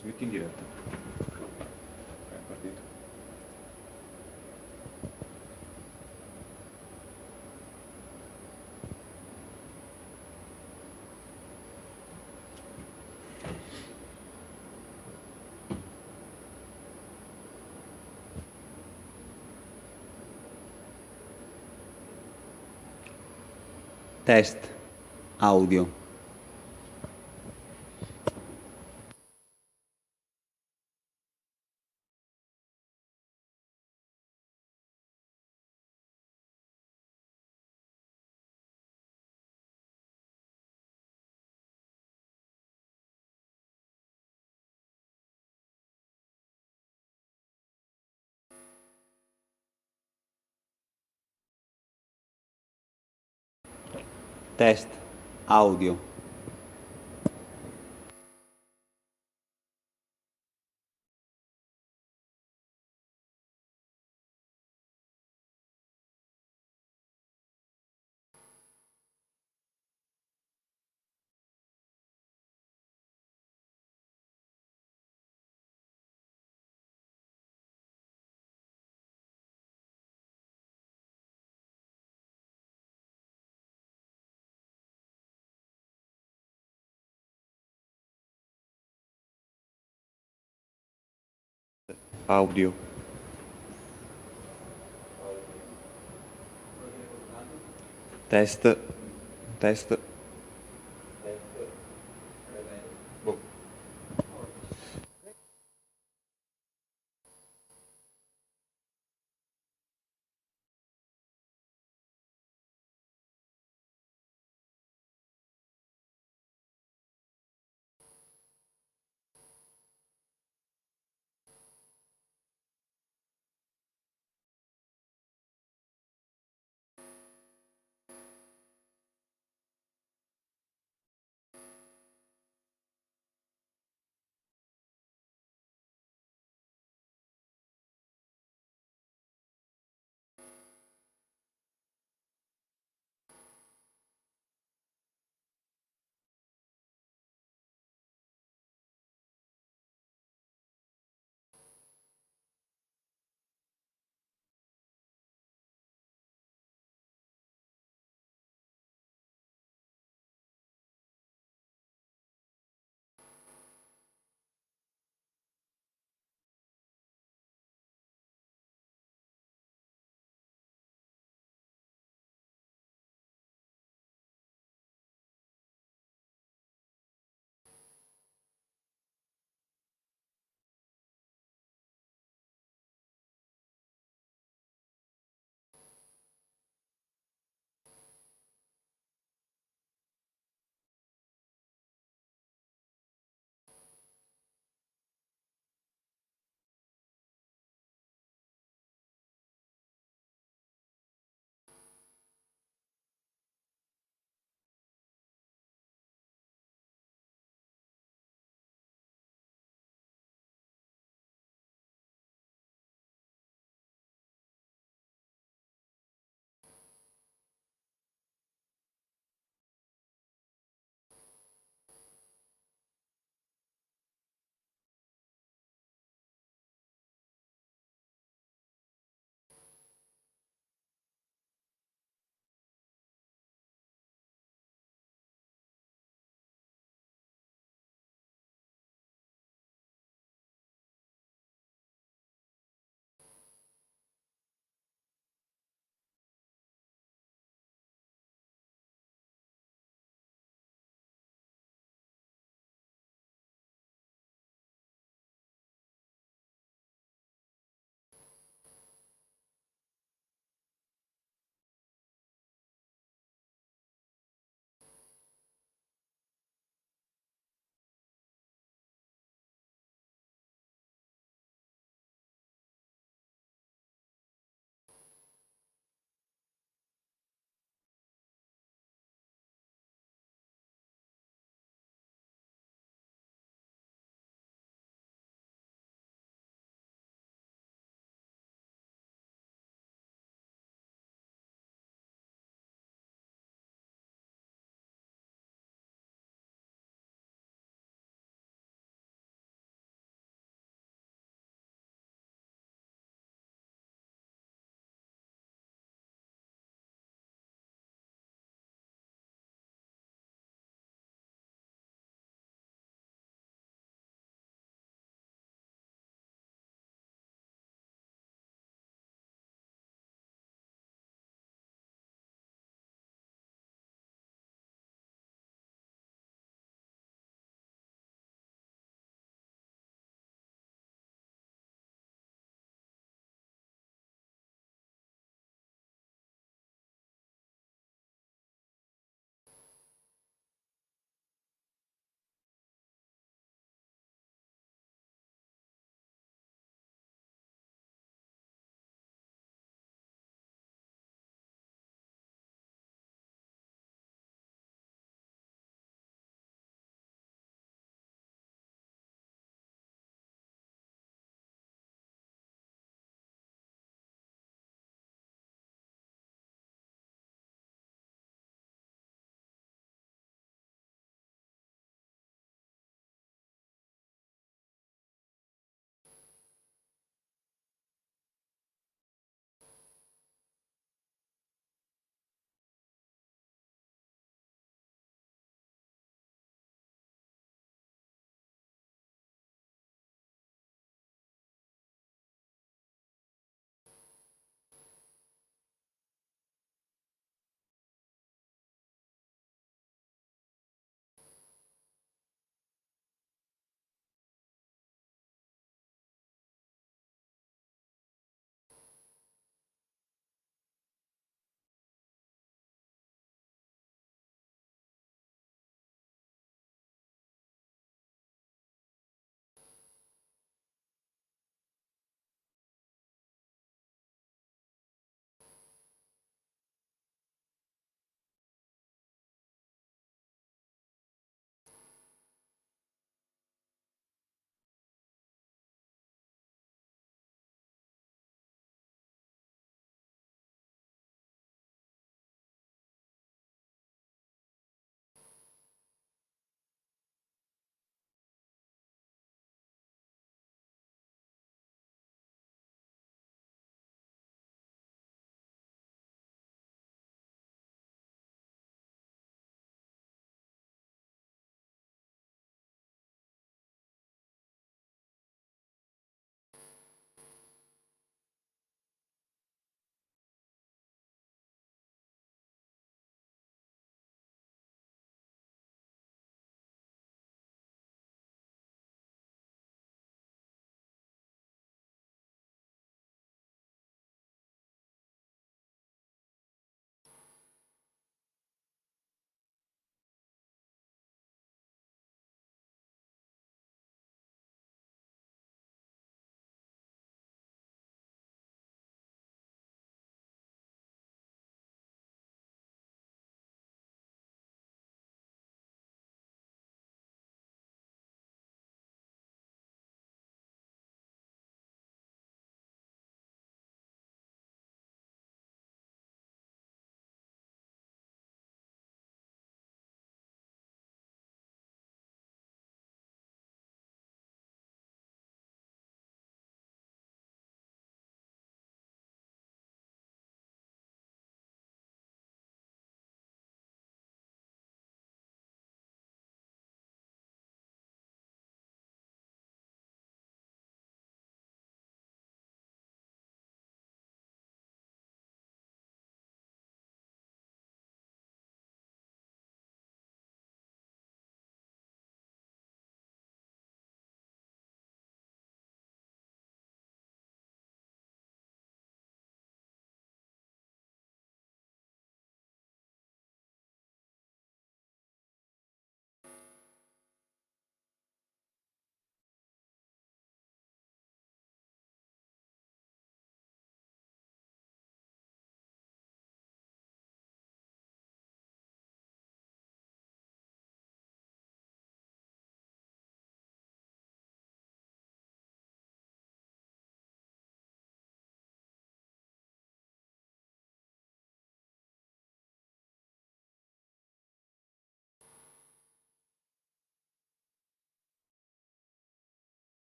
Trasmetti in diretta. È partito. Test audio. Test audio. Audio. Test. Test.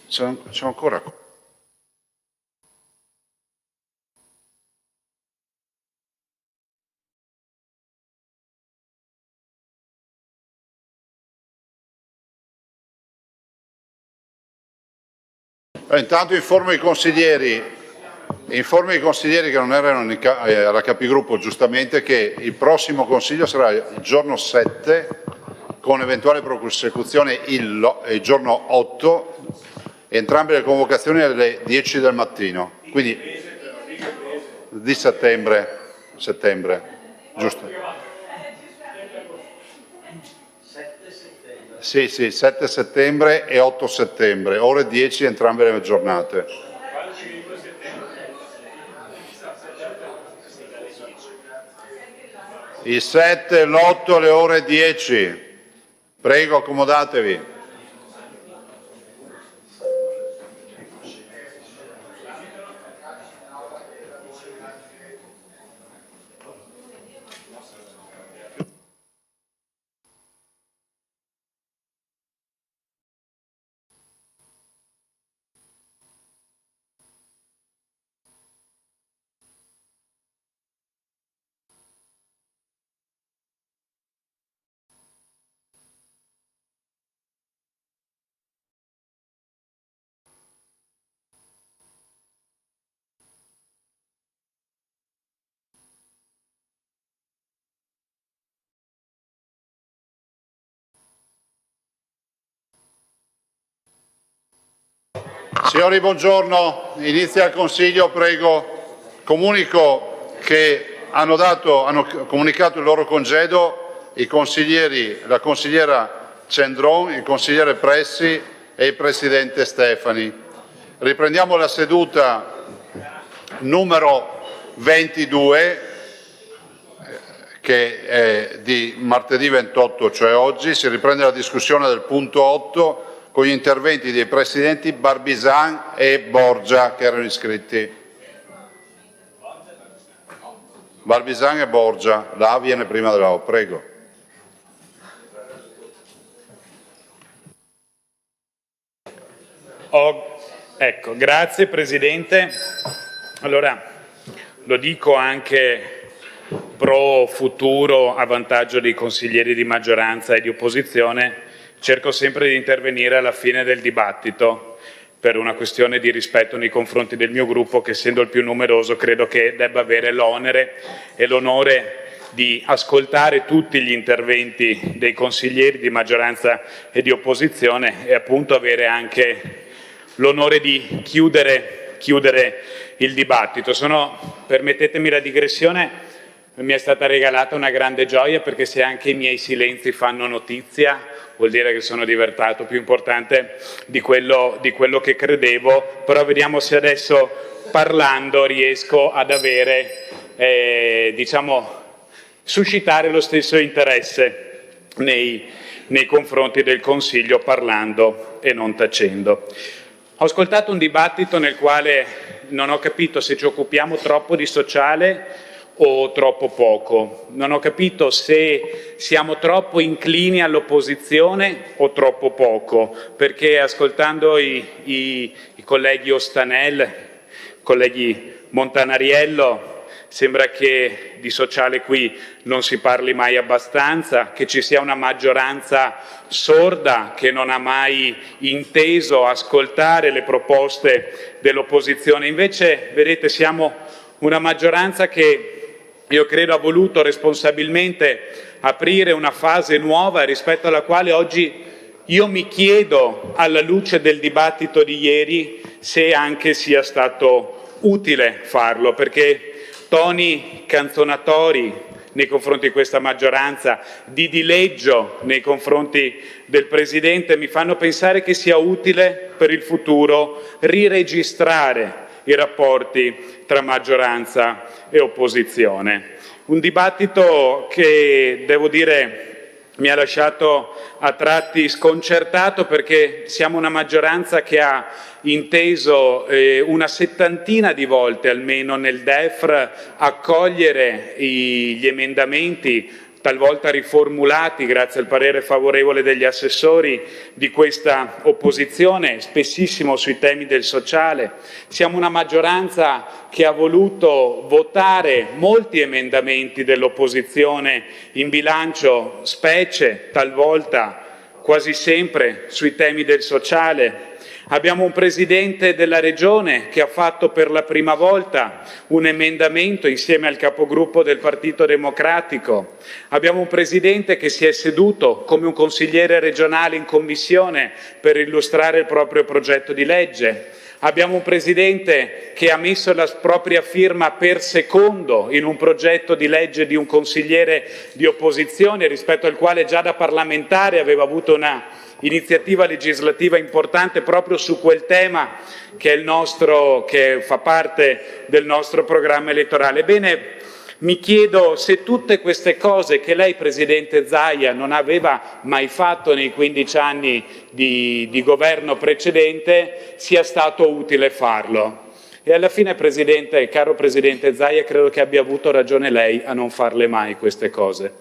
C'è ancora. Intanto informo i consiglieri che non erano alla capigruppo giustamente che il prossimo consiglio sarà il giorno 7 con eventuale prosecuzione il giorno 8, entrambe le convocazioni alle 10 del mattino, quindi di settembre, giusto? Sì, 7 settembre e 8 settembre, ore 10 entrambe le giornate. Il 7 e l'8 alle ore 10. Prego, accomodatevi. Signori, buongiorno. Inizia il Consiglio, prego. Comunico che hanno comunicato il loro congedo i consiglieri, la consigliera Cendron, il consigliere Pressi e il presidente Stefani. Riprendiamo la seduta numero 22, che è di martedì 28, cioè oggi. Si riprende la discussione del punto 8 con gli interventi dei presidenti Barbisan e Borgia che erano iscritti. Barbisan e Borgia, la A viene prima della O, prego. Ecco, grazie Presidente. Allora, lo dico anche pro futuro a vantaggio dei consiglieri di maggioranza e di opposizione. Cerco sempre di intervenire alla fine del dibattito per una questione di rispetto nei confronti del mio gruppo che, essendo il più numeroso, credo che debba avere l'onere e l'onore di ascoltare tutti gli interventi dei consiglieri di maggioranza e di opposizione e appunto avere anche l'onore di chiudere il dibattito. Permettetemi la digressione, mi è stata regalata una grande gioia perché se anche i miei silenzi fanno notizia vuol dire che sono diventato più importante di quello che credevo, però vediamo se adesso parlando riesco ad avere, suscitare lo stesso interesse nei confronti del Consiglio parlando e non tacendo. Ho ascoltato un dibattito nel quale non ho capito se ci occupiamo troppo di sociale o troppo poco. Non ho capito se siamo troppo inclini all'opposizione o troppo poco, perché ascoltando i colleghi Ostanel, colleghi Montanariello, sembra che di sociale qui non si parli mai abbastanza, che ci sia una maggioranza sorda che non ha mai inteso ascoltare le proposte dell'opposizione. Invece, vedete, siamo una maggioranza che io credo ha voluto responsabilmente aprire una fase nuova rispetto alla quale oggi io mi chiedo, alla luce del dibattito di ieri, se anche sia stato utile farlo, perché toni canzonatori nei confronti di questa maggioranza, di dileggio nei confronti del Presidente, mi fanno pensare che sia utile per il futuro riregistrare i rapporti tra maggioranza e opposizione. Un dibattito che, devo dire, mi ha lasciato a tratti sconcertato perché siamo una maggioranza che ha inteso una settantina di volte almeno nel DEF accogliere gli emendamenti talvolta riformulati grazie al parere favorevole degli assessori di questa opposizione, spessissimo sui temi del sociale. Siamo una maggioranza che ha voluto votare molti emendamenti dell'opposizione in bilancio, specie, talvolta, quasi sempre, sui temi del sociale. Abbiamo un Presidente della Regione che ha fatto per la prima volta un emendamento insieme al capogruppo del Partito Democratico. Abbiamo un Presidente che si è seduto come un consigliere regionale in commissione per illustrare il proprio progetto di legge. Abbiamo un Presidente che ha messo la propria firma per secondo in un progetto di legge di un consigliere di opposizione rispetto al quale già da parlamentare aveva avuto una iniziativa legislativa importante proprio su quel tema che fa parte del nostro programma elettorale. Bene, mi chiedo se tutte queste cose che lei, Presidente Zaia, non aveva mai fatto nei 15 anni di governo precedente, sia stato utile farlo. E alla fine, Presidente, caro Presidente Zaia, credo che abbia avuto ragione lei a non farle mai queste cose,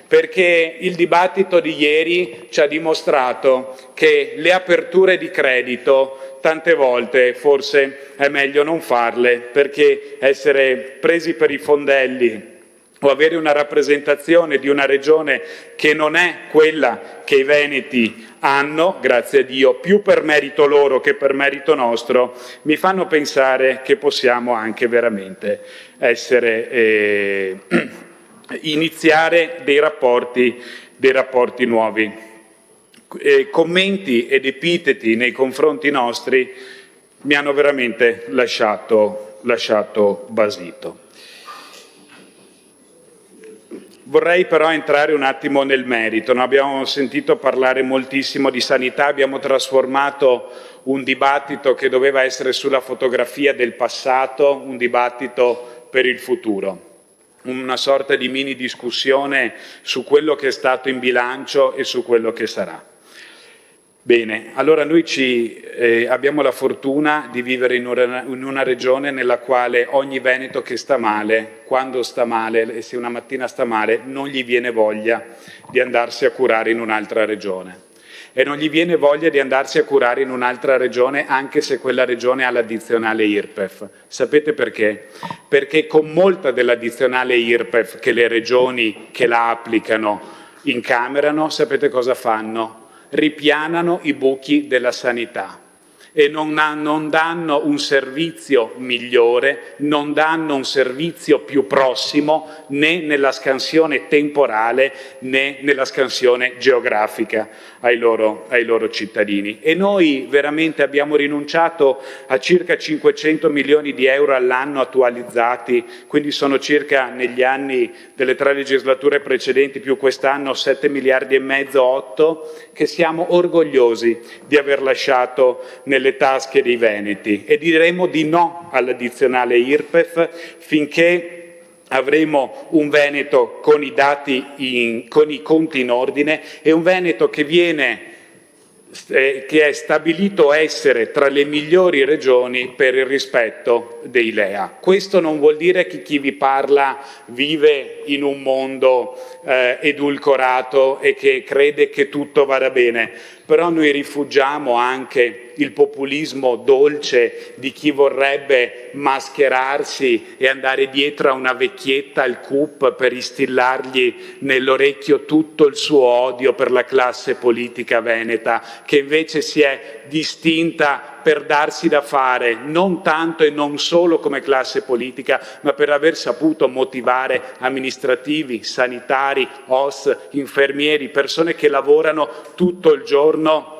perché il dibattito di ieri ci ha dimostrato che le aperture di credito tante volte forse è meglio non farle, perché essere presi per i fondelli o avere una rappresentazione di una regione che non è quella che i veneti hanno, grazie a Dio, più per merito loro che per merito nostro, mi fanno pensare che possiamo anche veramente iniziare dei rapporti nuovi. Commenti ed epiteti nei confronti nostri mi hanno veramente lasciato basito. Vorrei però entrare un attimo nel merito. Noi abbiamo sentito parlare moltissimo di sanità, abbiamo trasformato un dibattito che doveva essere sulla fotografia del passato, un dibattito per il futuro, una sorta di mini discussione su quello che è stato in bilancio e su quello che sarà. Bene, allora noi abbiamo la fortuna di vivere in una regione nella quale ogni veneto che sta male, quando sta male e se una mattina sta male, non gli viene voglia di andarsi a curare in un'altra regione. E non gli viene voglia di andarsi a curare in un'altra regione anche se quella regione ha l'addizionale IRPEF. Sapete perché? Perché con molta dell'addizionale IRPEF che le regioni che la applicano incamerano, sapete cosa fanno? Ripianano i buchi della sanità e non danno un servizio migliore, non danno un servizio più prossimo né nella scansione temporale né nella scansione geografica ai loro cittadini. E noi veramente abbiamo rinunciato a circa 500 milioni di euro all'anno attualizzati, quindi sono circa negli anni delle 3 legislature precedenti più quest'anno 7 miliardi e mezzo, 8, che siamo orgogliosi di aver lasciato nelle tasche dei veneti, e diremo di no all'addizionale IRPEF finché avremo un Veneto con i conti in ordine e un Veneto che è stabilito essere tra le migliori regioni per il rispetto dei LEA. Questo non vuol dire che chi vi parla vive in un mondo edulcorato e che crede che tutto vada bene, però noi rifugiamo anche il populismo dolce di chi vorrebbe mascherarsi e andare dietro a una vecchietta al CUP per instillargli nell'orecchio tutto il suo odio per la classe politica veneta, che invece si è distinta per darsi da fare, non tanto e non solo come classe politica, ma per aver saputo motivare amministrativi, sanitari, OS, infermieri, persone che lavorano tutto il giorno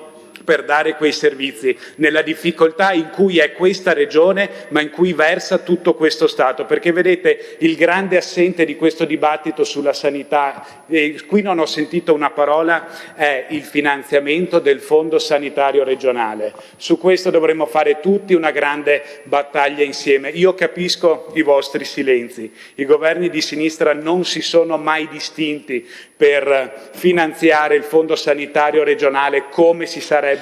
per dare quei servizi, nella difficoltà in cui è questa regione, ma in cui versa tutto questo Stato. Perché vedete, il grande assente di questo dibattito sulla sanità, e qui non ho sentito una parola, è il finanziamento del Fondo Sanitario Regionale. Su questo dovremmo fare tutti una grande battaglia insieme. Io capisco i vostri silenzi. I governi di sinistra non si sono mai distinti per finanziare il Fondo Sanitario Regionale come si sarebbe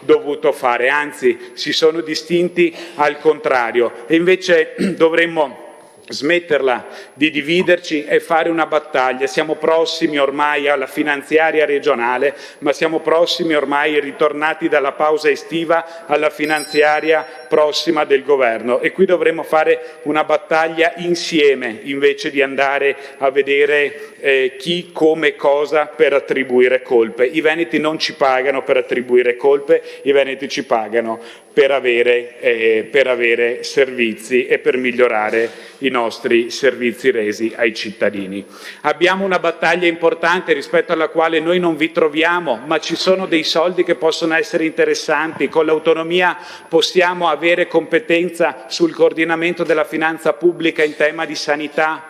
dovuto fare, anzi si sono distinti al contrario, e invece dovremmo smetterla di dividerci e fare una battaglia. Siamo prossimi ormai alla finanziaria regionale, ma siamo prossimi ormai, ritornati dalla pausa estiva, alla finanziaria prossima del governo, e qui dovremo fare una battaglia insieme invece di andare a vedere chi, come, cosa per attribuire colpe. I veneti non ci pagano per attribuire colpe, i veneti ci pagano per avere servizi e per migliorare i nostri servizi resi ai cittadini. Abbiamo una battaglia importante rispetto alla quale noi non vi troviamo, ma ci sono dei soldi che possono essere interessanti. Con l'autonomia possiamo avere competenza sul coordinamento della finanza pubblica in tema di sanità.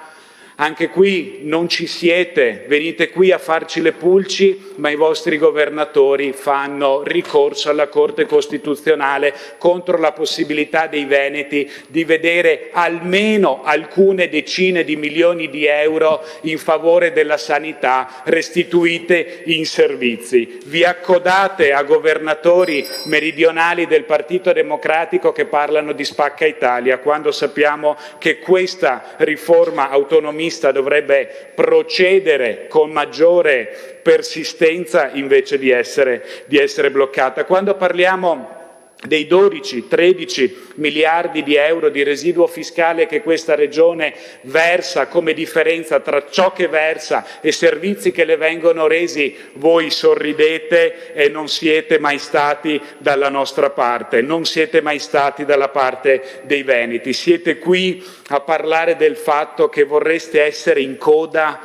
Anche qui non ci siete, venite qui a farci le pulci, ma i vostri governatori fanno ricorso alla Corte Costituzionale contro la possibilità dei veneti di vedere almeno alcune decine di milioni di euro in favore della sanità restituite in servizi. Vi accodate a governatori meridionali del Partito Democratico che parlano di spacca Italia, quando sappiamo che questa riforma autonomista dovrebbe procedere con maggiore persistenza invece di essere bloccata. Quando parliamo dei 12-13 miliardi di euro di residuo fiscale che questa Regione versa come differenza tra ciò che versa e servizi che le vengono resi, voi sorridete e non siete mai stati dalla nostra parte, non siete mai stati dalla parte dei veneti. Siete qui a parlare del fatto che vorreste essere in coda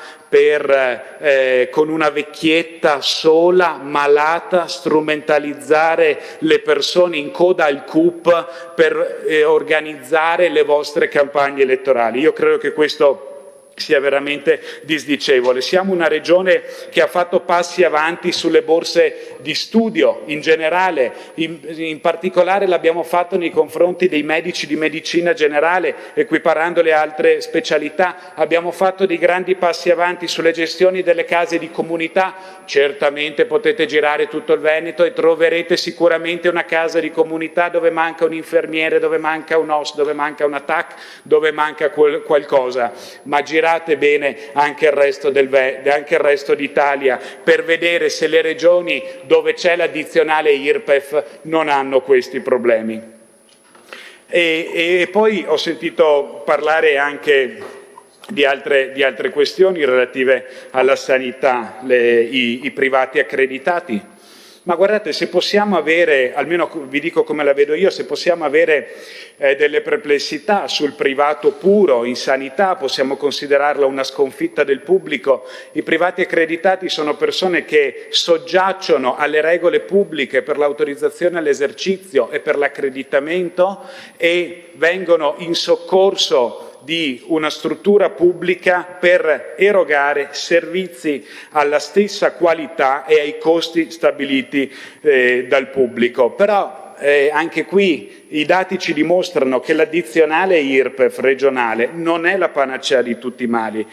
con una vecchietta sola, malata, strumentalizzare le persone in coda al CUP per organizzare le vostre campagne elettorali. Io credo che questo sia veramente disdicevole. Siamo una regione che ha fatto passi avanti sulle borse di studio in generale, in particolare l'abbiamo fatto nei confronti dei medici di medicina generale, equiparandole a altre specialità. Abbiamo fatto dei grandi passi avanti sulle gestioni delle case di comunità. Certamente potete girare tutto il Veneto e troverete sicuramente una casa di comunità dove manca un infermiere, dove manca un OS, dove manca una TAC, dove manca qualcosa, ma girate bene anche il resto d'Italia per vedere se le regioni dove c'è l'addizionale IRPEF non hanno questi problemi. E poi ho sentito parlare anche di altre questioni relative alla sanità, i privati accreditati. Ma guardate, se possiamo avere, almeno vi dico come la vedo io, se possiamo avere delle perplessità sul privato puro in sanità, possiamo considerarla una sconfitta del pubblico. I privati accreditati sono persone che soggiacciono alle regole pubbliche per l'autorizzazione all'esercizio e per l'accreditamento e vengono in soccorso di una struttura pubblica per erogare servizi alla stessa qualità e ai costi stabiliti dal pubblico. Però anche qui i dati ci dimostrano che l'addizionale IRPEF regionale non è la panacea di tutti i mali,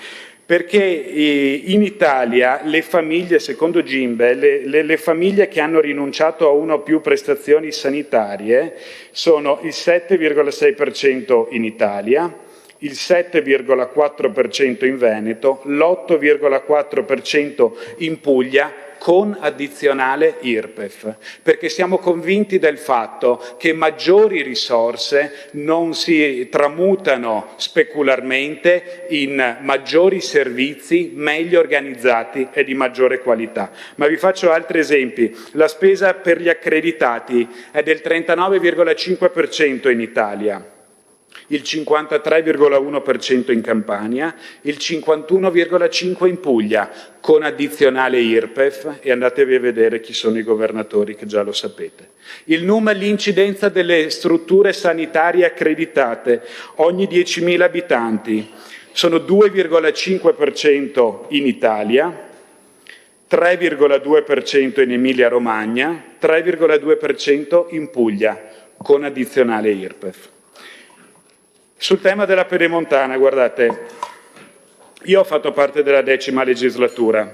perché in Italia le famiglie, secondo Gimbe, le famiglie che hanno rinunciato a una o più prestazioni sanitarie sono il 7,6% in Italia, il 7,4% in Veneto, l'8,4% in Puglia, con addizionale IRPEF, perché siamo convinti del fatto che maggiori risorse non si tramutano specularmente in maggiori servizi meglio organizzati e di maggiore qualità. Ma vi faccio altri esempi. La spesa per gli accreditati è del 39,5% in Italia, il 53,1% in Campania, il 51,5% in Puglia, con addizionale IRPEF, e andatevi a vedere chi sono i governatori, che già lo sapete. L'incidenza delle strutture sanitarie accreditate ogni 10.000 abitanti sono 2,5% in Italia, 3,2% in Emilia-Romagna, 3,2% in Puglia, con addizionale IRPEF. Sul tema della Pedemontana, guardate, io ho fatto parte della 10ª legislatura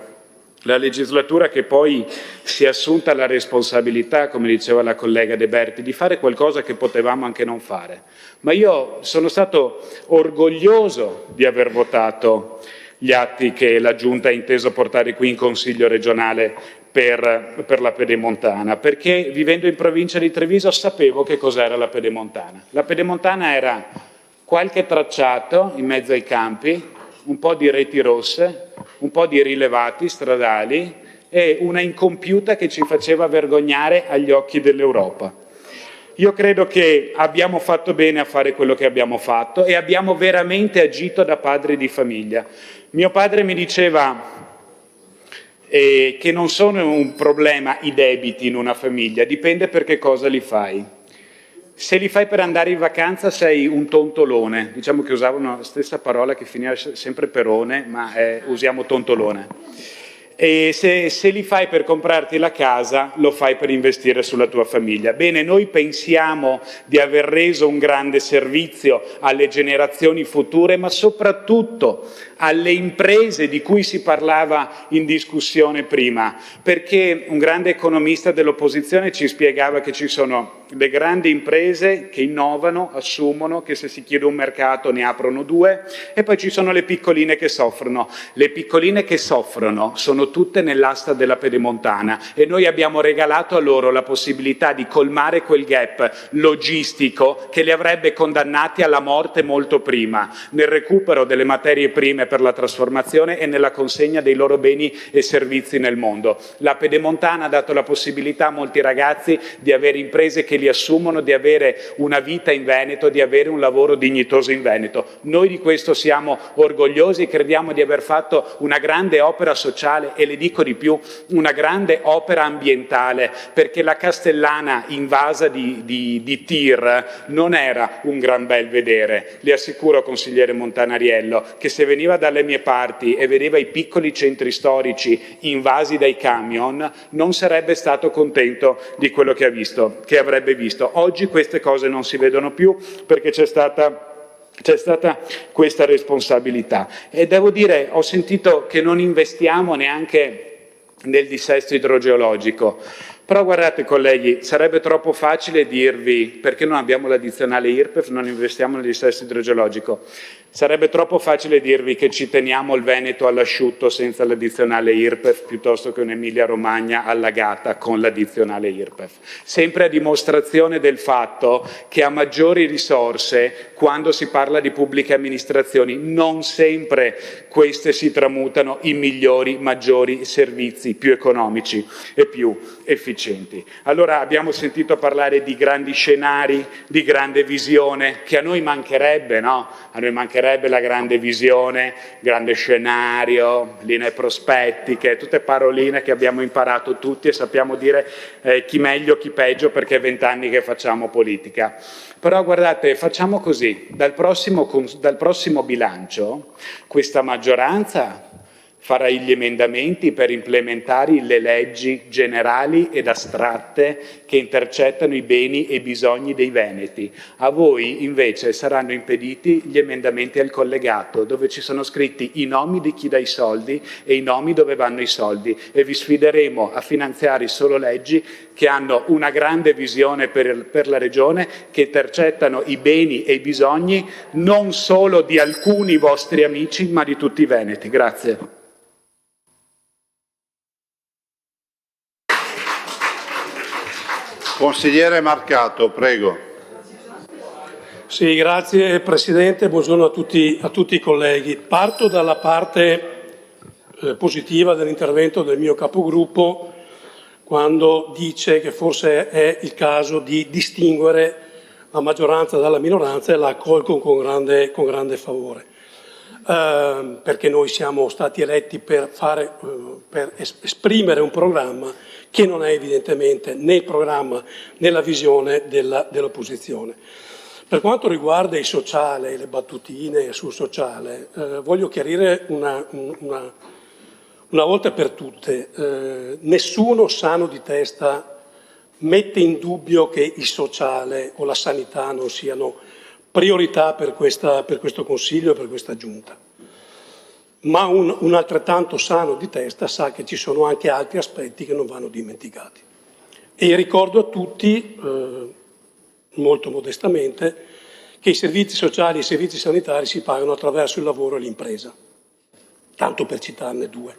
La legislatura che poi si è assunta la responsabilità, come diceva la collega De Berti, di fare qualcosa che potevamo anche non fare. Ma io sono stato orgoglioso di aver votato gli atti che la Giunta ha inteso portare qui in Consiglio regionale per la Pedemontana, perché vivendo in provincia di Treviso sapevo che cos'era la Pedemontana. La Pedemontana era qualche tracciato in mezzo ai campi, un po' di reti rosse, un po' di rilevati stradali e una incompiuta che ci faceva vergognare agli occhi dell'Europa. Io credo che abbiamo fatto bene a fare quello che abbiamo fatto e abbiamo veramente agito da padri di famiglia. Mio padre mi diceva che non sono un problema i debiti in una famiglia, dipende per che cosa li fai. Se li fai per andare in vacanza sei un tontolone, diciamo che usavano la stessa parola che finiva sempre perone, ma usiamo tontolone. E se li fai per comprarti la casa, lo fai per investire sulla tua famiglia. Bene, noi pensiamo di aver reso un grande servizio alle generazioni future, ma soprattutto alle imprese di cui si parlava in discussione prima, perché un grande economista dell'opposizione ci spiegava che ci sono le grandi imprese che innovano, assumono, che se si chiede un mercato ne aprono 2, e poi ci sono le piccoline che soffrono. Le piccoline che soffrono sono tutte nell'asta della Pedemontana e noi abbiamo regalato a loro la possibilità di colmare quel gap logistico che li avrebbe condannati alla morte molto prima, nel recupero delle materie prime per la trasformazione e nella consegna dei loro beni e servizi nel mondo. La Pedemontana ha dato la possibilità a molti ragazzi di avere imprese che li assumono, di avere una vita in Veneto, di avere un lavoro dignitoso in Veneto. Noi di questo siamo orgogliosi e crediamo di aver fatto una grande opera sociale e le dico di più, una grande opera ambientale, perché la Castellana invasa di tir non era un gran bel vedere. Le assicuro, consigliere Montanariello, che se veniva dalle mie parti e vedeva i piccoli centri storici invasi dai camion, non sarebbe stato contento di quello che ha visto, che avrebbe visto. Oggi queste cose non si vedono più perché c'è stata questa responsabilità. E devo dire, ho sentito che non investiamo neanche nel dissesto idrogeologico. Però guardate colleghi, sarebbe troppo facile dirvi perché non abbiamo l'addizionale IRPEF, non investiamo nel dissesto idrogeologico. Sarebbe troppo facile dirvi che ci teniamo il Veneto all'asciutto senza l'addizionale IRPEF piuttosto che un'Emilia Romagna allagata con l'addizionale IRPEF. Sempre a dimostrazione del fatto che a maggiori risorse, quando si parla di pubbliche amministrazioni, non sempre queste si tramutano in migliori, maggiori servizi più economici e più efficienti. Allora abbiamo sentito parlare di grandi scenari, di grande visione, che a noi mancherebbe, no? A noi mancherebbe la grande visione, grande scenario, linee prospettiche, tutte paroline che abbiamo imparato tutti e sappiamo dire chi meglio, chi peggio, perché è 20 anni che facciamo politica. Però guardate, facciamo così, dal prossimo bilancio questa maggioranza farà gli emendamenti per implementare le leggi generali ed astratte che intercettano i beni e i bisogni dei veneti. A voi invece saranno impediti gli emendamenti al collegato, dove ci sono scritti i nomi di chi dà i soldi e i nomi dove vanno i soldi, e vi sfideremo a finanziare solo leggi che hanno una grande visione per la regione, che intercettano i beni e i bisogni non solo di alcuni vostri amici, ma di tutti i veneti. Grazie. Consigliere Marcato, prego. Sì, grazie Presidente, buongiorno a tutti i colleghi. Parto dalla parte positiva dell'intervento del mio capogruppo, quando dice che forse è il caso di distinguere la maggioranza dalla minoranza, e la accolgo con grande favore. Perché noi siamo stati eletti per esprimere un programma che non è evidentemente né il programma né la visione dell'opposizione. Per quanto riguarda il sociale e le battutine sul sociale, voglio chiarire una volta per tutte, nessuno sano di testa mette in dubbio che il sociale o la sanità non siano priorità per questo Consiglio e per questa Giunta. ma un altrettanto sano di testa sa che ci sono anche altri aspetti che non vanno dimenticati. E ricordo a tutti, molto modestamente, che i servizi sociali e i servizi sanitari si pagano attraverso il lavoro e l'impresa, tanto per citarne due.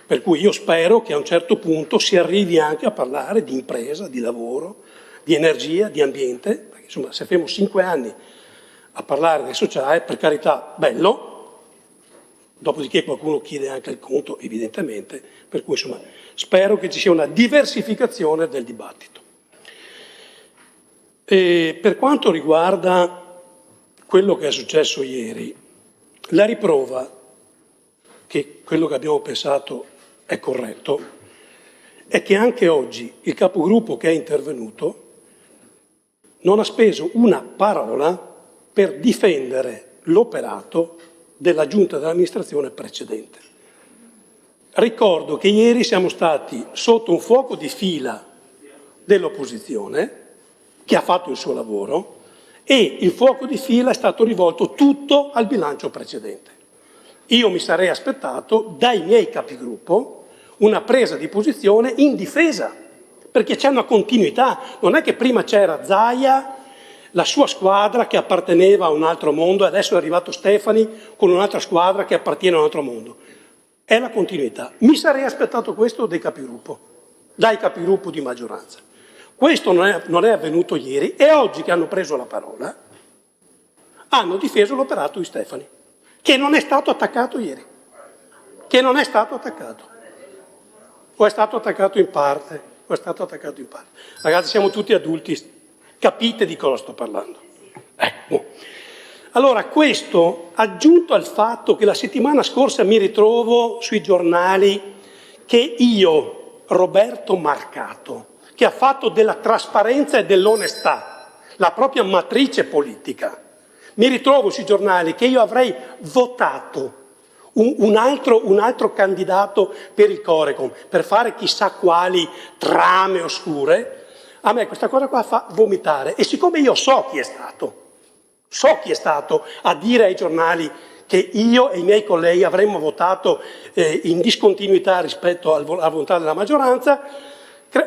Per cui io spero che a un certo punto si arrivi anche a parlare di impresa, di lavoro, di energia, di ambiente, perché insomma se fermo 5 anni a parlare del sociale, per carità, bello, dopodiché qualcuno chiede anche il conto, evidentemente, per cui insomma spero che ci sia una diversificazione del dibattito. E per quanto riguarda quello che è successo ieri, la riprova che quello che abbiamo pensato è corretto è che anche oggi il capogruppo che è intervenuto non ha speso una parola per difendere l'operato della giunta dell'amministrazione precedente. Ricordo che ieri siamo stati sotto un fuoco di fila dell'opposizione che ha fatto il suo lavoro e il fuoco di fila è stato rivolto tutto al bilancio precedente. Io mi sarei aspettato dai miei capigruppo una presa di posizione in difesa, perché c'è una continuità. Non è che prima c'era Zaia, la sua squadra che apparteneva a un altro mondo, e adesso è arrivato Stefani con un'altra squadra che appartiene a un altro mondo. È la continuità. Mi sarei aspettato questo dai capigruppo di maggioranza. Questo non è avvenuto ieri e oggi che hanno preso la parola hanno difeso l'operato di Stefani, che non è stato attaccato ieri, che non è stato attaccato. O è stato attaccato in parte, Ragazzi, siamo tutti adulti, capite di cosa sto parlando. Ecco. Allora, questo aggiunto al fatto che la settimana scorsa mi ritrovo sui giornali che io, Roberto Marcato, che ha fatto della trasparenza e dell'onestà la propria matrice politica, mi ritrovo sui giornali che io avrei votato un altro candidato per il Corecom, per fare chissà quali trame oscure, a me questa cosa qua fa vomitare. E siccome io so chi è stato a dire ai giornali che io e i miei colleghi avremmo votato in discontinuità rispetto alla volontà della maggioranza,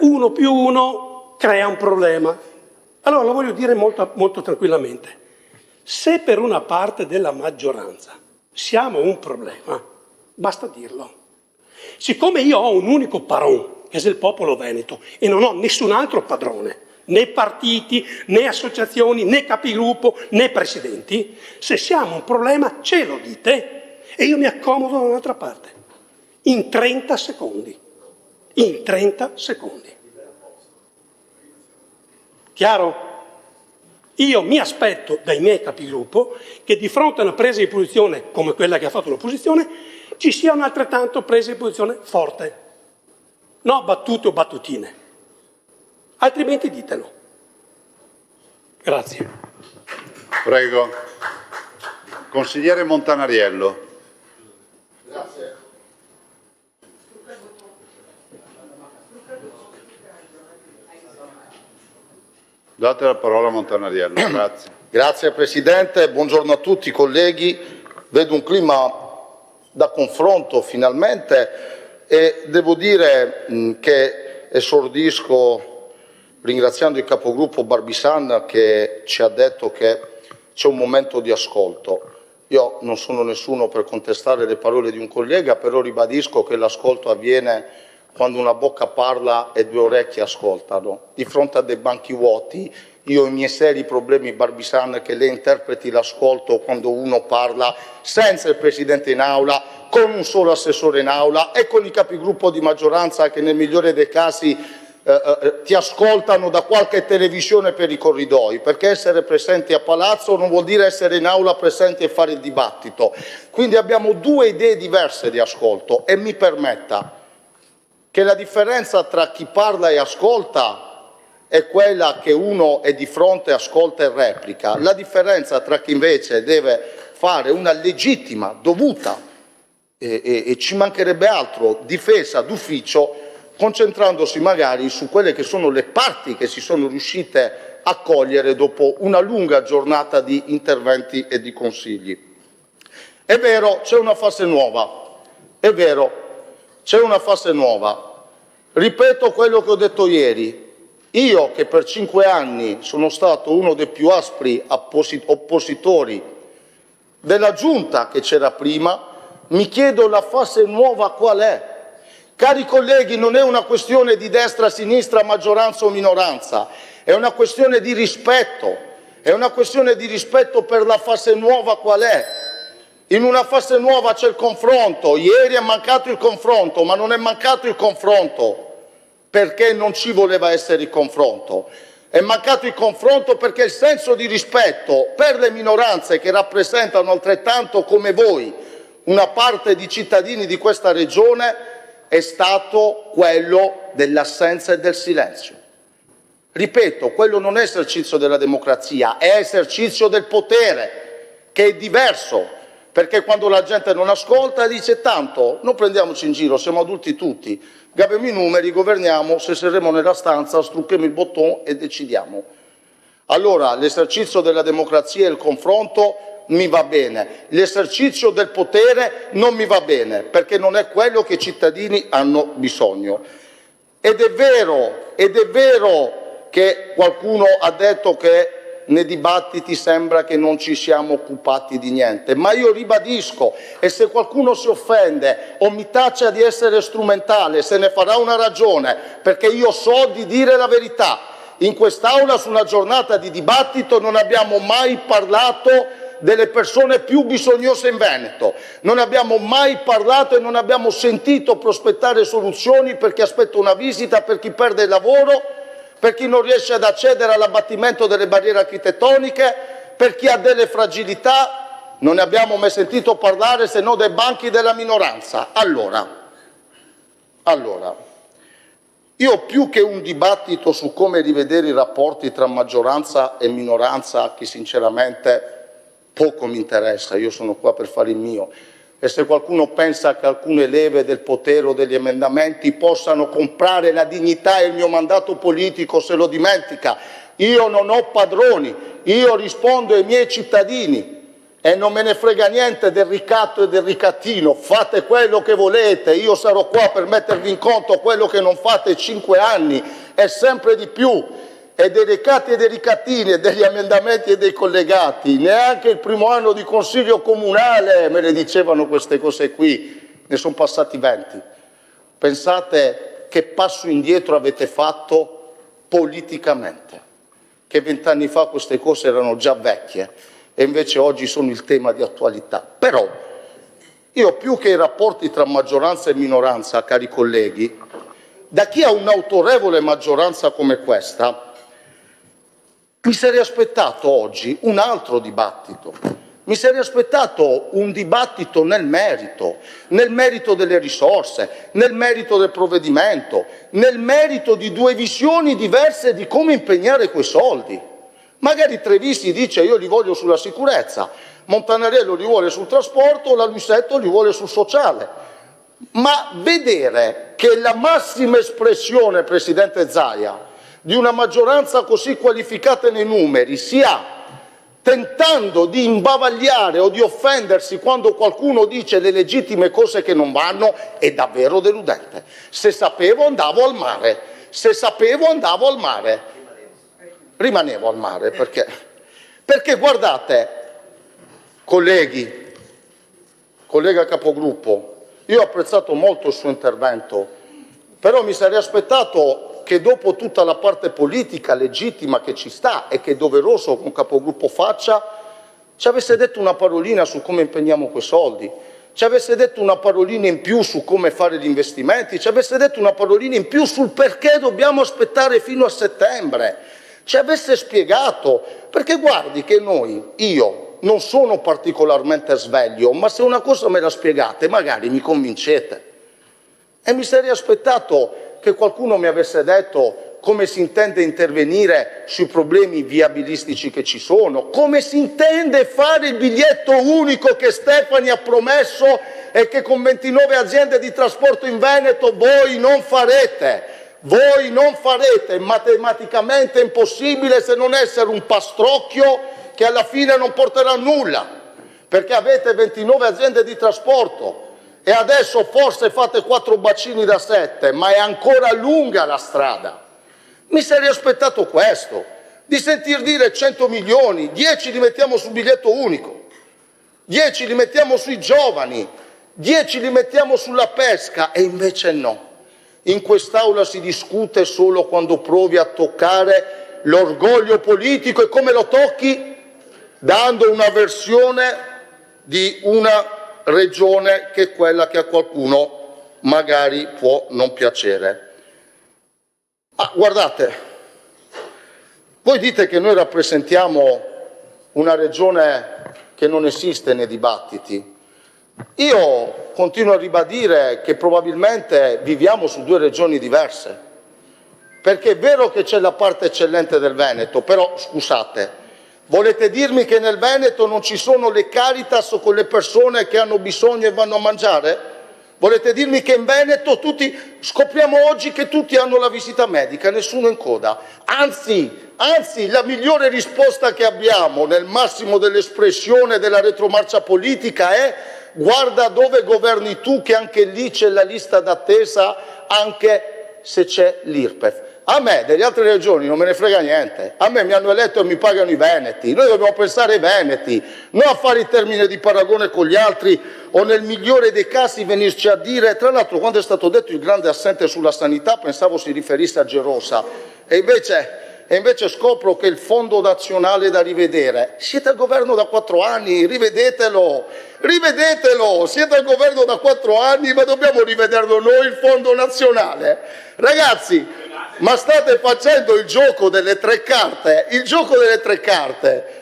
1 più 1 crea un problema. Allora lo voglio dire molto, molto tranquillamente. Se per una parte della maggioranza siamo un problema, basta dirlo. Siccome io ho un unico padrone, che è il popolo veneto, e non ho nessun altro padrone, né partiti, né associazioni, né capigruppo, né presidenti, se siamo un problema ce lo dite e io mi accomodo da un'altra parte. In 30 secondi. In 30 secondi. Chiaro? Io mi aspetto dai miei capigruppo che di fronte a una presa di posizione come quella che ha fatto l'opposizione ci sia un'altrettanto presa di posizione forte. No battute o battutine. Altrimenti ditelo. Grazie. Prego. Consigliere Montanariello. Grazie. Date la parola a Montanariello, grazie. Grazie Presidente, buongiorno a tutti colleghi. Vedo un clima da confronto finalmente e devo dire che esordisco ringraziando il capogruppo Barbisan che ci ha detto che c'è un momento di ascolto. Io non sono nessuno per contestare le parole di un collega, però ribadisco che l'ascolto avviene quando una bocca parla e 2 orecchie ascoltano. Di fronte a dei banchi vuoti, io ho i miei seri problemi, Barbisan, che lei interpreti l'ascolto quando uno parla senza il Presidente in aula, con un solo assessore in aula e con i capigruppo di maggioranza che nel migliore dei casi ti ascoltano da qualche televisione per i corridoi, perché essere presenti a Palazzo non vuol dire essere in aula presenti e fare il dibattito. Quindi abbiamo 2 idee diverse di ascolto e mi permetta che la differenza tra chi parla e ascolta è quella che uno è di fronte, ascolta e replica. La differenza tra chi invece deve fare una legittima, dovuta e ci mancherebbe altro, difesa d'ufficio, concentrandosi magari su quelle che sono le parti che si sono riuscite a cogliere dopo una lunga giornata di interventi e di consigli. È vero, c'è una fase nuova. È vero, c'è una fase nuova. Ripeto quello che ho detto ieri. Io, che per 5 anni sono stato uno dei più aspri oppositori della giunta che c'era prima, mi chiedo la fase nuova qual è. Cari colleghi, non è una questione di destra, sinistra, maggioranza o minoranza, è una questione di rispetto, è una questione di rispetto per la fase nuova qual è. In una fase nuova c'è il confronto, ieri è mancato il confronto, ma non è mancato il confronto perché non ci voleva essere il confronto. È mancato il confronto perché il senso di rispetto per le minoranze che rappresentano altrettanto come voi una parte di cittadini di questa regione è stato quello dell'assenza e del silenzio. Ripeto, quello non è esercizio della democrazia, è esercizio del potere, che è diverso, perché quando la gente non ascolta dice tanto, non prendiamoci in giro, siamo adulti tutti, gabiamo i numeri, governiamo, se saremo nella stanza, strucchiamo il bottone e decidiamo. Allora, l'esercizio della democrazia e il confronto mi va bene, l'esercizio del potere non mi va bene, perché non è quello che i cittadini hanno bisogno. Ed è vero che qualcuno ha detto che nei dibattiti sembra che non ci siamo occupati di niente, ma io ribadisco, e se qualcuno si offende o mi taccia di essere strumentale, se ne farà una ragione, perché io so di dire la verità. In quest'Aula, su una giornata di dibattito, non abbiamo mai parlato delle persone più bisognose in Veneto, non abbiamo mai parlato e non abbiamo sentito prospettare soluzioni per chi aspetta una visita, per chi perde il lavoro, per chi non riesce ad accedere all'abbattimento delle barriere architettoniche, per chi ha delle fragilità, non ne abbiamo mai sentito parlare se non dai banchi della minoranza. Allora, io più che un dibattito su come rivedere i rapporti tra maggioranza e minoranza, che sinceramente poco mi interessa, io sono qua per fare il mio, e se qualcuno pensa che alcune leve del potere o degli emendamenti possano comprare la dignità e il mio mandato politico, se lo dimentica. Io non ho padroni, io rispondo ai miei cittadini e non me ne frega niente del ricatto e del ricattino, fate quello che volete, io sarò qua per mettervi in conto quello che non fate 5 anni e sempre di più. E dei ricatti e dei ricattini e degli emendamenti e dei collegati, neanche il primo anno di consiglio comunale me ne dicevano queste cose qui, ne sono passati 20. Pensate che passo indietro avete fatto politicamente, che 20 anni fa queste cose erano già vecchie e invece oggi sono il tema di attualità. Però io, più che i rapporti tra maggioranza e minoranza, cari colleghi, da chi ha un'autorevole maggioranza come questa, mi sarei aspettato oggi un altro dibattito, mi sarei aspettato un dibattito nel merito delle risorse, nel merito del provvedimento, nel merito di due visioni diverse di come impegnare quei soldi. Magari Trevisi dice io li voglio sulla sicurezza, Montanarello li vuole sul trasporto, la Luisetto li vuole sul sociale. Ma vedere che la massima espressione, Presidente Zaia, di una maggioranza così qualificata nei numeri sia tentando di imbavagliare o di offendersi quando qualcuno dice le legittime cose che non vanno è davvero deludente. Se sapevo andavo al mare, rimanevo al mare perché guardate, colleghi, collega capogruppo, io ho apprezzato molto il suo intervento, però mi sarei aspettato che dopo tutta la parte politica legittima che ci sta e che è doveroso che un capogruppo faccia, ci avesse detto una parolina su come impegniamo quei soldi, ci avesse detto una parolina in più su come fare gli investimenti, ci avesse detto una parolina in più sul perché dobbiamo aspettare fino a settembre, ci avesse spiegato, perché guardi che io non sono particolarmente sveglio, ma se una cosa me la spiegate magari mi convincete. E mi sarei aspettato che qualcuno mi avesse detto come si intende intervenire sui problemi viabilistici che ci sono, come si intende fare il biglietto unico che Stefani ha promesso e che con 29 aziende di trasporto in Veneto voi non farete, è matematicamente impossibile se non essere un pastrocchio che alla fine non porterà a nulla. perché avete 29 aziende di trasporto e adesso forse fate 4 bacini da 7, ma è ancora lunga la strada. Mi sarei aspettato questo, di sentir dire 100 milioni, 10 li mettiamo sul biglietto unico, 10 li mettiamo sui giovani, 10 li mettiamo sulla pesca, e invece no. In quest'Aula si discute solo quando provi a toccare l'orgoglio politico, e come lo tocchi? Dando una versione di una regione che è quella che a qualcuno magari può non piacere. Guardate, voi dite che noi rappresentiamo una regione che non esiste nei dibattiti. Io continuo a ribadire che probabilmente viviamo su 2 regioni diverse, perché è vero che c'è la parte eccellente del Veneto, però scusate, volete dirmi che nel Veneto non ci sono le Caritas con le persone che hanno bisogno e vanno a mangiare? Volete dirmi che in Veneto scopriamo oggi che tutti hanno la visita medica, nessuno in coda? Anzi, la migliore risposta che abbiamo nel massimo dell'espressione della retromarcia politica è: guarda dove governi tu, che anche lì c'è la lista d'attesa, anche se c'è l'IRPEF. A me delle altre regioni non me ne frega niente, a me mi hanno eletto e mi pagano i veneti, noi dobbiamo pensare ai veneti, non a fare il termine di paragone con gli altri o nel migliore dei casi venirci a dire. Tra l'altro, quando è stato detto il grande assente sulla sanità pensavo si riferisse a Gerosa, e invece scopro che il Fondo Nazionale da rivedere. Siete al governo da 4 anni, rivedetelo, siete al governo da 4 anni, ma dobbiamo rivederlo noi il Fondo Nazionale? Ragazzi, ma state facendo il gioco delle 3 carte,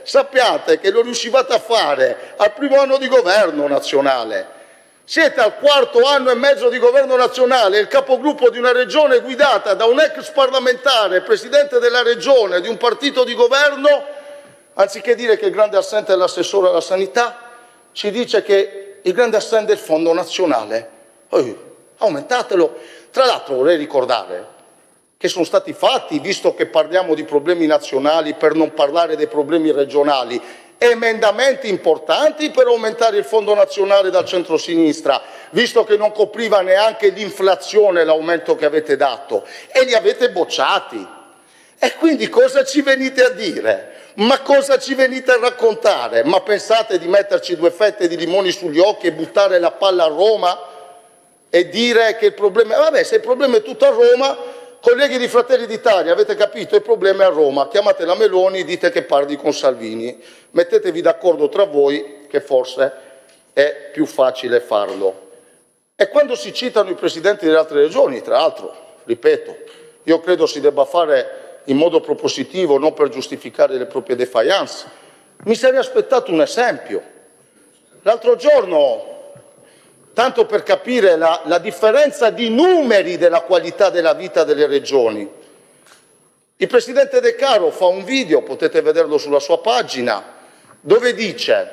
sappiate che lo riuscivate a fare al primo anno di governo nazionale. Siete al 4° anno e mezzo di governo nazionale, il capogruppo di una regione guidata da un ex parlamentare, presidente della regione, di un partito di governo, anziché dire che il grande assente è l'assessore alla sanità, ci dice che il grande assente è il Fondo Nazionale. Aumentatelo. Tra l'altro vorrei ricordare che sono stati fatti, visto che parliamo di problemi nazionali, per non parlare dei problemi regionali, emendamenti importanti per aumentare il Fondo Nazionale dal centro-sinistra, visto che non copriva neanche l'inflazione l'aumento che avete dato, e li avete bocciati. E quindi cosa ci venite a dire? Ma cosa ci venite a raccontare? Ma pensate di metterci 2 fette di limoni sugli occhi e buttare la palla a Roma e dire che il problema... Vabbè, se il problema è tutto a Roma... Colleghi di Fratelli d'Italia, avete capito? Il problema è a Roma. Chiamate la Meloni, dite che parli con Salvini. Mettetevi d'accordo tra voi, che forse è più facile farlo. E quando si citano i presidenti delle altre regioni, tra l'altro, ripeto, io credo si debba fare in modo propositivo, non per giustificare le proprie defiance. Mi sarei aspettato un esempio. L'altro giorno... Tanto per capire la differenza di numeri della qualità della vita delle regioni. Il presidente De Caro fa un video, potete vederlo sulla sua pagina, dove dice: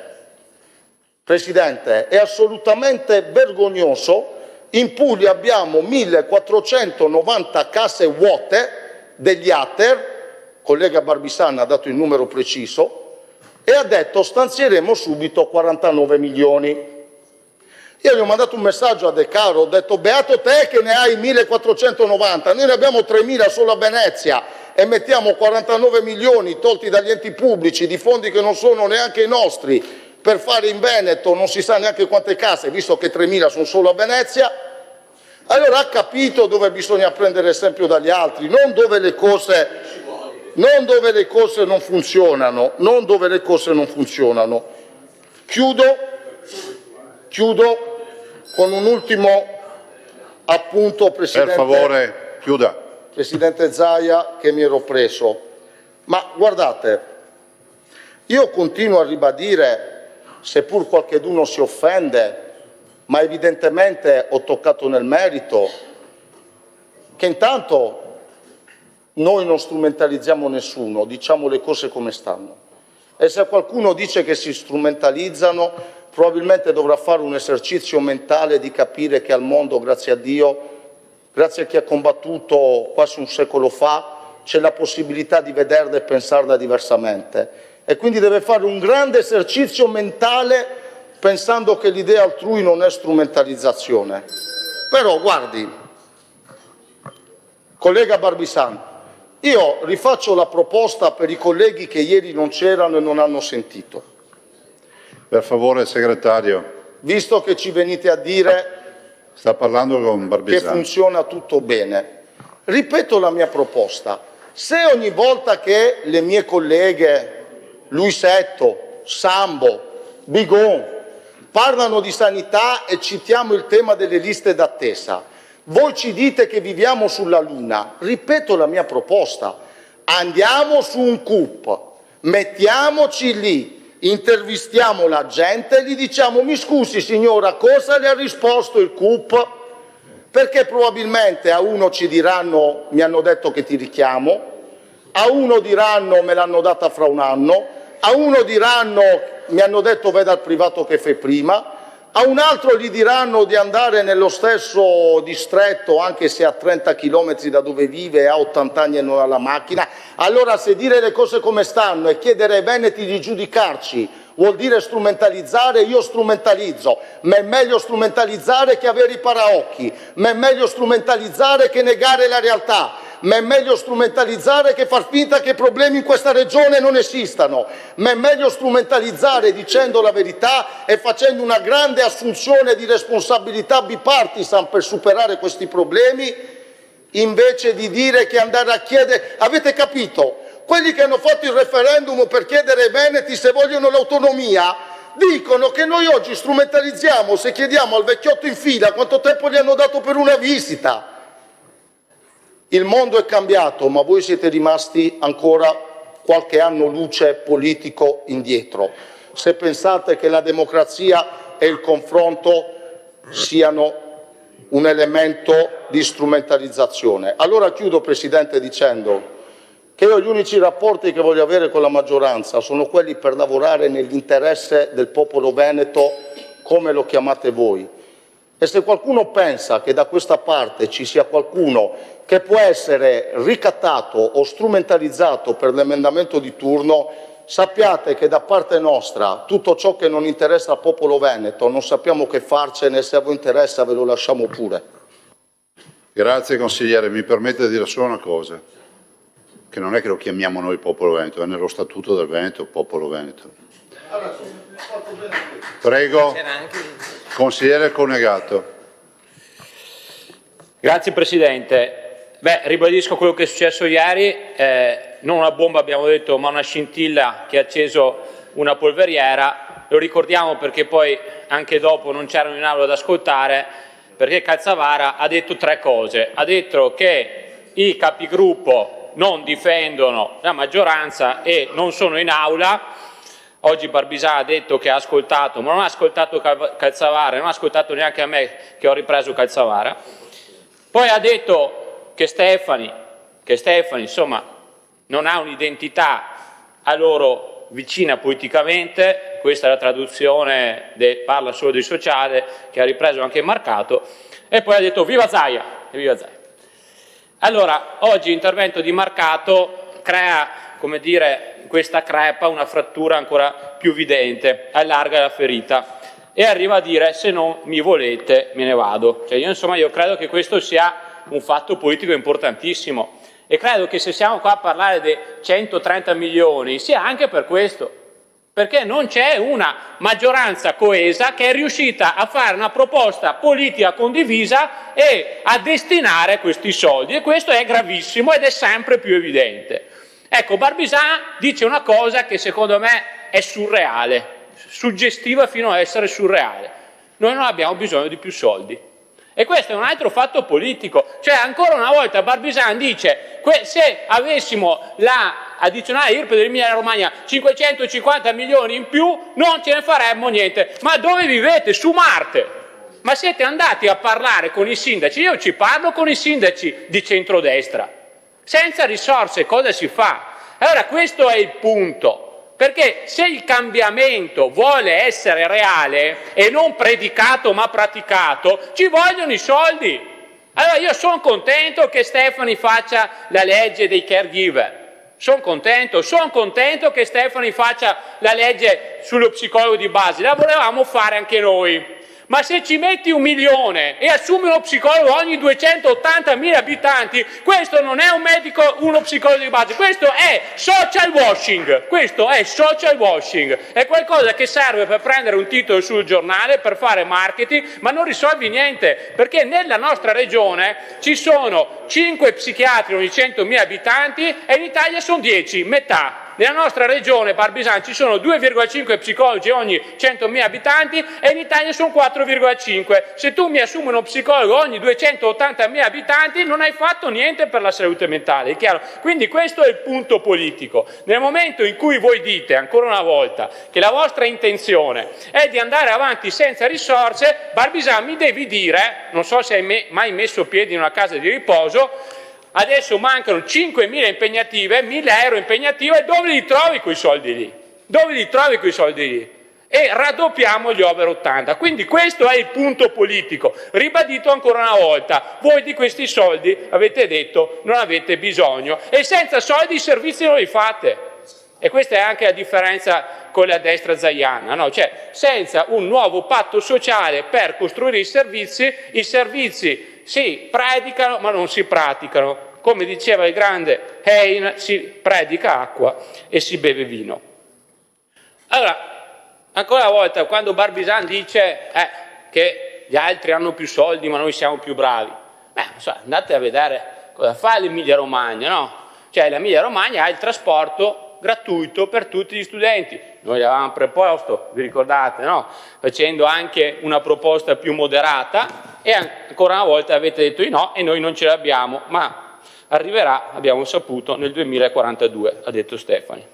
Presidente, è assolutamente vergognoso, in Puglia abbiamo 1490 case vuote degli ATER, collega Barbisana ha dato il numero preciso, e ha detto stanzieremo subito 49 milioni. Io gli ho mandato un messaggio a De Caro, ho detto: beato te che ne hai 1490, noi ne abbiamo 3000 solo a Venezia e mettiamo 49 milioni tolti dagli enti pubblici di fondi che non sono neanche i nostri per fare in Veneto non si sa neanche quante case, visto che 3000 sono solo a Venezia. Allora ha capito dove bisogna prendere esempio dagli altri, non dove le cose non funzionano, Chiudo con un ultimo appunto, Presidente. Per favore, chiuda. Presidente Zaia, che mi ero preso. Ma guardate, io continuo a ribadire, seppur qualcheduno si offende, ma evidentemente ho toccato nel merito, che intanto noi non strumentalizziamo nessuno, diciamo le cose come stanno. E se qualcuno dice che si strumentalizzano, probabilmente dovrà fare un esercizio mentale di capire che al mondo, grazie a Dio, grazie a chi ha combattuto quasi un secolo fa, c'è la possibilità di vederla e pensarla diversamente. E quindi deve fare un grande esercizio mentale pensando che l'idea altrui non è strumentalizzazione. Però guardi, collega Barbisan, io rifaccio la proposta per i colleghi che ieri non c'erano e non hanno sentito. Per favore, segretario. Visto che ci venite a dire Sta parlando con che Barbisani. funziona tutto bene, ripeto la mia proposta. Se ogni volta che le mie colleghe Luisetto, Sambo, Bigon parlano di sanità e citiamo il tema delle liste d'attesa, voi ci dite che viviamo sulla Luna, ripeto la mia proposta, andiamo su un CUP, mettiamoci lì, intervistiamo la gente e gli diciamo: mi scusi signora, cosa le ha risposto il CUP? Perché probabilmente a uno ci diranno: mi hanno detto che ti richiamo, a uno diranno: me l'hanno data fra un anno, a uno diranno: mi hanno detto vai dal privato che fai prima, a un altro gli diranno di andare nello stesso distretto anche se a 30 chilometri da dove vive e ha 80 anni e non ha la macchina. Allora, se dire le cose come stanno e chiedere ai veneti di giudicarci vuol dire strumentalizzare, io strumentalizzo, ma è meglio strumentalizzare che avere i paraocchi, ma è meglio strumentalizzare che negare la realtà, ma è meglio strumentalizzare che far finta che i problemi in questa regione non esistano, ma è meglio strumentalizzare dicendo la verità e facendo una grande assunzione di responsabilità bipartisan per superare questi problemi, invece di dire che andare a chiedere. Avete capito? Quelli che hanno fatto il referendum per chiedere ai veneti se vogliono l'autonomia dicono che noi oggi strumentalizziamo se chiediamo al vecchiotto in fila quanto tempo gli hanno dato per una visita. Il mondo è cambiato, ma voi siete rimasti ancora qualche anno luce politico indietro. Se pensate che la democrazia e il confronto siano un elemento di strumentalizzazione. Allora chiudo, Presidente, dicendo che io gli unici rapporti che voglio avere con la maggioranza sono quelli per lavorare nell'interesse del popolo veneto, come lo chiamate voi. E se qualcuno pensa che da questa parte ci sia qualcuno che può essere ricattato o strumentalizzato per l'emendamento di turno, sappiate che da parte nostra tutto ciò che non interessa al popolo veneto non sappiamo che farcene, se a voi interessa ve lo lasciamo pure. Grazie consigliere, mi permette di dire solo una cosa, che non è che lo chiamiamo noi popolo veneto, è nello statuto del Veneto popolo veneto. Prego, consigliere Conegato. Grazie Presidente. Ribadisco quello che è successo ieri, non una bomba abbiamo detto, ma una scintilla che ha acceso una polveriera. Lo ricordiamo perché poi anche dopo non c'erano in aula ad ascoltare, perché Calzavara ha detto tre cose. Ha detto che i capigruppo non difendono la maggioranza e non sono in aula. Oggi Barbisà ha detto che ha ascoltato, ma non ha ascoltato Calzavara, non ha ascoltato neanche a me che ho ripreso Calzavara. Poi ha detto che Stefani insomma non ha un'identità a loro vicina politicamente, questa è la traduzione, parla solo di sociale, che ha ripreso anche Marcato, e poi ha detto viva Zaia, e viva Zaia. Allora, oggi l'intervento di Marcato crea, come dire, questa crepa, una frattura ancora più evidente, allarga la ferita e arriva a dire se non mi volete me ne vado. Cioè io credo che questo sia un fatto politico importantissimo e credo che se siamo qua a parlare di 130 milioni sia anche per questo, perché non c'è una maggioranza coesa che è riuscita a fare una proposta politica condivisa e a destinare questi soldi, e questo è gravissimo ed è sempre più evidente. Ecco, Barbisà dice una cosa che secondo me è surreale, suggestiva fino a essere surreale: noi non abbiamo bisogno di più soldi. E questo è un altro fatto politico, cioè ancora una volta Barbisan dice se avessimo la addizionale IRPEF dell'Emilia Romagna 550 milioni in più non ce ne faremmo niente. Ma dove vivete? Su Marte? Ma siete andati a parlare con i sindaci? Io ci parlo con i sindaci di centrodestra. Senza risorse cosa si fa? Allora questo è il punto. Perché se il cambiamento vuole essere reale e non predicato ma praticato, ci vogliono i soldi. Allora io sono contento che Stefani faccia la legge dei caregiver, Sono contento che Stefani faccia la legge sullo psicologo di base, la volevamo fare anche noi. Ma se ci metti 1 milione e assumi uno psicologo ogni 280.000 abitanti, questo non è uno psicologo di base, questo è social washing, è qualcosa che serve per prendere un titolo sul giornale, per fare marketing, ma non risolvi niente, perché nella nostra regione ci sono 5 psichiatri ogni 100.000 abitanti e in Italia sono 10, metà. Nella nostra regione, Barbisano, ci sono 2,5 psicologi ogni 100.000 abitanti e in Italia sono 4,5. Se tu mi assumi uno psicologo ogni 280.000 abitanti non hai fatto niente per la salute mentale, è chiaro? Quindi questo è il punto politico. Nel momento in cui voi dite, ancora una volta, che la vostra intenzione è di andare avanti senza risorse, Barbisano, mi devi dire, non so se hai mai messo piedi in una casa di riposo, adesso mancano 5.000 impegnative, 1.000 euro impegnative, dove li trovi quei soldi lì? E raddoppiamo gli over 80. Quindi questo è il punto politico. Ribadito ancora una volta, voi di questi soldi avete detto non avete bisogno e senza soldi i servizi non li fate. E questa è anche la differenza con la destra zaiana, no? Cioè, senza un nuovo patto sociale per costruire i servizi si predicano ma non si praticano. Come diceva il grande Hein, si predica acqua e si beve vino. Allora, ancora una volta, quando Barbisano dice che gli altri hanno più soldi ma noi siamo più bravi, andate a vedere cosa fa l'Emilia Romagna, no? Cioè l'Emilia Romagna ha il trasporto gratuito per tutti gli studenti. Noi l'avevamo preposto, vi ricordate, no? Facendo anche una proposta più moderata e ancora una volta avete detto di no e noi non ce l'abbiamo, ma arriverà, abbiamo saputo, nel 2042, ha detto Stefani.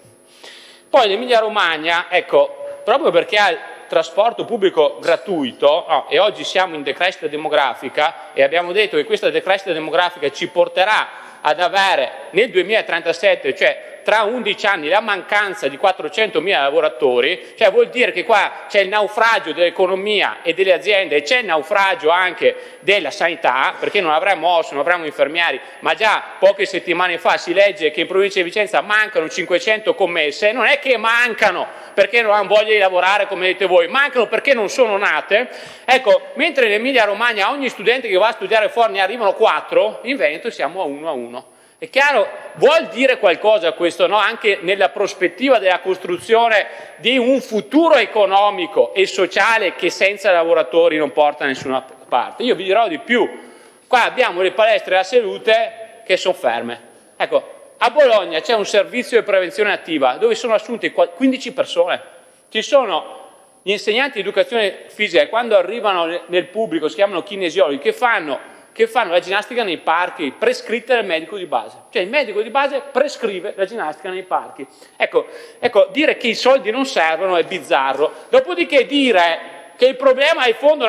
Poi l'Emilia Romagna, ecco, proprio perché ha il trasporto pubblico gratuito, e oggi siamo in decrescita demografica e abbiamo detto che questa decrescita demografica ci porterà ad avere nel 2037, cioè tra 11 anni, la mancanza di 400.000 lavoratori, cioè vuol dire che qua c'è il naufragio dell'economia e delle aziende e c'è il naufragio anche della sanità, perché non avremo OSS, non avremo infermieri, ma già poche settimane fa si legge che in provincia di Vicenza mancano 500 commesse, non è che mancano perché non hanno voglia di lavorare come dite voi, mancano perché non sono nate. Ecco, mentre in Emilia Romagna ogni studente che va a studiare fuori ne arrivano 4, in Veneto siamo a 1. È chiaro, vuol dire qualcosa questo, no? Anche nella prospettiva della costruzione di un futuro economico e sociale che senza lavoratori non porta da nessuna parte. Io vi dirò di più, qua abbiamo le palestre della salute che sono ferme. Ecco, a Bologna c'è un servizio di prevenzione attiva dove sono assunte 15 persone. Ci sono gli insegnanti di educazione fisica che quando arrivano nel pubblico si chiamano kinesiologi che fanno la ginnastica nei parchi, prescritta dal medico di base. Cioè il medico di base prescrive la ginnastica nei parchi. Ecco, dire che i soldi non servono è bizzarro. Dopodiché dire che il problema è il fondo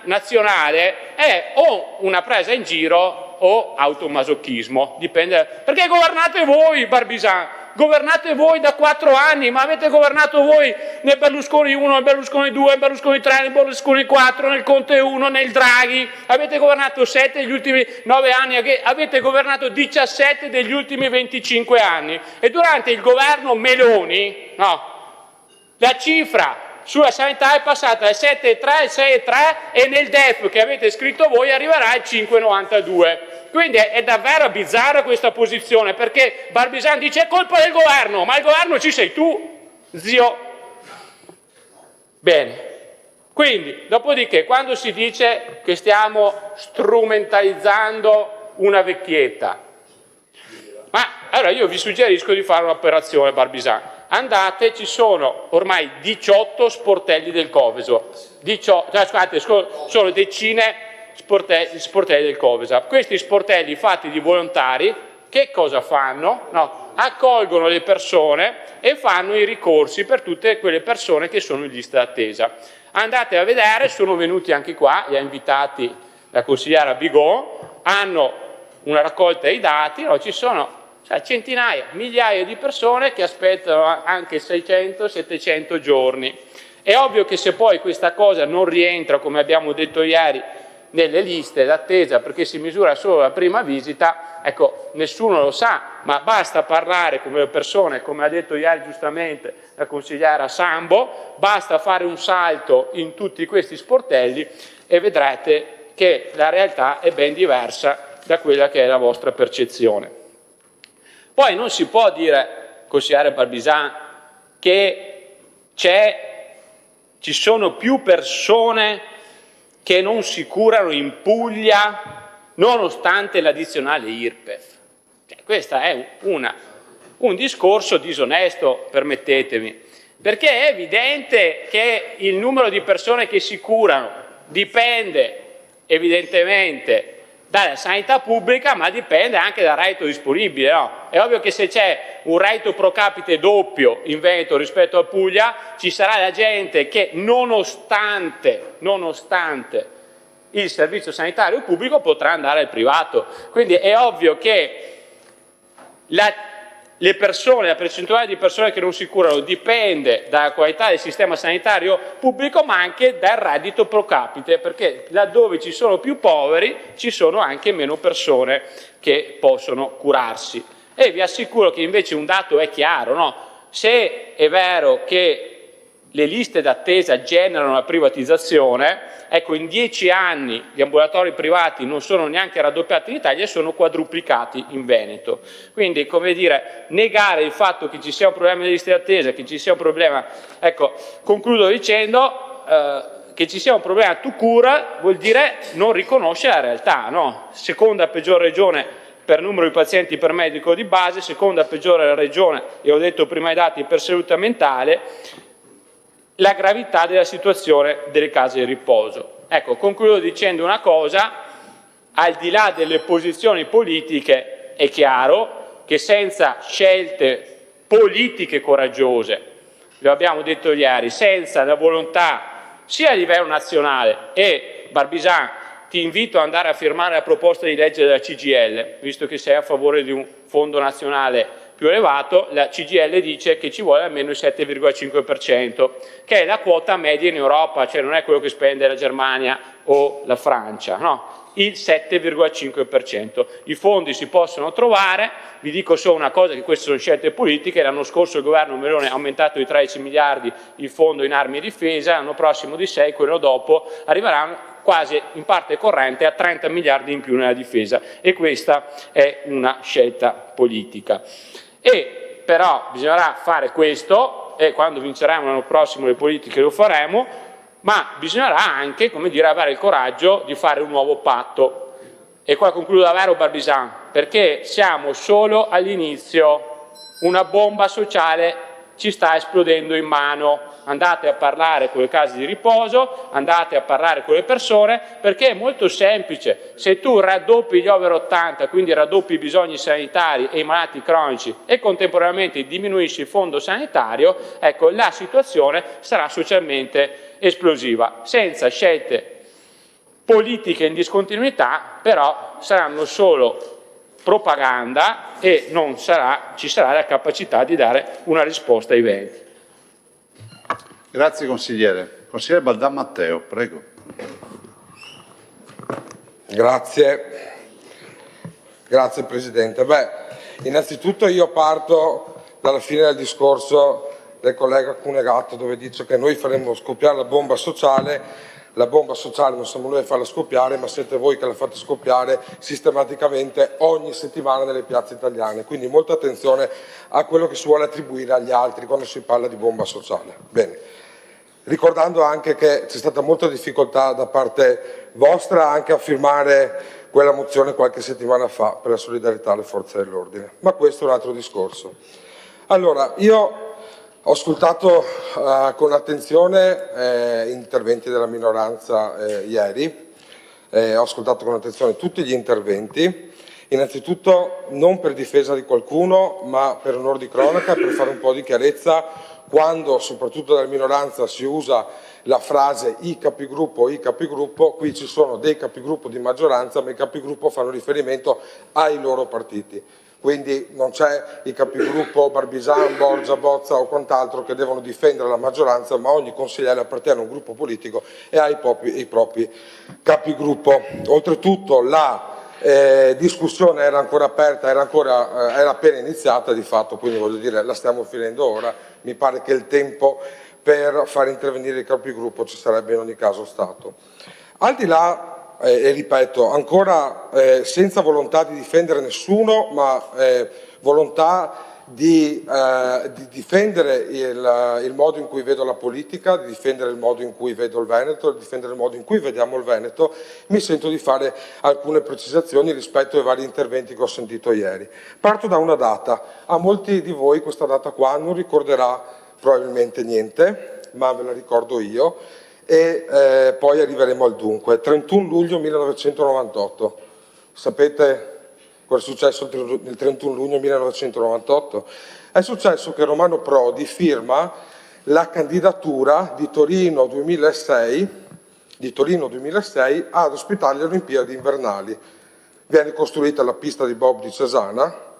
nazionale è o una presa in giro o automasochismo, dipende. Perché governate voi, Barbisano? Governate voi da 4 anni, ma avete governato voi nel Berlusconi 1, nel Berlusconi 2, nel Berlusconi 3, nel Berlusconi 4, nel Conte 1, nel Draghi, avete governato 7 degli ultimi 9 anni, avete governato 17 degli ultimi 25 anni e durante il governo Meloni, la cifra sulla sanità è passata dal 7,3 al 6,3 e nel DEF che avete scritto voi arriverà al 5,92. Quindi è davvero bizzarra questa posizione, perché Barbisano dice è colpa del governo, ma il governo ci sei tu, zio. Bene, quindi, dopodiché, quando si dice che stiamo strumentalizzando una vecchietta, ma allora io vi suggerisco di fare un'operazione, Barbisano. Andate, ci sono ormai 18 sportelli del Coveso, sono decine sportelli del Covesa. Questi sportelli fatti di volontari che cosa fanno? Accolgono le persone e fanno i ricorsi per tutte quelle persone che sono in lista d'attesa. Andate a vedere, sono venuti anche qua, li ha invitati la consigliera Bigon, hanno una raccolta dei dati, ci sono centinaia, migliaia di persone che aspettano anche 600-700 giorni. È ovvio che se poi questa cosa non rientra, come abbiamo detto ieri, nelle liste d'attesa perché si misura solo la prima visita, ecco, nessuno lo sa, ma basta parlare con le persone, come ha detto ieri giustamente la consigliera Sambo, basta fare un salto in tutti questi sportelli e vedrete che la realtà è ben diversa da quella che è la vostra percezione. Poi non si può dire, consigliere Barbisan, che ci sono più persone che non si curano in Puglia nonostante l'addizionale IRPEF. Questo è un discorso disonesto, permettetemi, perché è evidente che il numero di persone che si curano dipende evidentemente dalla sanità pubblica, ma dipende anche dal reddito disponibile, no? È ovvio che se c'è un reddito pro capite doppio in Veneto rispetto a Puglia, ci sarà la gente che nonostante il servizio sanitario pubblico potrà andare al privato. Quindi è ovvio che la percentuale di persone che non si curano dipende dalla qualità del sistema sanitario pubblico, ma anche dal reddito pro capite, perché laddove ci sono più poveri ci sono anche meno persone che possono curarsi. E vi assicuro che invece un dato è chiaro, no? Se è vero che le liste d'attesa generano la privatizzazione, ecco, in 10 anni gli ambulatori privati non sono neanche raddoppiati in Italia e sono quadruplicati in Veneto. Quindi, come dire, negare il fatto che ci sia un problema delle liste d'attesa, che ci sia un problema, ecco, concludo dicendo che ci sia un problema tout court vuol dire non riconoscere la realtà, no? Seconda peggior regione per numero di pazienti per medico di base, seconda peggiore regione, e ho detto prima i dati, per salute mentale, la gravità della situazione delle case di riposo. Ecco, concludo dicendo una cosa: al di là delle posizioni politiche è chiaro che senza scelte politiche coraggiose, lo abbiamo detto ieri, senza la volontà sia a livello nazionale, e Barbisan ti invito ad andare a firmare la proposta di legge della CGIL, visto che sei a favore di un fondo nazionale più elevato, la CGIL dice che ci vuole almeno il 7,5%, che è la quota media in Europa, cioè non è quello che spende la Germania o la Francia, no, il 7,5%. I fondi si possono trovare, vi dico solo una cosa, che queste sono scelte politiche. L'anno scorso il governo Meloni ha aumentato di 13 miliardi il fondo in armi e difesa, l'anno prossimo di 6, quello dopo arriveranno quasi in parte corrente a 30 miliardi in più nella difesa, e questa è una scelta politica. E però bisognerà fare questo, e quando vinceremo l'anno prossimo le politiche lo faremo, ma bisognerà anche, come dire, avere il coraggio di fare un nuovo patto. E qua concludo davvero, Barbisan, perché siamo solo all'inizio, una bomba sociale ci sta esplodendo in mano. Andate a parlare con le case di riposo, andate a parlare con le persone, perché è molto semplice. Se tu raddoppi gli over 80, quindi raddoppi i bisogni sanitari e i malati cronici, e contemporaneamente diminuisci il fondo sanitario, ecco, la situazione sarà socialmente esplosiva. Senza scelte politiche in discontinuità, però, saranno solo propaganda e non ci sarà la capacità di dare una risposta ai veneti. Grazie consigliere. Consigliere Baldan Matteo, prego. Grazie Presidente. Innanzitutto io parto dalla fine del discorso del collega Cunegato, dove dice che noi faremo scoppiare la bomba sociale. La bomba sociale non siamo noi a farla scoppiare, ma siete voi che la fate scoppiare sistematicamente ogni settimana nelle piazze italiane. Quindi molta attenzione a quello che si vuole attribuire agli altri quando si parla di bomba sociale. Bene. Ricordando anche che c'è stata molta difficoltà da parte vostra anche a firmare quella mozione qualche settimana fa per la solidarietà alle forze dell'ordine, ma questo è un altro discorso. Allora, io ho ascoltato con attenzione gli interventi della minoranza ieri, ho ascoltato con attenzione tutti gli interventi, innanzitutto non per difesa di qualcuno, ma per onor di cronaca, per fare un po' di chiarezza. Quando, soprattutto dalla minoranza, si usa la frase i capigruppo, qui ci sono dei capigruppo di maggioranza, ma i capigruppo fanno riferimento ai loro partiti. Quindi non c'è il capigruppo Barbisan, Borgia, Bozza o quant'altro che devono difendere la maggioranza, ma ogni consigliere appartiene a un gruppo politico e ha i propri capigruppo. Oltretutto discussione era ancora aperta, era appena iniziata di fatto, quindi voglio dire la stiamo finendo ora, mi pare che il tempo per far intervenire i capigruppo ci sarebbe in ogni caso stato. Al di là, e ripeto, ancora senza volontà di difendere nessuno, ma volontà di difendere il modo in cui vedo la politica, di difendere il modo in cui vedo il Veneto, di difendere il modo in cui vediamo il Veneto, mi sento di fare alcune precisazioni rispetto ai vari interventi che ho sentito ieri. Parto da una data. A molti di voi questa data qua non ricorderà probabilmente niente, ma ve la ricordo io, e poi arriveremo al dunque. 31 luglio 1998. Sapete cosa è successo il 31 luglio 1998? È successo che Romano Prodi firma la candidatura di Torino 2006 ad ospitare le Olimpiadi invernali. Viene costruita la pista di bob di Cesana,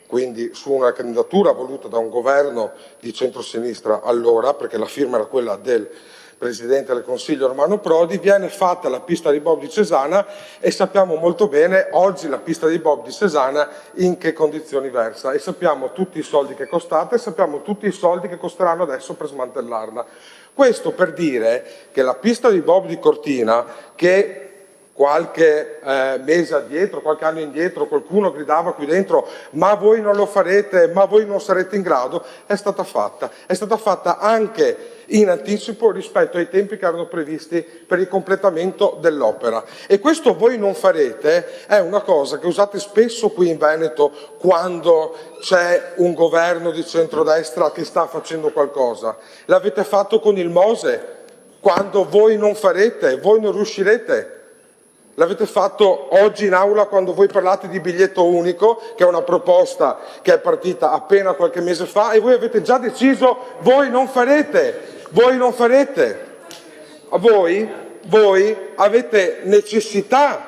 quindi su una candidatura voluta da un governo di centrosinistra allora, perché la firma era quella del Presidente del Consiglio Romano Prodi, viene fatta la pista di bob di Cesana e sappiamo molto bene oggi la pista di bob di Cesana in che condizioni versa, e sappiamo tutti i soldi che è costata e sappiamo tutti i soldi che costeranno adesso per smantellarla. Questo per dire che la pista di bob di Cortina, che qualche mese addietro, qualche anno indietro, qualcuno gridava qui dentro ma voi non lo farete, ma voi non sarete in grado, è stata fatta anche in anticipo rispetto ai tempi che erano previsti per il completamento dell'opera. E questo voi non farete è una cosa che usate spesso qui in Veneto quando c'è un governo di centrodestra che sta facendo qualcosa. L'avete fatto con il Mose, quando voi non farete, voi non riuscirete. L'avete fatto oggi in aula quando voi parlate di biglietto unico, che è una proposta che è partita appena qualche mese fa, e voi avete già deciso, voi non farete. Voi avete necessità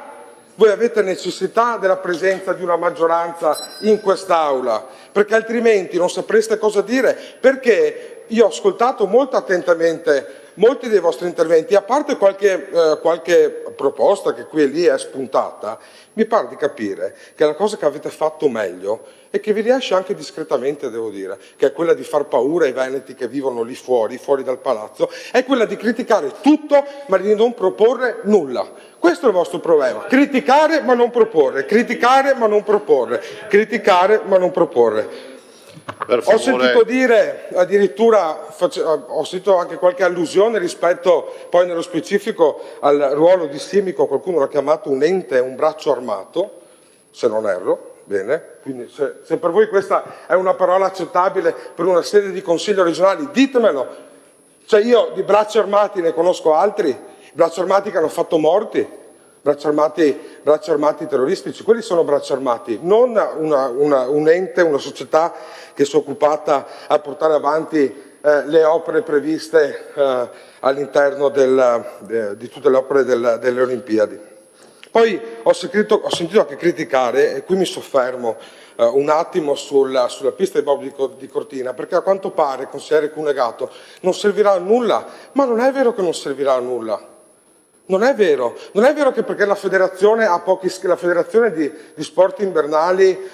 della presenza di una maggioranza in quest'aula, perché altrimenti non sapreste cosa dire, perché io ho ascoltato molto attentamente molti dei vostri interventi, a parte qualche proposta che qui e lì è spuntata, mi pare di capire che la cosa che avete fatto meglio e che vi riesce anche discretamente, devo dire, che è quella di far paura ai veneti che vivono lì fuori dal palazzo, è quella di criticare tutto ma di non proporre nulla. Questo è il vostro problema, criticare ma non proporre, criticare ma non proporre, criticare ma non proporre. Ho sentito dire addirittura, ho sentito anche qualche allusione rispetto poi nello specifico al ruolo di Simico, qualcuno l'ha chiamato un ente, un braccio armato, se non erro, bene, quindi se per voi questa è una parola accettabile per una sede di consiglio regionali, ditemelo, cioè io di bracci armati ne conosco altri, bracci armati che hanno fatto morti, bracci armati terroristici, quelli sono bracci armati, non un ente, una società che si è occupata a portare avanti le opere previste all'interno di tutte le opere delle Olimpiadi. Poi ho sentito anche criticare, e qui mi soffermo un attimo sulla pista di bob di Cortina, perché a quanto pare, consigliere Cunegato, non servirà a nulla, ma non è vero che non servirà a nulla. Non è vero che perché la federazione di sport invernali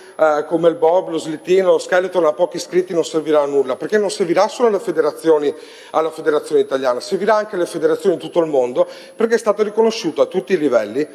come il bob, lo slittino, lo skeleton ha pochi iscritti, non servirà a nulla, perché non servirà solo alla federazione italiana, servirà anche alle federazioni di tutto il mondo, perché è stato riconosciuto a tutti i livelli,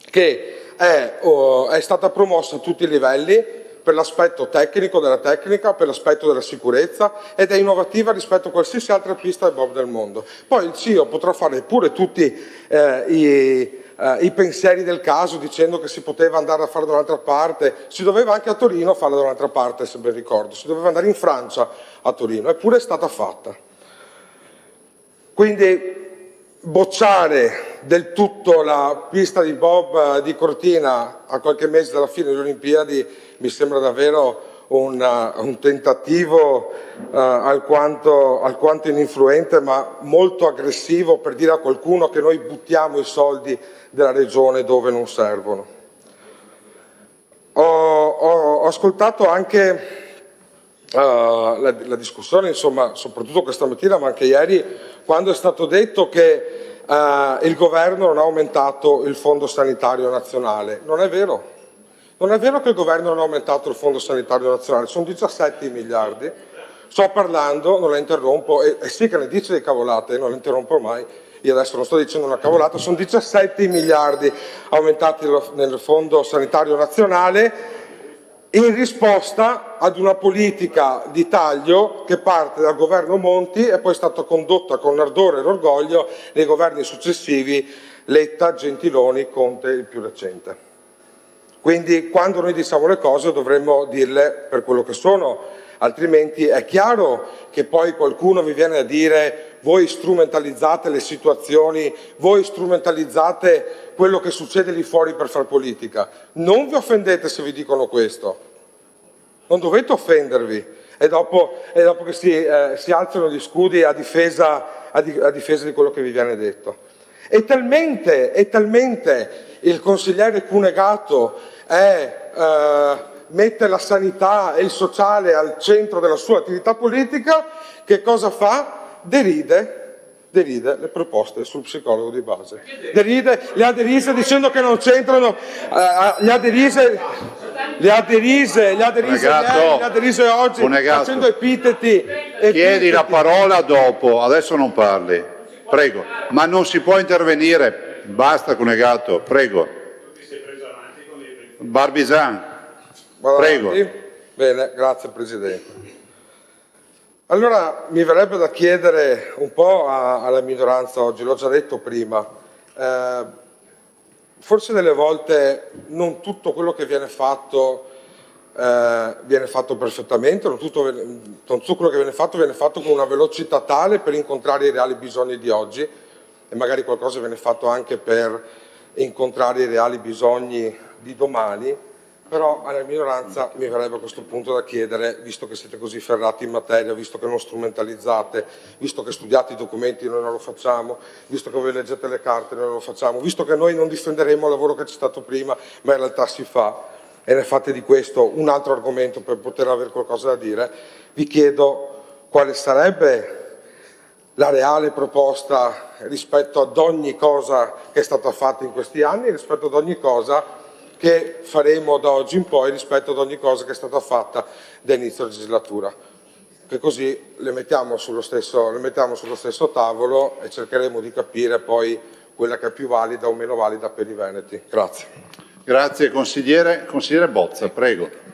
che è stata promossa a tutti i livelli per l'aspetto tecnico della tecnica, per l'aspetto della sicurezza, ed è innovativa rispetto a qualsiasi altra pista di bob del mondo. Poi il CIO potrà fare pure tutti i pensieri del caso dicendo che si poteva andare a fare da un'altra parte, si doveva anche a Torino farla da un'altra parte, se ben ricordo, si doveva andare in Francia a Torino, eppure è stata fatta. Quindi bocciare del tutto la pista di bob di Cortina a qualche mese dalla fine delle Olimpiadi mi sembra davvero un tentativo alquanto ininfluente, ma molto aggressivo, per dire a qualcuno che noi buttiamo i soldi della regione dove non servono. Ho ascoltato anche la discussione, insomma, soprattutto questa mattina, ma anche ieri, quando è stato detto che il governo non ha aumentato il fondo sanitario nazionale. Non è vero. Non è vero che il governo non ha aumentato il fondo sanitario nazionale, sono 17 miliardi. Sto parlando, non la interrompo, e sì che ne dice di cavolate, non la interrompo mai. Io adesso non sto dicendo una cavolata, sono 17 miliardi aumentati nel fondo sanitario nazionale in risposta ad una politica di taglio che parte dal governo Monti e poi è stata condotta con ardore e orgoglio nei governi successivi Letta, Gentiloni, Conte il più recente. Quindi quando noi diciamo le cose dovremmo dirle per quello che sono, altrimenti è chiaro che poi qualcuno vi viene a dire voi strumentalizzate le situazioni, voi strumentalizzate quello che succede lì fuori per far politica. Non vi offendete se vi dicono questo, non dovete offendervi e dopo che si alzano gli scudi a difesa di quello che vi viene detto. E talmente il consigliere Cunegato mette la sanità e il sociale al centro della sua attività politica, che cosa fa? Deride le proposte sul psicologo di base. Le ha derise dicendo che non c'entrano, le ha derise ieri, le ha derise oggi, Cunegato, facendo epiteti. Chiedi la parola dopo, adesso non parli. Prego, ma non si può intervenire. Basta, Cunegato, prego. Barbisan, prego. Bene, grazie Presidente. Allora mi verrebbe da chiedere un po' alla minoranza oggi, l'ho già detto prima, forse delle volte non tutto quello che viene fatto perfettamente, non tutto quello che viene fatto con una velocità tale per incontrare i reali bisogni di oggi e magari qualcosa viene fatto anche per incontrare i reali bisogni di domani, però alla minoranza mi verrebbe a questo punto da chiedere, visto che siete così ferrati in materia, visto che non strumentalizzate, visto che studiate i documenti noi non lo facciamo, visto che voi leggete le carte noi non lo facciamo, visto che noi non difenderemo il lavoro che c'è stato prima, ma in realtà si fa, e ne fate di questo un altro argomento per poter avere qualcosa da dire, vi chiedo quale sarebbe la reale proposta rispetto ad ogni cosa che è stata fatta in questi anni, rispetto ad ogni cosa che faremo da oggi in poi, rispetto ad ogni cosa che è stata fatta da inizio legislatura. Che così le mettiamo sullo stesso tavolo e cercheremo di capire poi quella che è più valida o meno valida per i veneti. Grazie. Grazie consigliere. Consigliere Bozza, prego.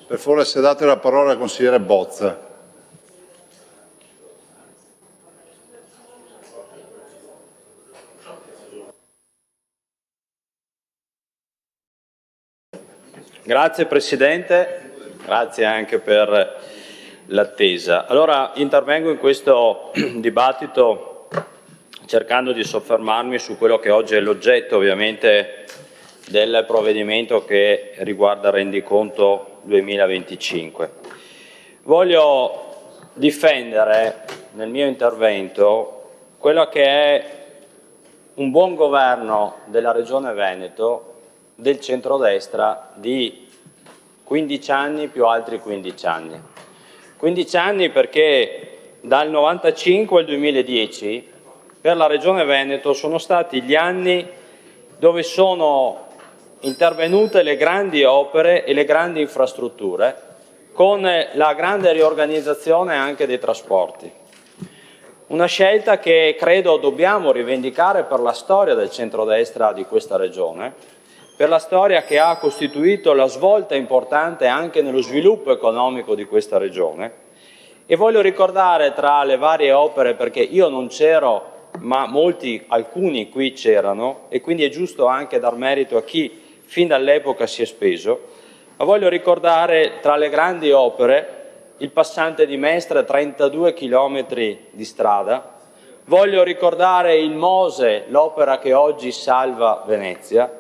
Per favore, se date la parola al consigliere Bozza. Grazie Presidente, grazie anche per l'attesa. Allora intervengo in questo dibattito cercando di soffermarmi su quello che oggi è l'oggetto ovviamente del provvedimento che riguarda il rendiconto 2025. Voglio difendere nel mio intervento quello che è un buon governo della Regione Veneto del centrodestra di 15 anni più altri 15 anni. 15 anni perché dal 95 al 2010 per la Regione Veneto sono stati gli anni dove sono intervenute le grandi opere e le grandi infrastrutture con la grande riorganizzazione anche dei trasporti. Una scelta che credo dobbiamo rivendicare per la storia del centrodestra di questa regione, per la storia che ha costituito la svolta importante anche nello sviluppo economico di questa regione. E voglio ricordare tra le varie opere, perché io non c'ero, ma alcuni qui c'erano, e quindi è giusto anche dar merito a chi fin dall'epoca si è speso, ma voglio ricordare tra le grandi opere il passante di Mestre, 32 chilometri di strada, voglio ricordare il Mose, l'opera che oggi salva Venezia,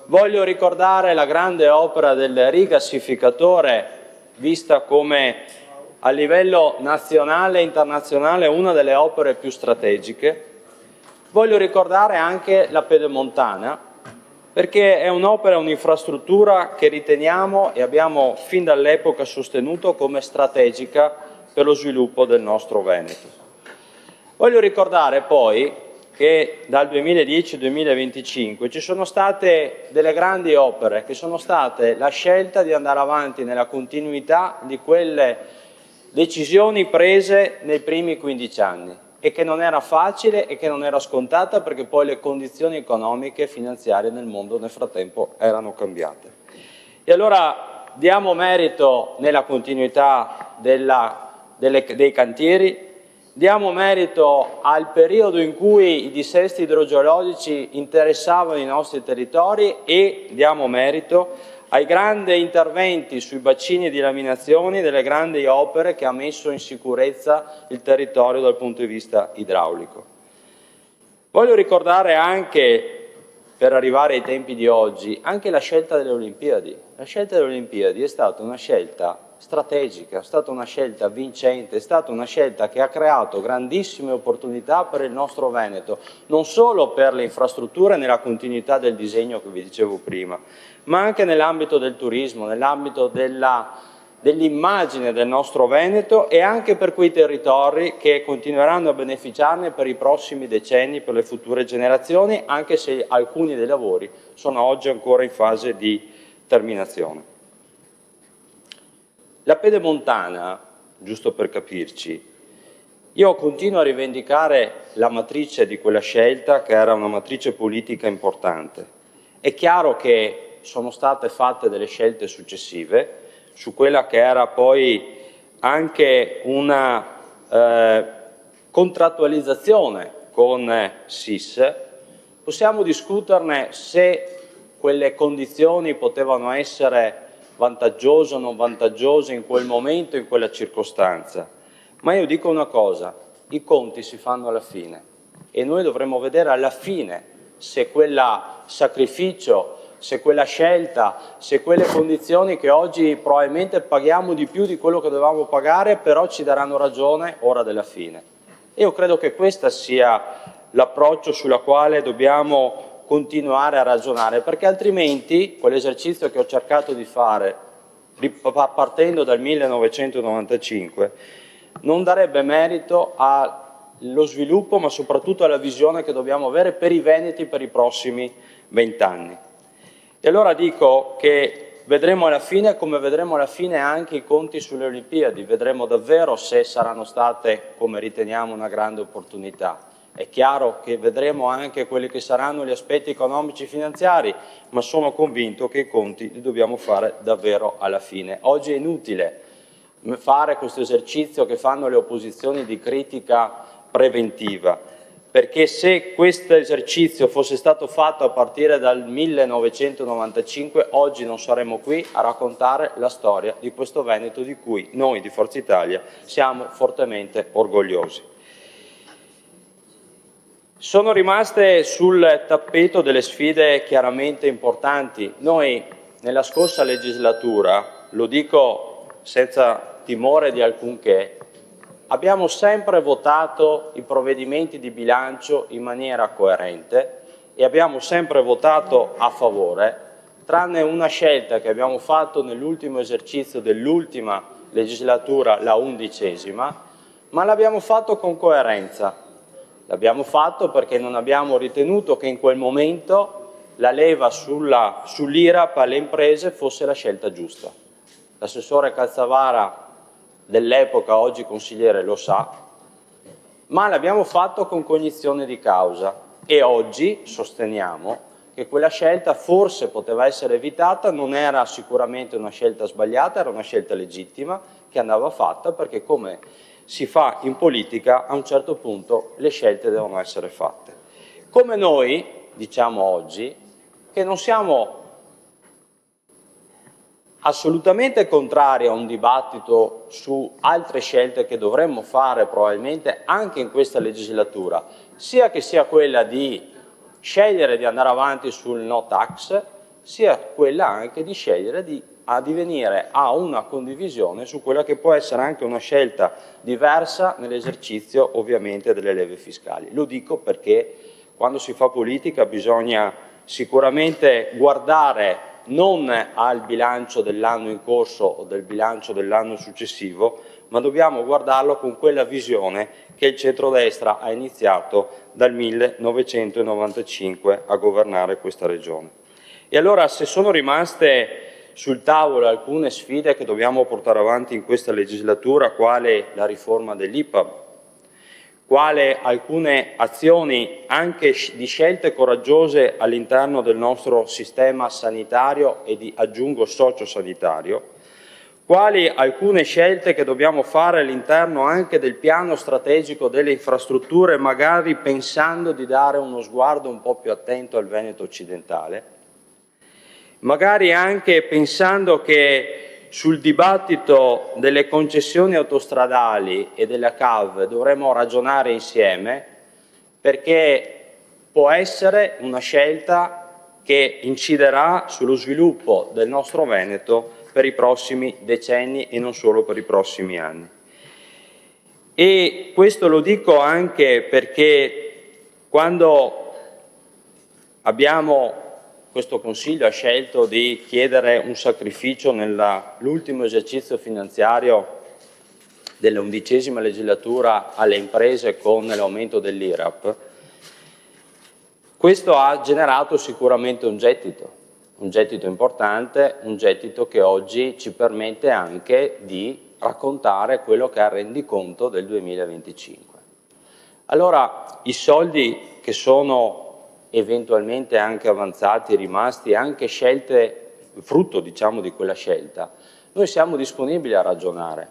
voglio ricordare la grande opera del rigassificatore, vista come a livello nazionale e internazionale una delle opere più strategiche. Voglio ricordare anche la Pedemontana, perché è un'opera, un'infrastruttura che riteniamo e abbiamo fin dall'epoca sostenuto come strategica per lo sviluppo del nostro Veneto. Voglio ricordare poi che dal 2010 al 2025 ci sono state delle grandi opere che sono state la scelta di andare avanti nella continuità di quelle decisioni prese nei primi 15 anni e che non era facile e che non era scontata perché poi le condizioni economiche e finanziarie nel mondo nel frattempo erano cambiate. E allora diamo merito nella continuità dei cantieri, diamo merito al periodo in cui i dissesti idrogeologici interessavano i nostri territori e diamo merito ai grandi interventi sui bacini di laminazioni delle grandi opere che ha messo in sicurezza il territorio dal punto di vista idraulico. Voglio ricordare anche, per arrivare ai tempi di oggi, anche la scelta delle Olimpiadi. La scelta delle Olimpiadi è stata una scelta strategica, è stata una scelta vincente, è stata una scelta che ha creato grandissime opportunità per il nostro Veneto, non solo per le infrastrutture nella continuità del disegno che vi dicevo prima, ma anche nell'ambito del turismo, nell'ambito dell'immagine del nostro Veneto e anche per quei territori che continueranno a beneficiarne per i prossimi decenni, per le future generazioni, anche se alcuni dei lavori sono oggi ancora in fase di terminazione. La Pedemontana, giusto per capirci, io continuo a rivendicare la matrice di quella scelta che era una matrice politica importante. È chiaro che sono state fatte delle scelte successive su quella che era poi anche una contrattualizzazione con SIS. Possiamo discuterne se quelle condizioni potevano essere vantaggioso o non vantaggioso in quel momento, in quella circostanza. Ma io dico una cosa, i conti si fanno alla fine e noi dovremmo vedere alla fine se quel sacrificio, se quella scelta, se quelle condizioni che oggi probabilmente paghiamo di più di quello che dovevamo pagare, però ci daranno ragione ora della fine. Io credo che questo sia l'approccio sulla quale dobbiamo continuare a ragionare, perché altrimenti quell'esercizio che ho cercato di fare partendo dal 1995 non darebbe merito allo sviluppo ma soprattutto alla visione che dobbiamo avere per i veneti per i prossimi 20 anni. E allora dico che vedremo alla fine, come vedremo alla fine anche i conti sulle Olimpiadi, vedremo davvero se saranno state, come riteniamo, una grande opportunità. È chiaro che vedremo anche quelli che saranno gli aspetti economici e finanziari, ma sono convinto che i conti li dobbiamo fare davvero alla fine. Oggi è inutile fare questo esercizio che fanno le opposizioni di critica preventiva, perché se questo esercizio fosse stato fatto a partire dal 1995, oggi non saremmo qui a raccontare la storia di questo Veneto di cui noi di Forza Italia siamo fortemente orgogliosi. Sono rimaste sul tappeto delle sfide chiaramente importanti. Noi nella scorsa legislatura, lo dico senza timore di alcunché, abbiamo sempre votato i provvedimenti di bilancio in maniera coerente e abbiamo sempre votato a favore, tranne una scelta che abbiamo fatto nell'ultimo esercizio dell'ultima legislatura, la 11ª, ma l'abbiamo fatto con coerenza. L'abbiamo fatto perché non abbiamo ritenuto che in quel momento la leva sull'IRAP alle imprese fosse la scelta giusta. L'assessore Calzavara dell'epoca, oggi consigliere, lo sa, ma l'abbiamo fatto con cognizione di causa e oggi sosteniamo che quella scelta forse poteva essere evitata, non era sicuramente una scelta sbagliata, era una scelta legittima che andava fatta perché come si fa in politica, a un certo punto le scelte devono essere fatte. Come noi diciamo oggi che non siamo assolutamente contrari a un dibattito su altre scelte che dovremmo fare probabilmente anche in questa legislatura, sia che sia quella di scegliere di andare avanti sul no tax, sia quella anche di scegliere di addivenire a una condivisione su quella che può essere anche una scelta diversa nell'esercizio ovviamente delle leve fiscali. Lo dico perché quando si fa politica bisogna sicuramente guardare non al bilancio dell'anno in corso o del bilancio dell'anno successivo, ma dobbiamo guardarlo con quella visione che il centrodestra ha iniziato dal 1995 a governare questa regione. E allora, se sono rimaste sul tavolo alcune sfide che dobbiamo portare avanti in questa legislatura, quale la riforma dell'IPAB, quale alcune azioni anche di scelte coraggiose all'interno del nostro sistema sanitario e aggiungo sociosanitario, quali alcune scelte che dobbiamo fare all'interno anche del piano strategico delle infrastrutture, magari pensando di dare uno sguardo un po' più attento al Veneto occidentale, magari anche pensando che sul dibattito delle concessioni autostradali e della CAV dovremo ragionare insieme, perché può essere una scelta che inciderà sullo sviluppo del nostro Veneto per i prossimi decenni e non solo per i prossimi anni. E questo lo dico anche perché quando questo Consiglio ha scelto di chiedere un sacrificio nell'ultimo esercizio finanziario dell'11ª legislatura alle imprese con l'aumento dell'IRAP, questo ha generato sicuramente un gettito importante, un gettito che oggi ci permette anche di raccontare quello che è il rendiconto del 2025. Allora, i soldi che sono eventualmente anche avanzati, rimasti, anche scelte, frutto diciamo di quella scelta, noi siamo disponibili a ragionare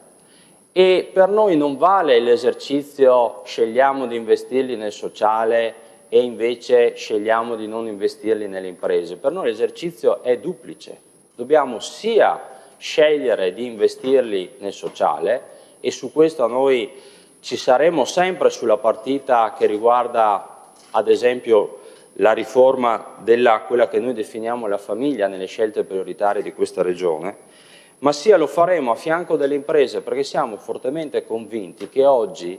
e per noi non vale l'esercizio scegliamo di investirli nel sociale e invece scegliamo di non investirli nelle imprese. Per noi l'esercizio è duplice, dobbiamo sia scegliere di investirli nel sociale e su questo noi ci saremo sempre sulla partita che riguarda ad esempio la riforma della quella che noi definiamo la famiglia nelle scelte prioritarie di questa regione, ma sia lo faremo a fianco delle imprese perché siamo fortemente convinti che oggi,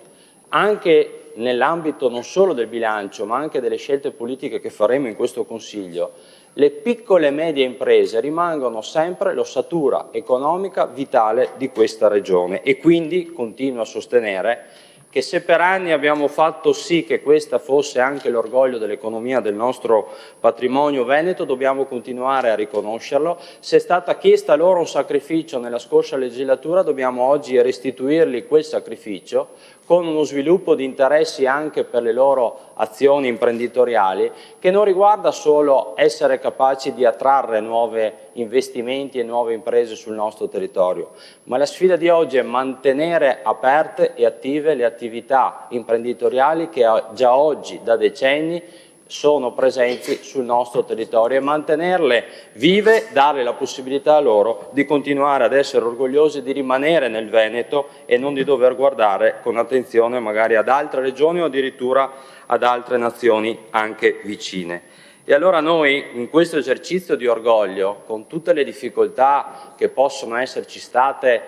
anche nell'ambito non solo del bilancio, ma anche delle scelte politiche che faremo in questo Consiglio, le piccole e medie imprese rimangono sempre l'ossatura economica vitale di questa regione e quindi continuo a sostenere che se per anni abbiamo fatto sì che questa fosse anche l'orgoglio dell'economia del nostro patrimonio veneto, dobbiamo continuare a riconoscerlo. Se è stata chiesta loro un sacrificio nella scorsa legislatura, dobbiamo oggi restituirgli quel sacrificio con uno sviluppo di interessi anche per le loro azioni imprenditoriali, che non riguarda solo essere capaci di attrarre nuovi investimenti e nuove imprese sul nostro territorio, ma la sfida di oggi è mantenere aperte e attive le attività imprenditoriali che già oggi, da decenni, sono presenti sul nostro territorio e mantenerle vive, dare la possibilità a loro di continuare ad essere orgogliosi di rimanere nel Veneto e non di dover guardare con attenzione magari ad altre regioni o addirittura ad altre nazioni anche vicine. E allora noi in questo esercizio di orgoglio, con tutte le difficoltà che possono esserci state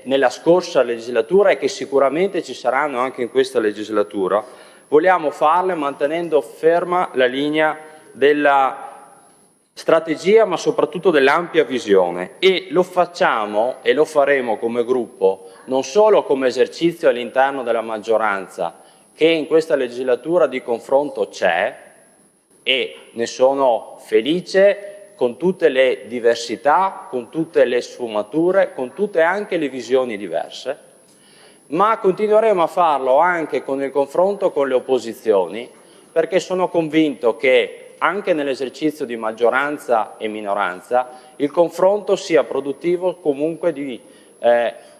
nella scorsa legislatura e che sicuramente ci saranno anche in questa legislatura, vogliamo farle mantenendo ferma la linea della strategia ma soprattutto dell'ampia visione e lo facciamo e lo faremo come gruppo non solo come esercizio all'interno della maggioranza che in questa legislatura di confronto c'è e ne sono felice con tutte le diversità, con tutte le sfumature, con tutte anche le visioni diverse, ma continueremo a farlo anche con il confronto con le opposizioni, perché sono convinto che anche nell'esercizio di maggioranza e minoranza il confronto sia produttivo comunque di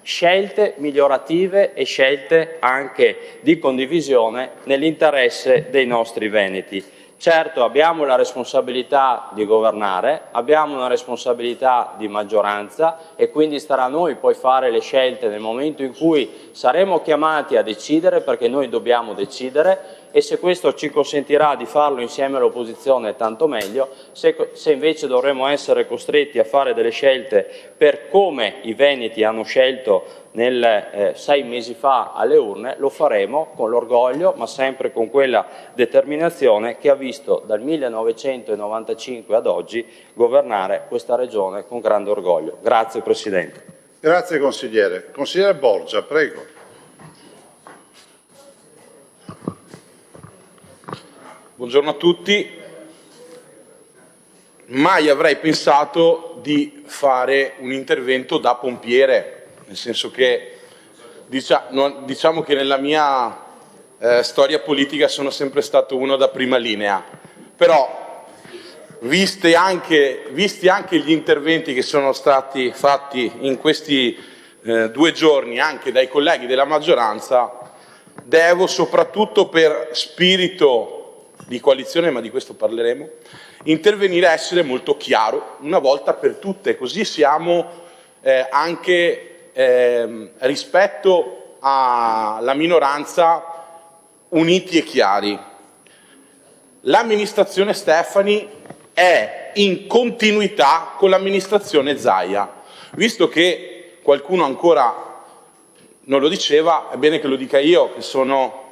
scelte migliorative e scelte anche di condivisione nell'interesse dei nostri veneti. Certo, abbiamo la responsabilità di governare, abbiamo una responsabilità di maggioranza e quindi starà a noi poi fare le scelte nel momento in cui saremo chiamati a decidere, perché noi dobbiamo decidere e se questo ci consentirà di farlo insieme all'opposizione tanto meglio. Se invece dovremo essere costretti a fare delle scelte per come i veneti hanno scelto 6 mesi fa alle urne, lo faremo con l'orgoglio, ma sempre con quella determinazione che ha visto dal 1995 ad oggi governare questa regione con grande orgoglio. Grazie Presidente. Grazie consigliere. Consigliere Borgia, prego. Buongiorno a tutti. Mai avrei pensato di fare un intervento da pompiere, nel senso che diciamo che nella mia storia politica sono sempre stato uno da prima linea, però visti anche gli interventi che sono stati fatti in questi 2 giorni anche dai colleghi della maggioranza, devo soprattutto per spirito di coalizione, ma di questo parleremo, intervenire a essere molto chiaro una volta per tutte, così siamo anche rispetto alla minoranza uniti e chiari. L'amministrazione Stefani è in continuità con l'amministrazione Zaia. Visto che qualcuno ancora non lo diceva, è bene che lo dica io, che sono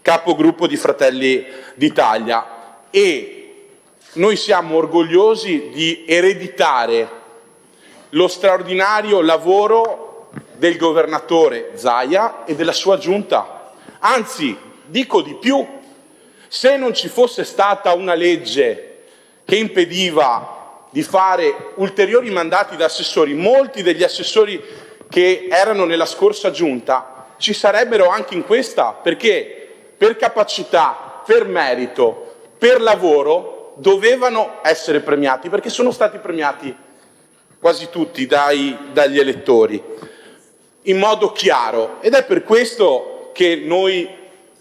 capogruppo di Fratelli d'Italia, e noi siamo orgogliosi di ereditare lo straordinario lavoro del governatore Zaia e della sua giunta. Anzi, dico di più, se non ci fosse stata una legge che impediva di fare ulteriori mandati da assessori, molti degli assessori che erano nella scorsa giunta ci sarebbero anche in questa, perché per capacità, per merito, per lavoro dovevano essere premiati, perché sono stati premiati quasi tutti dagli elettori in modo chiaro, ed è per questo che noi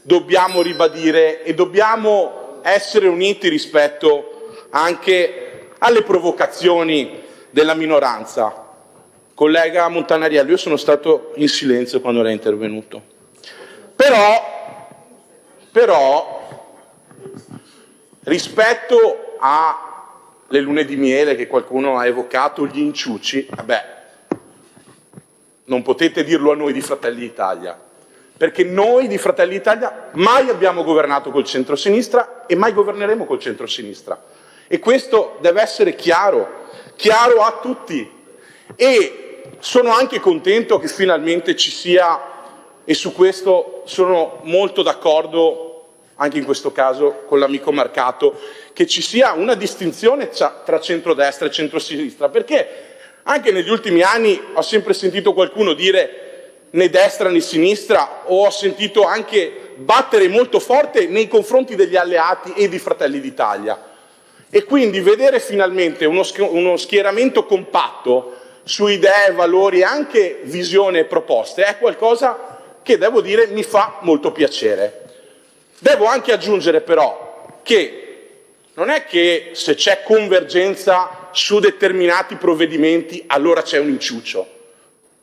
dobbiamo ribadire e dobbiamo essere uniti rispetto anche alle provocazioni della minoranza. Collega Montanariello, io sono stato in silenzio quando lei è intervenuto, però rispetto alle lune di miele che qualcuno ha evocato, gli inciuci, non potete dirlo a noi di Fratelli d'Italia, perché noi di Fratelli d'Italia mai abbiamo governato col centrosinistra e mai governeremo col centrosinistra. E questo deve essere chiaro a tutti. E sono anche contento che finalmente ci sia, e su questo sono molto d'accordo, anche in questo caso con l'amico Marcato, che ci sia una distinzione tra centrodestra e centrosinistra, perché anche negli ultimi anni ho sempre sentito qualcuno dire né destra né sinistra, o ho sentito anche battere molto forte nei confronti degli alleati e di Fratelli d'Italia. E quindi vedere finalmente uno schieramento compatto su idee, valori e anche visione e proposte è qualcosa che, devo dire, mi fa molto piacere. Devo anche aggiungere però che non è che se c'è convergenza su determinati provvedimenti allora c'è un inciucio.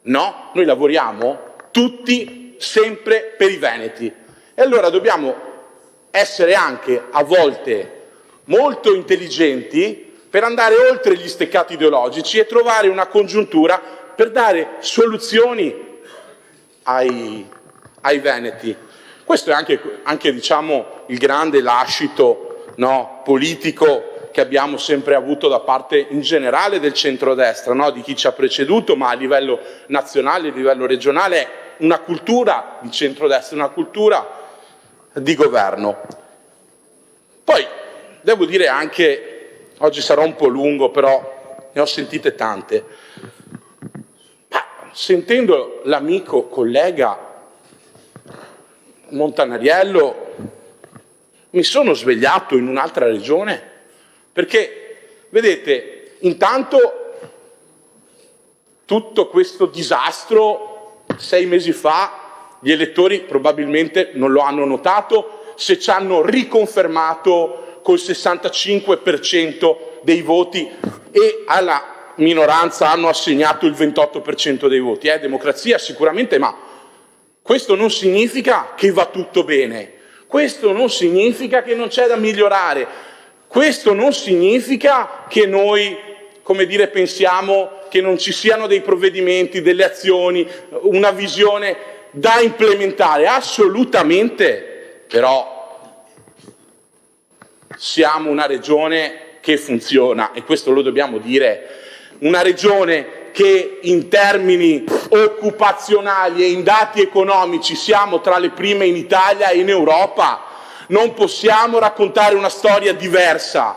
No, noi lavoriamo tutti sempre per i veneti. E allora dobbiamo essere anche a volte molto intelligenti per andare oltre gli steccati ideologici e trovare una congiuntura per dare soluzioni ai veneti. Questo è anche diciamo, il grande lascito politico che abbiamo sempre avuto da parte in generale del centrodestra, di chi ci ha preceduto, ma a livello nazionale, a livello regionale, è una cultura di centrodestra, una cultura di governo. Poi devo dire anche, oggi sarà un po' lungo, però ne ho sentite tante, ma sentendo l'amico collega Montanariello mi sono svegliato in un'altra regione, perché, vedete, intanto tutto questo disastro 6 mesi fa gli elettori probabilmente non lo hanno notato, se ci hanno riconfermato col 65% dei voti e alla minoranza hanno assegnato il 28% dei voti. È democrazia sicuramente, ma questo non significa che va tutto bene. Questo non significa che non c'è da migliorare, questo non significa che noi, come dire, pensiamo che non ci siano dei provvedimenti, delle azioni, una visione da implementare, assolutamente, però siamo una regione che funziona e questo lo dobbiamo dire, una regione che in termini occupazionali e in dati economici siamo tra le prime in Italia e in Europa. Non possiamo raccontare una storia diversa.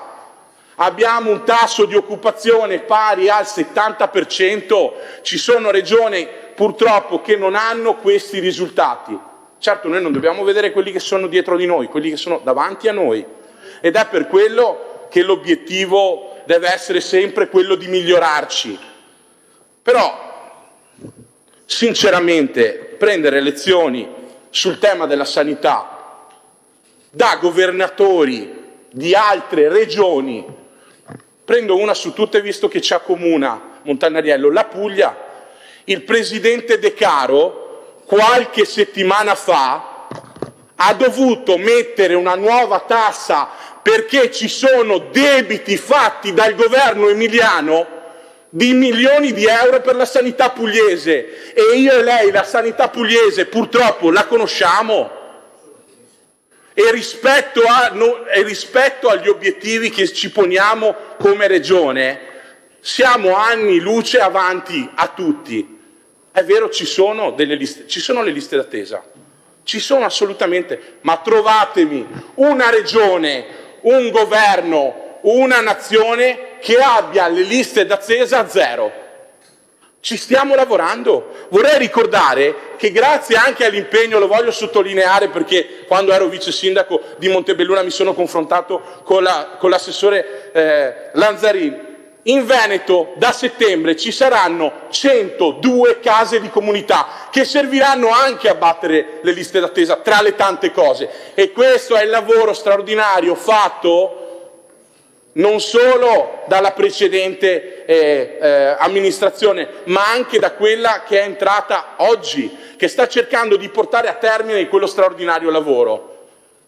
Abbiamo un tasso di occupazione pari al 70%, ci sono regioni purtroppo che non hanno questi risultati. Certo, noi non dobbiamo vedere quelli che sono dietro di noi, quelli che sono davanti a noi. Ed è per quello che l'obiettivo deve essere sempre quello di migliorarci. Però, sinceramente, prendere lezioni sul tema della sanità da governatori di altre regioni, prendo una su tutte visto che ci accomuna Montanariello, la Puglia, il presidente De Caro qualche settimana fa ha dovuto mettere una nuova tassa perché ci sono debiti fatti dal governo emiliano di milioni di euro per la sanità pugliese e io e lei la sanità pugliese purtroppo la conosciamo e rispetto agli obiettivi che ci poniamo come regione siamo anni luce avanti a tutti. È vero, ci sono le liste d'attesa, ci sono assolutamente, ma trovatemi una regione, un governo, una nazione che abbia le liste d'attesa a zero. Ci stiamo lavorando. Vorrei ricordare che grazie anche all'impegno, lo voglio sottolineare perché quando ero vice sindaco di Montebelluna mi sono confrontato con l'assessore Lanzarin, in Veneto da settembre ci saranno 102 case di comunità che serviranno anche a battere le liste d'attesa tra le tante cose. E questo è il lavoro straordinario fatto non solo dalla precedente amministrazione, ma anche da quella che è entrata oggi, che sta cercando di portare a termine quello straordinario lavoro.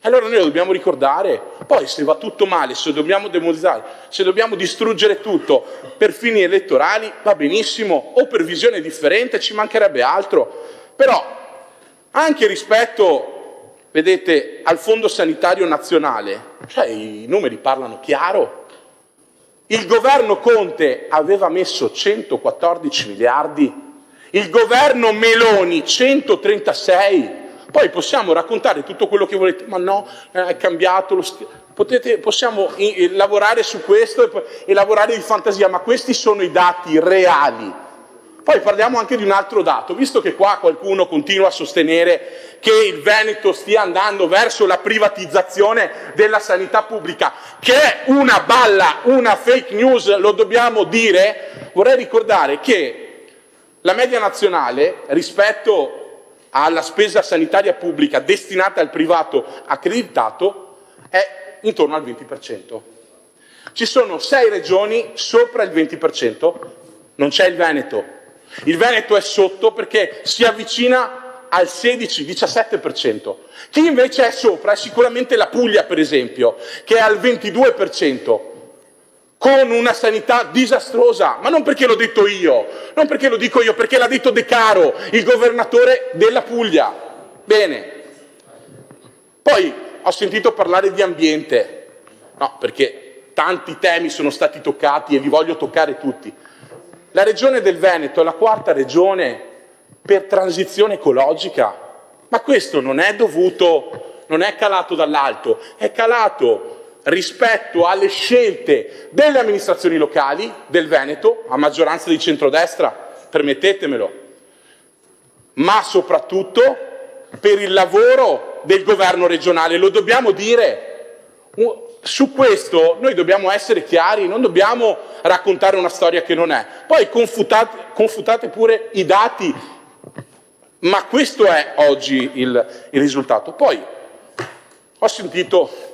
Allora noi lo dobbiamo ricordare, poi se va tutto male, se dobbiamo demonizzare, se dobbiamo distruggere tutto per fini elettorali, va benissimo, o per visione differente, ci mancherebbe altro. Però anche rispetto, vedete, al Fondo Sanitario Nazionale, cioè i numeri parlano chiaro. Il governo Conte aveva messo 114 miliardi, il governo Meloni 136. Poi possiamo raccontare tutto quello che volete, ma no, è cambiato, possiamo lavorare su questo e lavorare di fantasia, ma questi sono i dati reali. Poi parliamo anche di un altro dato, visto che qua qualcuno continua a sostenere che il Veneto stia andando verso la privatizzazione della sanità pubblica, che è una balla, una fake news, lo dobbiamo dire, vorrei ricordare che la media nazionale rispetto alla spesa sanitaria pubblica destinata al privato accreditato è intorno al 20%. Ci sono 6 regioni sopra il 20%, non c'è il Veneto. Il Veneto è sotto perché si avvicina al 16-17%. Chi invece è sopra è sicuramente la Puglia, per esempio, che è al 22%. Con una sanità disastrosa, ma non perché l'ho detto io, non perché lo dico io, perché l'ha detto De Caro, il governatore della Puglia. Bene. Poi ho sentito parlare di ambiente, no, perché tanti temi sono stati toccati e li voglio toccare tutti. La regione del Veneto è la 4ª regione per transizione ecologica, ma questo non è dovuto, non è calato dall'alto, è calato rispetto alle scelte delle amministrazioni locali del Veneto, a maggioranza di centrodestra, permettetemelo, ma soprattutto per il lavoro del governo regionale, lo dobbiamo dire. Su questo noi dobbiamo essere chiari, non dobbiamo raccontare una storia che non è. Poi confutate pure i dati, ma questo è oggi il risultato. Poi ho sentito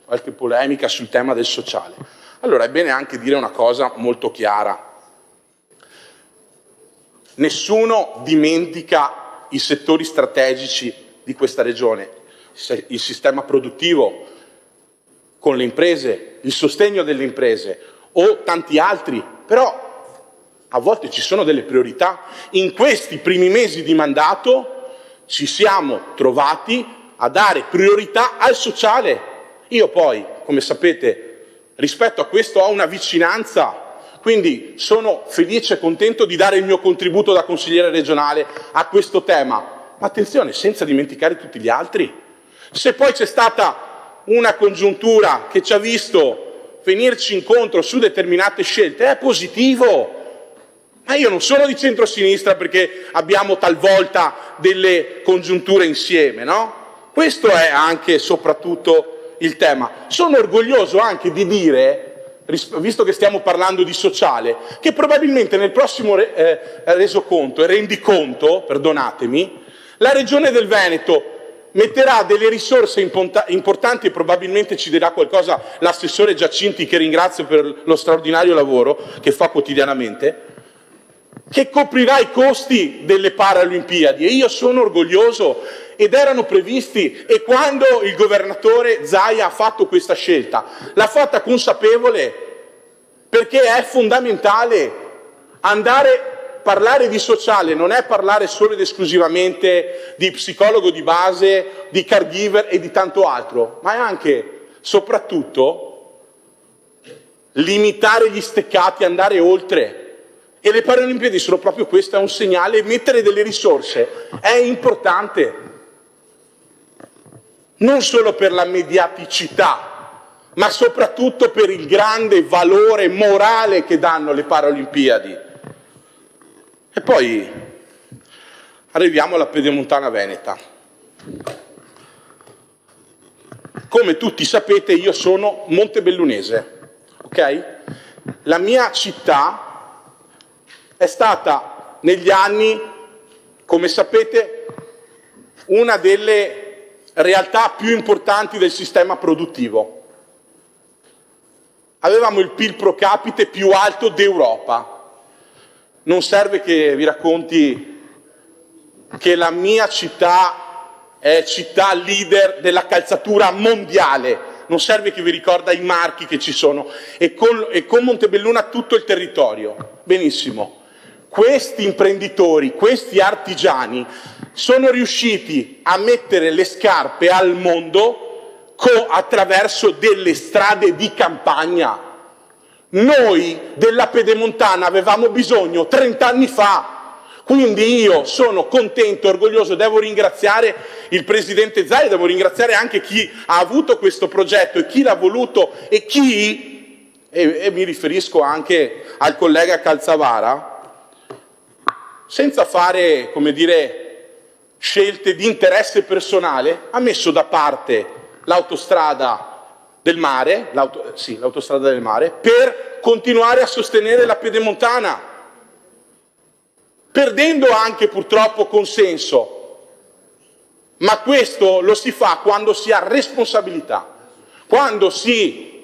qualche polemica sul tema del sociale. Allora è bene anche dire una cosa molto chiara. Nessuno dimentica i settori strategici di questa regione. il sistema produttivo con le imprese, il sostegno delle imprese o tanti altri, però a volte ci sono delle priorità. In questi primi mesi di mandato ci siamo trovati a dare priorità al sociale. Io poi, come sapete, rispetto a questo ho una vicinanza, quindi sono felice e contento di dare il mio contributo da consigliere regionale a questo tema. Ma attenzione, senza dimenticare tutti gli altri. Se poi c'è stata una congiuntura che ci ha visto venirci incontro su determinate scelte, è positivo. Ma io non sono di centrosinistra perché abbiamo talvolta delle congiunture insieme, no? Questo è anche e soprattutto il tema. Sono orgoglioso anche di dire, visto che stiamo parlando di sociale, che probabilmente nel prossimo resoconto e rendiconto, perdonatemi, la Regione del Veneto metterà delle risorse importanti e probabilmente ci dirà qualcosa l'assessore Giacinti, che ringrazio per lo straordinario lavoro che fa quotidianamente, che coprirà i costi delle Paralimpiadi, e io sono orgoglioso, ed erano previsti, e quando il governatore Zaia ha fatto questa scelta l'ha fatta consapevole, perché è fondamentale andare. Parlare di sociale non è parlare solo ed esclusivamente di psicologo di base, di caregiver e di tanto altro, ma è anche, soprattutto, limitare gli steccati, andare oltre. E le Paralimpiadi sono proprio questo, è un segnale, mettere delle risorse è importante, non solo per la mediaticità, ma soprattutto per il grande valore morale che danno le Paralimpiadi. E poi arriviamo alla Pedemontana Veneta. Come tutti sapete, io sono montebellunese, ok? La mia città è stata negli anni, come sapete, una delle realtà più importanti del sistema produttivo. Avevamo il PIL pro capite più alto d'Europa. Non serve che vi racconti che la mia città è città leader della calzatura mondiale, non serve che vi ricorda i marchi che ci sono, e con Montebelluna tutto il territorio. Benissimo, questi imprenditori, questi artigiani sono riusciti a mettere le scarpe al mondo attraverso delle strade di campagna. Noi della Pedemontana avevamo bisogno 30 anni fa, quindi io sono contento, orgoglioso, devo ringraziare il Presidente Zaia, devo ringraziare anche chi ha avuto questo progetto e chi l'ha voluto e chi, e mi riferisco anche al collega Calzavara, senza fare, come dire, scelte di interesse personale, ha messo da parte l'autostrada del mare, l'autostrada del mare, per continuare a sostenere la Pedemontana, perdendo anche purtroppo consenso. Ma questo lo si fa quando si ha responsabilità, quando si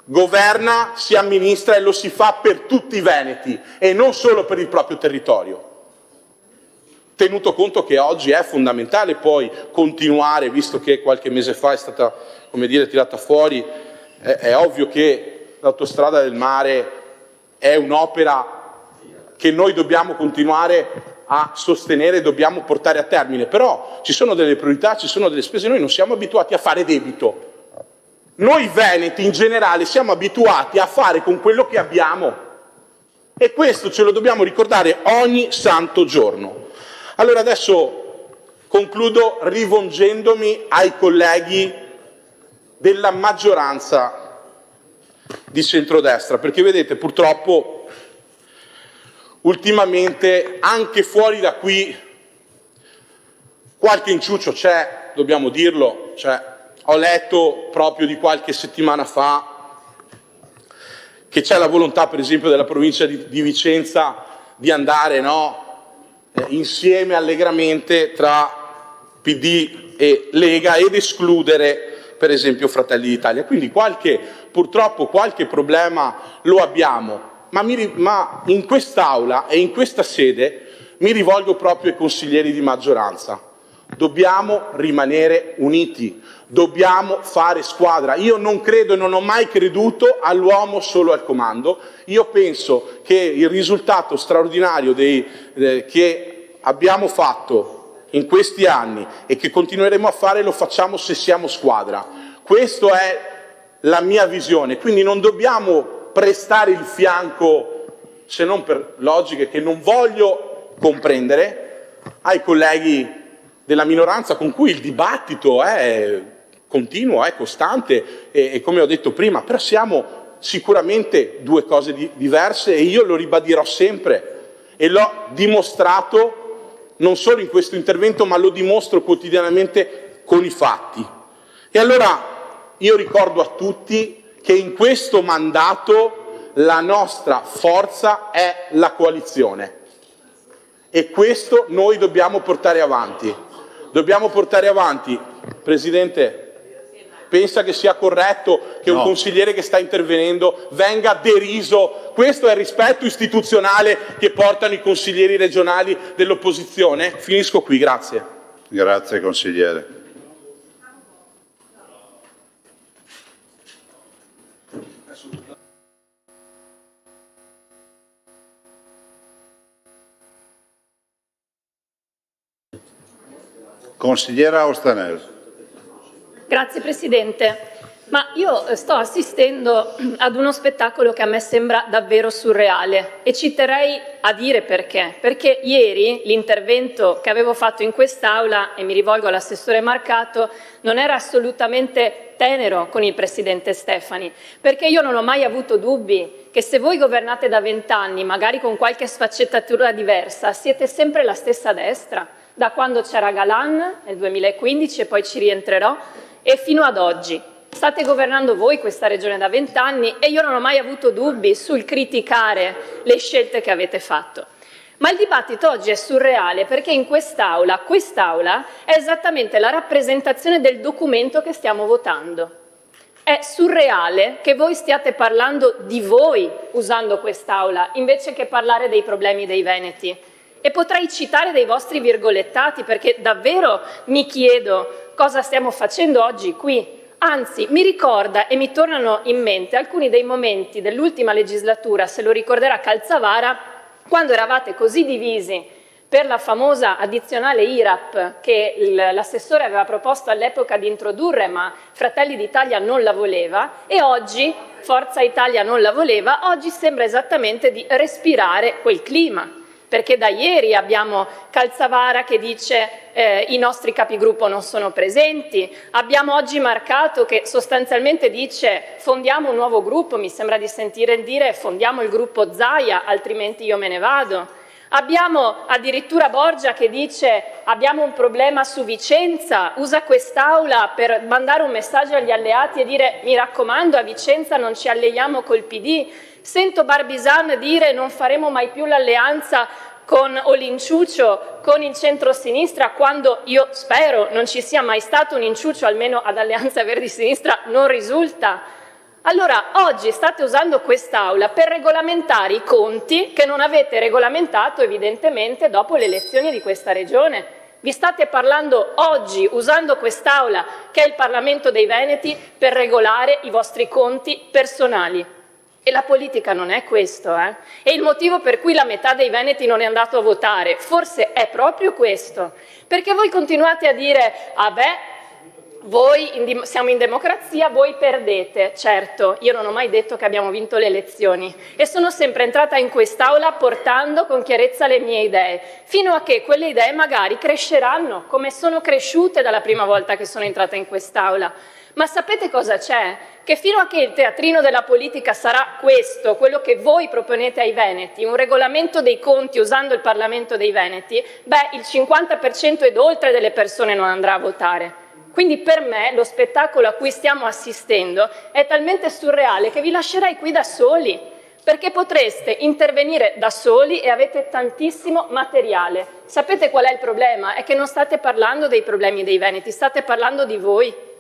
governa, si amministra, e lo si fa per tutti i veneti e non solo per il proprio territorio. Tenuto conto che oggi è fondamentale poi continuare, visto che qualche mese fa è stata, come dire, tirata fuori, è ovvio che l'autostrada del mare è un'opera che noi dobbiamo continuare a sostenere, dobbiamo portare a termine, però ci sono delle priorità, ci sono delle spese, noi non siamo abituati a fare debito. Noi veneti in generale siamo abituati a fare con quello che abbiamo, e questo ce lo dobbiamo ricordare ogni santo giorno. Allora adesso concludo rivolgendomi ai colleghi della maggioranza di centrodestra, perché vedete, purtroppo ultimamente anche fuori da qui qualche inciuccio c'è, dobbiamo dirlo, ho letto proprio di qualche settimana fa che c'è la volontà, per esempio, della provincia di Vicenza di andare, insieme allegramente tra PD e Lega ed escludere, per esempio, Fratelli d'Italia. Quindi purtroppo qualche problema lo abbiamo, ma in quest'Aula e in questa sede mi rivolgo proprio ai consiglieri di maggioranza. Dobbiamo rimanere uniti, dobbiamo fare squadra. Io non credo e non ho mai creduto all'uomo solo al comando. Io penso che il risultato straordinario che abbiamo fatto in questi anni e che continueremo a fare lo facciamo se siamo squadra. Questa è la mia visione, quindi non dobbiamo prestare il fianco, se non per logiche che non voglio comprendere, ai colleghi della minoranza con cui il dibattito è continuo, è costante e come ho detto prima, però siamo sicuramente due cose diverse e io lo ribadirò sempre e l'ho dimostrato non solo in questo intervento ma lo dimostro quotidianamente con i fatti. E allora io ricordo a tutti che in questo mandato la nostra forza è la coalizione e questo noi dobbiamo portare avanti. Dobbiamo portare avanti. Presidente, pensa che sia corretto che un consigliere che sta intervenendo venga deriso? Questo è il rispetto istituzionale che portano i consiglieri regionali dell'opposizione? Finisco qui, grazie. Grazie consigliere. Consigliera Ostanel. Grazie Presidente. Ma io sto assistendo ad uno spettacolo che a me sembra davvero surreale e ci terrei a dire perché. Perché ieri l'intervento che avevo fatto in quest'Aula, e mi rivolgo all'assessore Marcato, non era assolutamente tenero con il Presidente Stefani, perché io non ho mai avuto dubbi che se voi governate da 20 anni, magari con qualche sfaccettatura diversa, siete sempre la stessa destra, da quando c'era Galan nel 2015 e poi ci rientrerò, e fino ad oggi. State governando voi questa regione da 20 anni e io non ho mai avuto dubbi sul criticare le scelte che avete fatto. Ma il dibattito oggi è surreale perché in quest'Aula è esattamente la rappresentazione del documento che stiamo votando. È surreale che voi stiate parlando di voi usando quest'Aula invece che parlare dei problemi dei veneti. E potrei citare dei vostri virgolettati perché davvero mi chiedo cosa stiamo facendo oggi qui. Anzi, mi ricorda e mi tornano in mente alcuni dei momenti dell'ultima legislatura, se lo ricorderà Calzavara, quando eravate così divisi per la famosa addizionale IRAP che l'assessore aveva proposto all'epoca di introdurre, ma Fratelli d'Italia non la voleva, e oggi Forza Italia non la voleva, oggi sembra esattamente di respirare quel clima. Perché da ieri abbiamo Calzavara che dice i nostri capigruppo non sono presenti, abbiamo oggi Marcato che sostanzialmente dice fondiamo un nuovo gruppo, mi sembra di sentire dire fondiamo il gruppo Zaia, altrimenti io me ne vado. Abbiamo addirittura Borgia che dice abbiamo un problema su Vicenza, usa quest'Aula per mandare un messaggio agli alleati e dire mi raccomando a Vicenza non ci alleiamo col PD. Sento Barbisan dire non faremo mai più l'alleanza o l'inciuccio con il centro-sinistra, quando io spero non ci sia mai stato un inciuccio, almeno ad Alleanza Verdi-Sinistra non risulta. Allora, oggi state usando quest'Aula per regolamentare i conti che non avete regolamentato evidentemente dopo le elezioni di questa regione. Vi state parlando oggi, usando quest'Aula, che è il Parlamento dei Veneti, per regolare i vostri conti personali. E la politica non è questo, E il motivo per cui la metà dei veneti non è andato a votare forse è proprio questo, perché voi continuate a dire voi siamo in democrazia, voi perdete. Certo, io non ho mai detto che abbiamo vinto le elezioni e sono sempre entrata in quest'Aula portando con chiarezza le mie idee, fino a che quelle idee magari cresceranno, come sono cresciute dalla prima volta che sono entrata in quest'Aula. Ma sapete cosa c'è? Che fino a che il teatrino della politica sarà questo, quello che voi proponete ai veneti, un regolamento dei conti usando il Parlamento dei Veneti, il 50% ed oltre delle persone non andrà a votare. Quindi per me lo spettacolo a cui stiamo assistendo è talmente surreale che vi lascerei qui da soli, perché potreste intervenire da soli e avete tantissimo materiale. Sapete qual è il problema? È che non state parlando dei problemi dei veneti, state parlando di voi.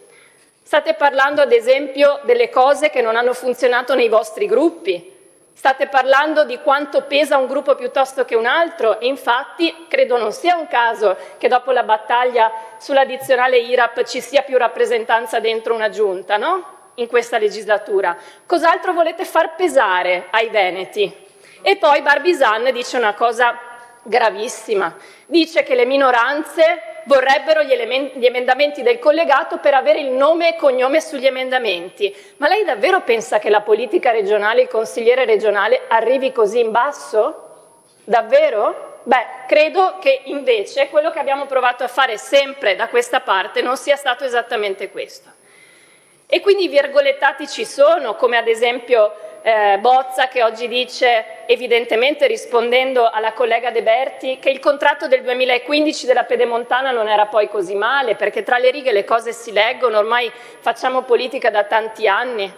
State parlando ad esempio delle cose che non hanno funzionato nei vostri gruppi, State parlando di quanto pesa un gruppo piuttosto che un altro e infatti credo non sia un caso che dopo la battaglia sull'addizionale IRAP ci sia più rappresentanza dentro una giunta, no? In questa legislatura. Cos'altro volete far pesare ai veneti? E poi Barbisan dice una cosa gravissima. Dice che le minoranze vorrebbero gli emendamenti del collegato per avere il nome e cognome sugli emendamenti. Ma lei davvero pensa che la politica regionale, il consigliere regionale, arrivi così in basso? Davvero? Beh, credo che invece quello che abbiamo provato a fare sempre da questa parte non sia stato esattamente questo. E quindi i virgolettati ci sono, come ad esempio Bozza che oggi dice, evidentemente rispondendo alla collega De Berti, che il contratto del 2015 della Pedemontana non era poi così male, perché tra le righe le cose si leggono, ormai facciamo politica da tanti anni.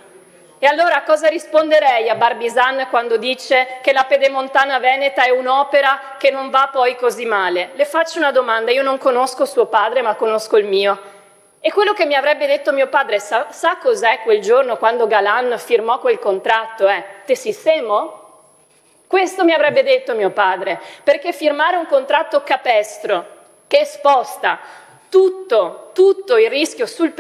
E allora cosa risponderei a Barbisan quando dice che la Pedemontana Veneta è un'opera che non va poi così male? Le faccio una domanda, io non conosco suo padre ma conosco il mio. E quello che mi avrebbe detto mio padre, sa cos'è quel giorno quando Galan firmò quel contratto? Te sistemo? Questo mi avrebbe detto mio padre, perché firmare un contratto capestro che sposta tutto il rischio sul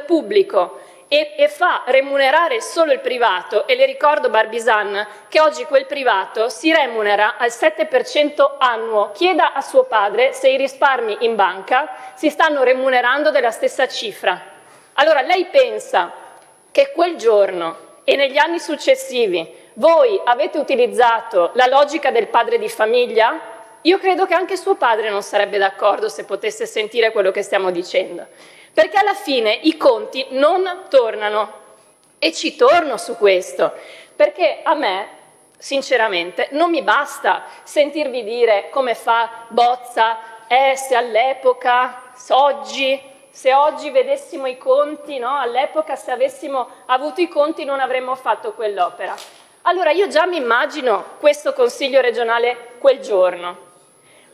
pubblico e fa remunerare solo il privato, e le ricordo Barbisan che oggi quel privato si remunera al 7% annuo. Chieda a suo padre se i risparmi in banca si stanno remunerando della stessa cifra. Allora lei pensa che quel giorno e negli anni successivi voi avete utilizzato la logica del padre di famiglia? Io credo che anche suo padre non sarebbe d'accordo se potesse sentire quello che stiamo dicendo. Perché alla fine i conti non tornano e ci torno su questo, perché a me, sinceramente, non mi basta sentirvi dire come fa Bozza, se all'epoca, se oggi vedessimo i conti, no? All'epoca se avessimo avuto i conti non avremmo fatto quell'opera. Allora io già mi immagino questo Consiglio regionale quel giorno.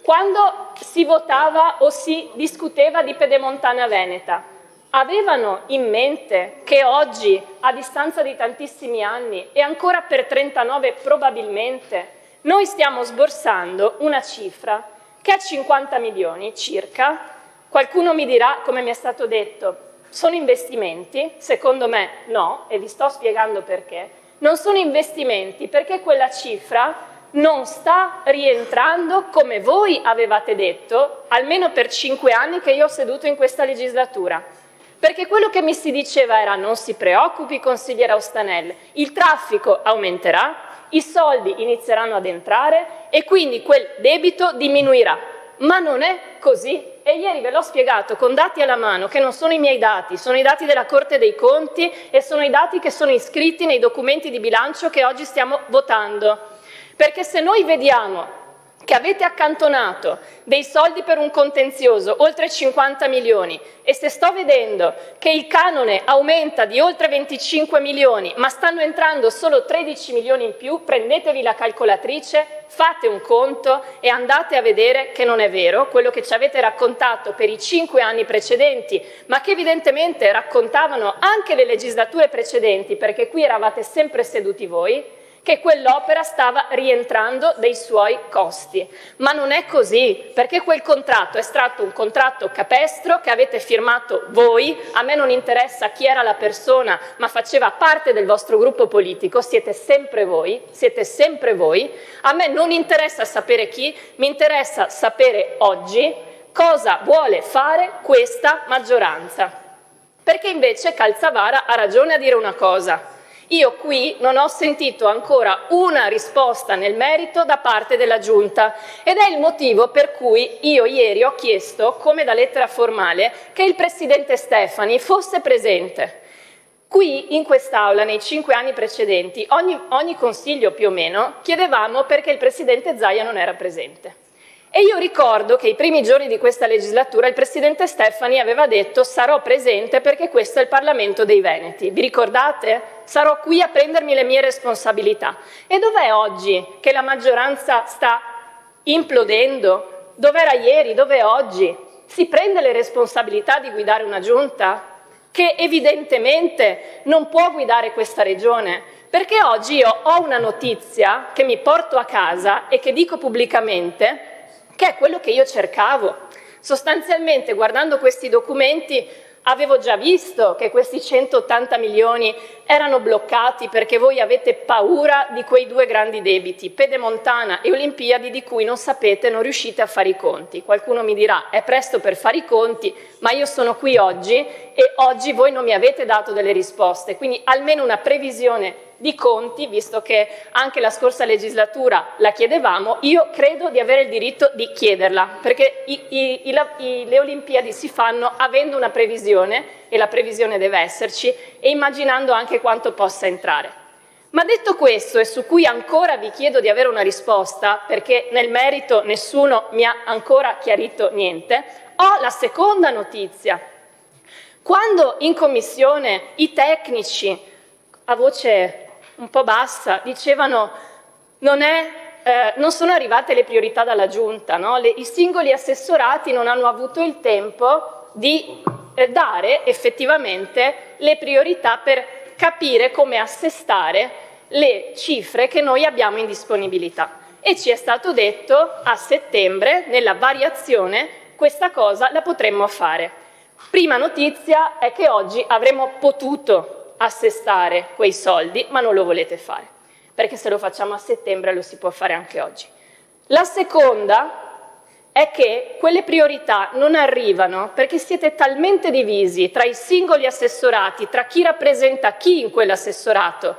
Quando si votava o si discuteva di Pedemontana Veneta, avevano in mente che oggi, a distanza di tantissimi anni, e ancora per 39 probabilmente, noi stiamo sborsando una cifra che è 50 milioni circa. Qualcuno mi dirà, come mi è stato detto, sono investimenti? Secondo me no, e vi sto spiegando perché. Non sono investimenti perché quella cifra non sta rientrando come voi avevate detto, almeno per 5 anni che io ho seduto in questa legislatura. Perché quello che mi si diceva era: non si preoccupi consigliera Ostanel, il traffico aumenterà, i soldi inizieranno ad entrare e quindi quel debito diminuirà. Ma non è così. E ieri ve l'ho spiegato con dati alla mano, che non sono i miei dati, sono i dati della Corte dei Conti e sono i dati che sono iscritti nei documenti di bilancio che oggi stiamo votando. Perché se noi vediamo che avete accantonato dei soldi per un contenzioso, oltre 50 milioni, e se sto vedendo che il canone aumenta di oltre 25 milioni, ma stanno entrando solo 13 milioni in più, prendetevi la calcolatrice, fate un conto e andate a vedere che non è vero quello che ci avete raccontato per i 5 anni precedenti, ma che evidentemente raccontavano anche le legislature precedenti, perché qui eravate sempre seduti voi, che quell'opera stava rientrando dei suoi costi. Ma non è così, perché quel contratto è stato un contratto capestro che avete firmato voi. A me non interessa chi era la persona, ma faceva parte del vostro gruppo politico, siete sempre voi. A me non interessa sapere chi, mi interessa sapere oggi cosa vuole fare questa maggioranza. Perché invece Calzavara ha ragione a dire una cosa. Io qui non ho sentito ancora una risposta nel merito da parte della Giunta ed è il motivo per cui io ieri ho chiesto, come da lettera formale, che il Presidente Stefani fosse presente. Qui in quest'Aula, nei 5 anni precedenti, ogni consiglio più o meno, chiedevamo perché il Presidente Zaia non era presente. E io ricordo che i primi giorni di questa legislatura il Presidente Stefani aveva detto: sarò presente perché questo è il Parlamento dei Veneti. Vi ricordate? Sarò qui a prendermi le mie responsabilità. E dov'è oggi che la maggioranza sta implodendo? Dov'era ieri? Dov'è oggi? Si prende le responsabilità di guidare una giunta che evidentemente non può guidare questa regione, Perché oggi io ho una notizia che mi porto a casa e che dico pubblicamente, che è quello che io cercavo. Sostanzialmente, guardando questi documenti, avevo già visto che questi 180 milioni erano bloccati perché voi avete paura di quei due grandi debiti, Pedemontana e Olimpiadi, di cui non sapete, non riuscite a fare i conti. Qualcuno mi dirà, è presto per fare i conti, ma io sono qui oggi e oggi voi non mi avete dato delle risposte, quindi almeno una previsione di conti, visto che anche la scorsa legislatura la chiedevamo, io credo di avere il diritto di chiederla, perché le Olimpiadi si fanno avendo una previsione, e la previsione deve esserci, e immaginando anche quanto possa entrare. Ma detto questo, e su cui ancora vi chiedo di avere una risposta, perché nel merito nessuno mi ha ancora chiarito niente, ho la seconda notizia. Quando in commissione i tecnici, a voce un po' bassa, dicevano non sono arrivate le priorità dalla Giunta, no? I singoli assessorati non hanno avuto il tempo di dare effettivamente le priorità per capire come assestare le cifre che noi abbiamo in disponibilità. E ci è stato detto a settembre, nella variazione, questa cosa la potremmo fare. Prima notizia è che oggi avremmo potuto assestare quei soldi, ma non lo volete fare, perché se lo facciamo a settembre lo si può fare anche oggi. La seconda è che quelle priorità non arrivano perché siete talmente divisi tra i singoli assessorati, tra chi rappresenta chi in quell'assessorato,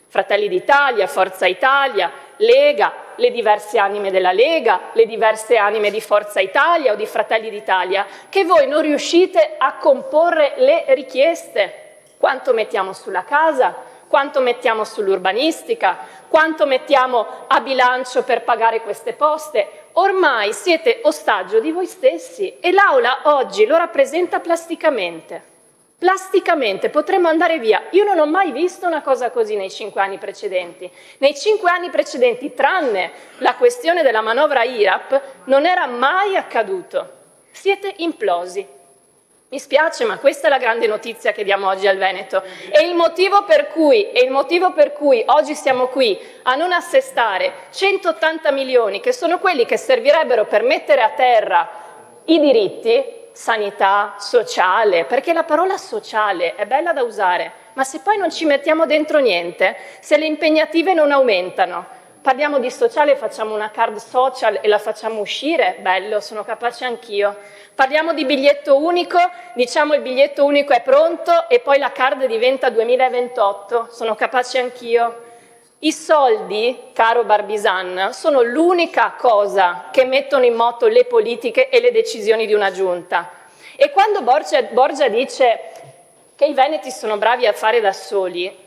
Fratelli d'Italia, Forza Italia, Lega, le diverse anime della Lega, le diverse anime di Forza Italia o di Fratelli d'Italia, che voi non riuscite a comporre le richieste. Quanto mettiamo sulla casa, quanto mettiamo sull'urbanistica, quanto mettiamo a bilancio per pagare queste poste. Ormai siete ostaggio di voi stessi e l'Aula oggi lo rappresenta plasticamente. Plasticamente, potremmo andare via. Io non ho mai visto una cosa così nei 5 anni precedenti. Nei 5 anni precedenti, tranne la questione della manovra IRAP, non era mai accaduto. Siete implosi. Mi spiace, ma questa è la grande notizia che diamo oggi al Veneto. E il motivo per cui oggi siamo qui a non assestare 180 milioni, che sono quelli che servirebbero per mettere a terra i diritti, sanità, sociale, perché la parola sociale è bella da usare, ma se poi non ci mettiamo dentro niente, se le impegnative non aumentano, parliamo di sociale, facciamo una card social e la facciamo uscire, bello, sono capace anch'io. Parliamo di biglietto unico, diciamo il biglietto unico è pronto e poi la card diventa 2028, sono capace anch'io. I soldi, caro Barbisan, sono l'unica cosa che mettono in moto le politiche e le decisioni di una giunta. E quando Borgia dice che i veneti sono bravi a fare da soli,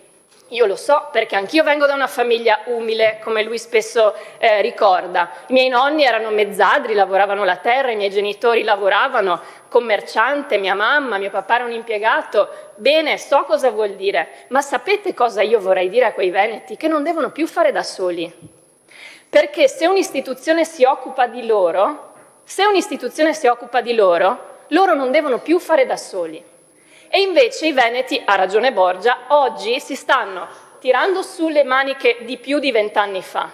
io lo so perché anch'io vengo da una famiglia umile, come lui spesso ricorda. I miei nonni erano mezzadri, lavoravano la terra, i miei genitori lavoravano, commerciante, mia mamma, mio papà era un impiegato. Bene, so cosa vuol dire, ma sapete cosa io vorrei dire a quei veneti? Che non devono più fare da soli. Perché se un'istituzione si occupa di loro, loro non devono più fare da soli. E invece i veneti, ha ragione Borgia, oggi si stanno tirando su le maniche di più di 20 anni fa.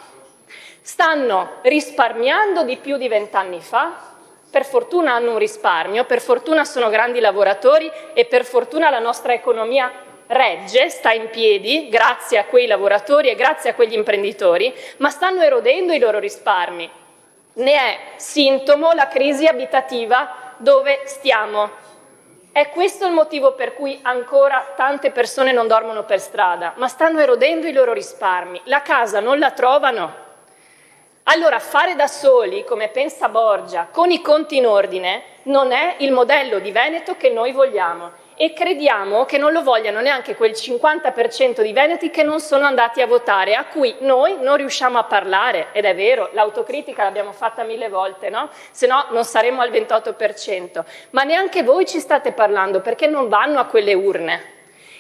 Stanno risparmiando di più di 20 anni fa, per fortuna hanno un risparmio, per fortuna sono grandi lavoratori e per fortuna la nostra economia regge, sta in piedi, grazie a quei lavoratori e grazie a quegli imprenditori, ma stanno erodendo i loro risparmi. Ne è sintomo la crisi abitativa dove stiamo. È questo il motivo per cui ancora tante persone non dormono per strada, ma stanno erodendo i loro risparmi. La casa non la trovano. Allora fare da soli, come pensa Borgia, con i conti in ordine, non è il modello di Veneto che noi vogliamo. E crediamo che non lo vogliano neanche quel 50% di veneti che non sono andati a votare, a cui noi non riusciamo a parlare, ed è vero, l'autocritica l'abbiamo fatta 1000 volte, no? Se no non saremmo al 28%, ma neanche voi ci state parlando perché non vanno a quelle urne.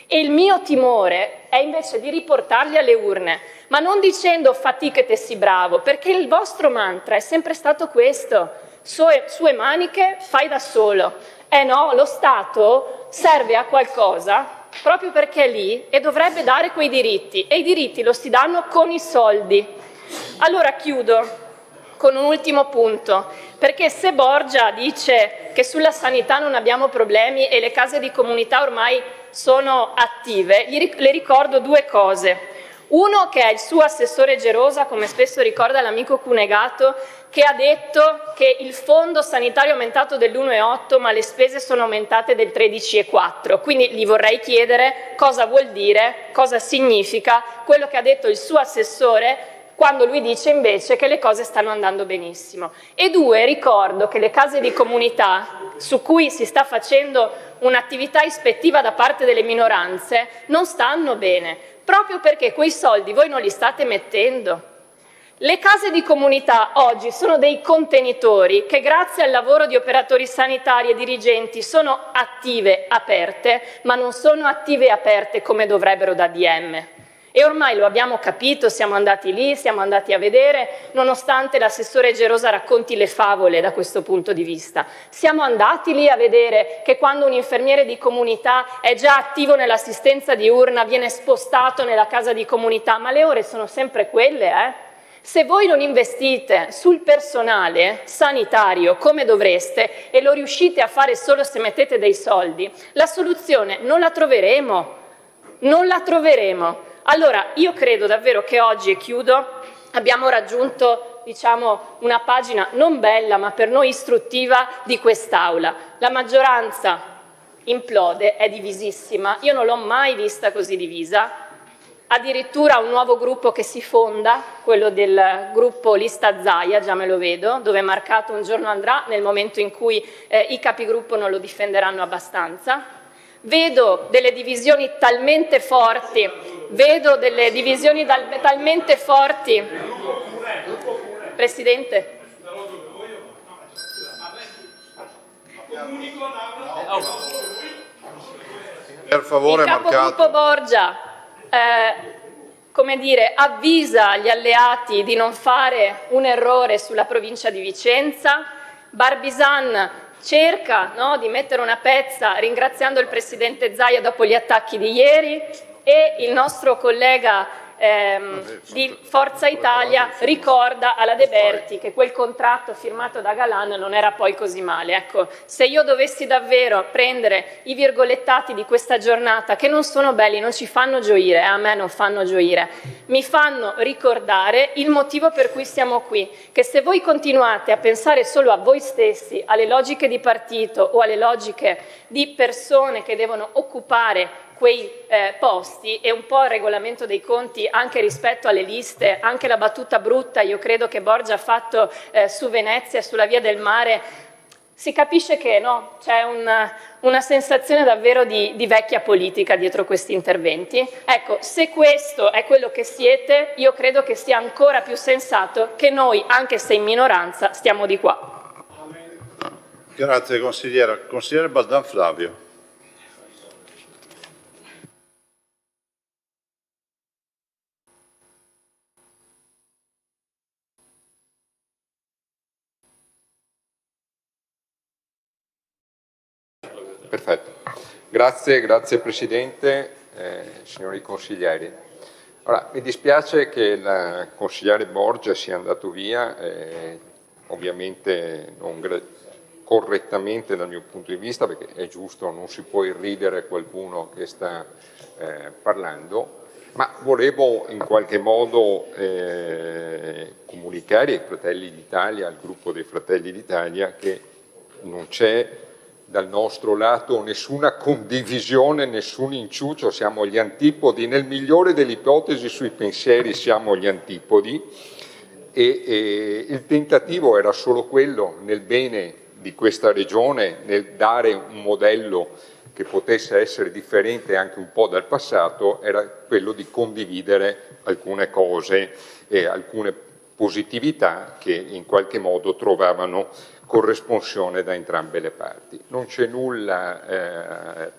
E il mio timore è invece di riportarli alle urne, ma non dicendo fatichete sì bravo, perché il vostro mantra è sempre stato questo, sue maniche fai da solo. No, lo Stato serve a qualcosa proprio perché è lì e dovrebbe dare quei diritti, e i diritti lo si danno con i soldi. Allora chiudo con un ultimo punto, perché se Borgia dice che sulla sanità non abbiamo problemi e le case di comunità ormai sono attive, le ricordo due cose. Uno, che è il suo assessore Gerosa, come spesso ricorda l'amico Cunegato, che ha detto che il fondo sanitario è aumentato dell'1,8 ma le spese sono aumentate del 13,4. Quindi gli vorrei chiedere cosa vuol dire, cosa significa quello che ha detto il suo assessore quando lui dice invece che le cose stanno andando benissimo. E due, ricordo che le case di comunità, su cui si sta facendo un'attività ispettiva da parte delle minoranze, non stanno bene, proprio perché quei soldi voi non li state mettendo. Le case di comunità oggi sono dei contenitori che grazie al lavoro di operatori sanitari e dirigenti sono attive, aperte, ma non sono attive e aperte come dovrebbero da DM. E ormai lo abbiamo capito, siamo andati lì, siamo andati a vedere, nonostante l'assessore Gerosa racconti le favole da questo punto di vista. Siamo andati lì a vedere che quando un infermiere di comunità è già attivo nell'assistenza diurna viene spostato nella casa di comunità, ma le ore sono sempre quelle, Se voi non investite sul personale sanitario come dovreste e lo riuscite a fare solo se mettete dei soldi, la soluzione non la troveremo, non la troveremo. Allora, io credo davvero che oggi, e chiudo, abbiamo raggiunto, una pagina non bella, ma per noi istruttiva di quest'Aula. La maggioranza implode, è divisissima, io non l'ho mai vista così divisa, addirittura un nuovo gruppo che si fonda, quello del gruppo Lista Zaia, già me lo vedo, dove Marcato un giorno andrà nel momento in cui i capigruppo non lo difenderanno abbastanza. Vedo delle divisioni talmente forti, Presidente. Per favore, il capogruppo Borgia, avvisa gli alleati di non fare un errore sulla provincia di Vicenza. Barbisan cerca di mettere una pezza ringraziando il Presidente Zaia dopo gli attacchi di ieri, e il nostro collega di Forza Italia ricorda alla De Berti che quel contratto firmato da Galan non era poi così male. Ecco, se io dovessi davvero prendere i virgolettati di questa giornata, che non sono belli, non ci fanno gioire, a me non fanno gioire, mi fanno ricordare il motivo per cui siamo qui, che se voi continuate a pensare solo a voi stessi, alle logiche di partito o alle logiche di persone che devono occupare quei posti, e un po' il regolamento dei conti anche rispetto alle liste, anche la battuta brutta, io credo che Borgia ha fatto su Venezia, sulla Via del Mare, si capisce che c'è una sensazione davvero di vecchia politica dietro questi interventi. Ecco, se questo è quello che siete, io credo che sia ancora più sensato che noi, anche se in minoranza, stiamo di qua. Grazie consigliera. Consigliere Baldan Flavio. Perfetto, grazie Presidente, signori consiglieri. Ora, mi dispiace che il consigliere Borgia sia andato via, ovviamente non correttamente dal mio punto di vista, perché è giusto, non si può irridere qualcuno che sta parlando, ma volevo in qualche modo comunicare ai Fratelli d'Italia, al gruppo dei Fratelli d'Italia, che non c'è dal nostro lato nessuna condivisione, nessun inciucio, siamo gli antipodi, nel migliore delle ipotesi sui pensieri siamo gli antipodi, e il tentativo era solo quello, nel bene di questa regione, nel dare un modello che potesse essere differente anche un po' dal passato, era quello di condividere alcune cose e alcune positività che in qualche modo trovavano corresponsione da entrambe le parti. Non c'è nulla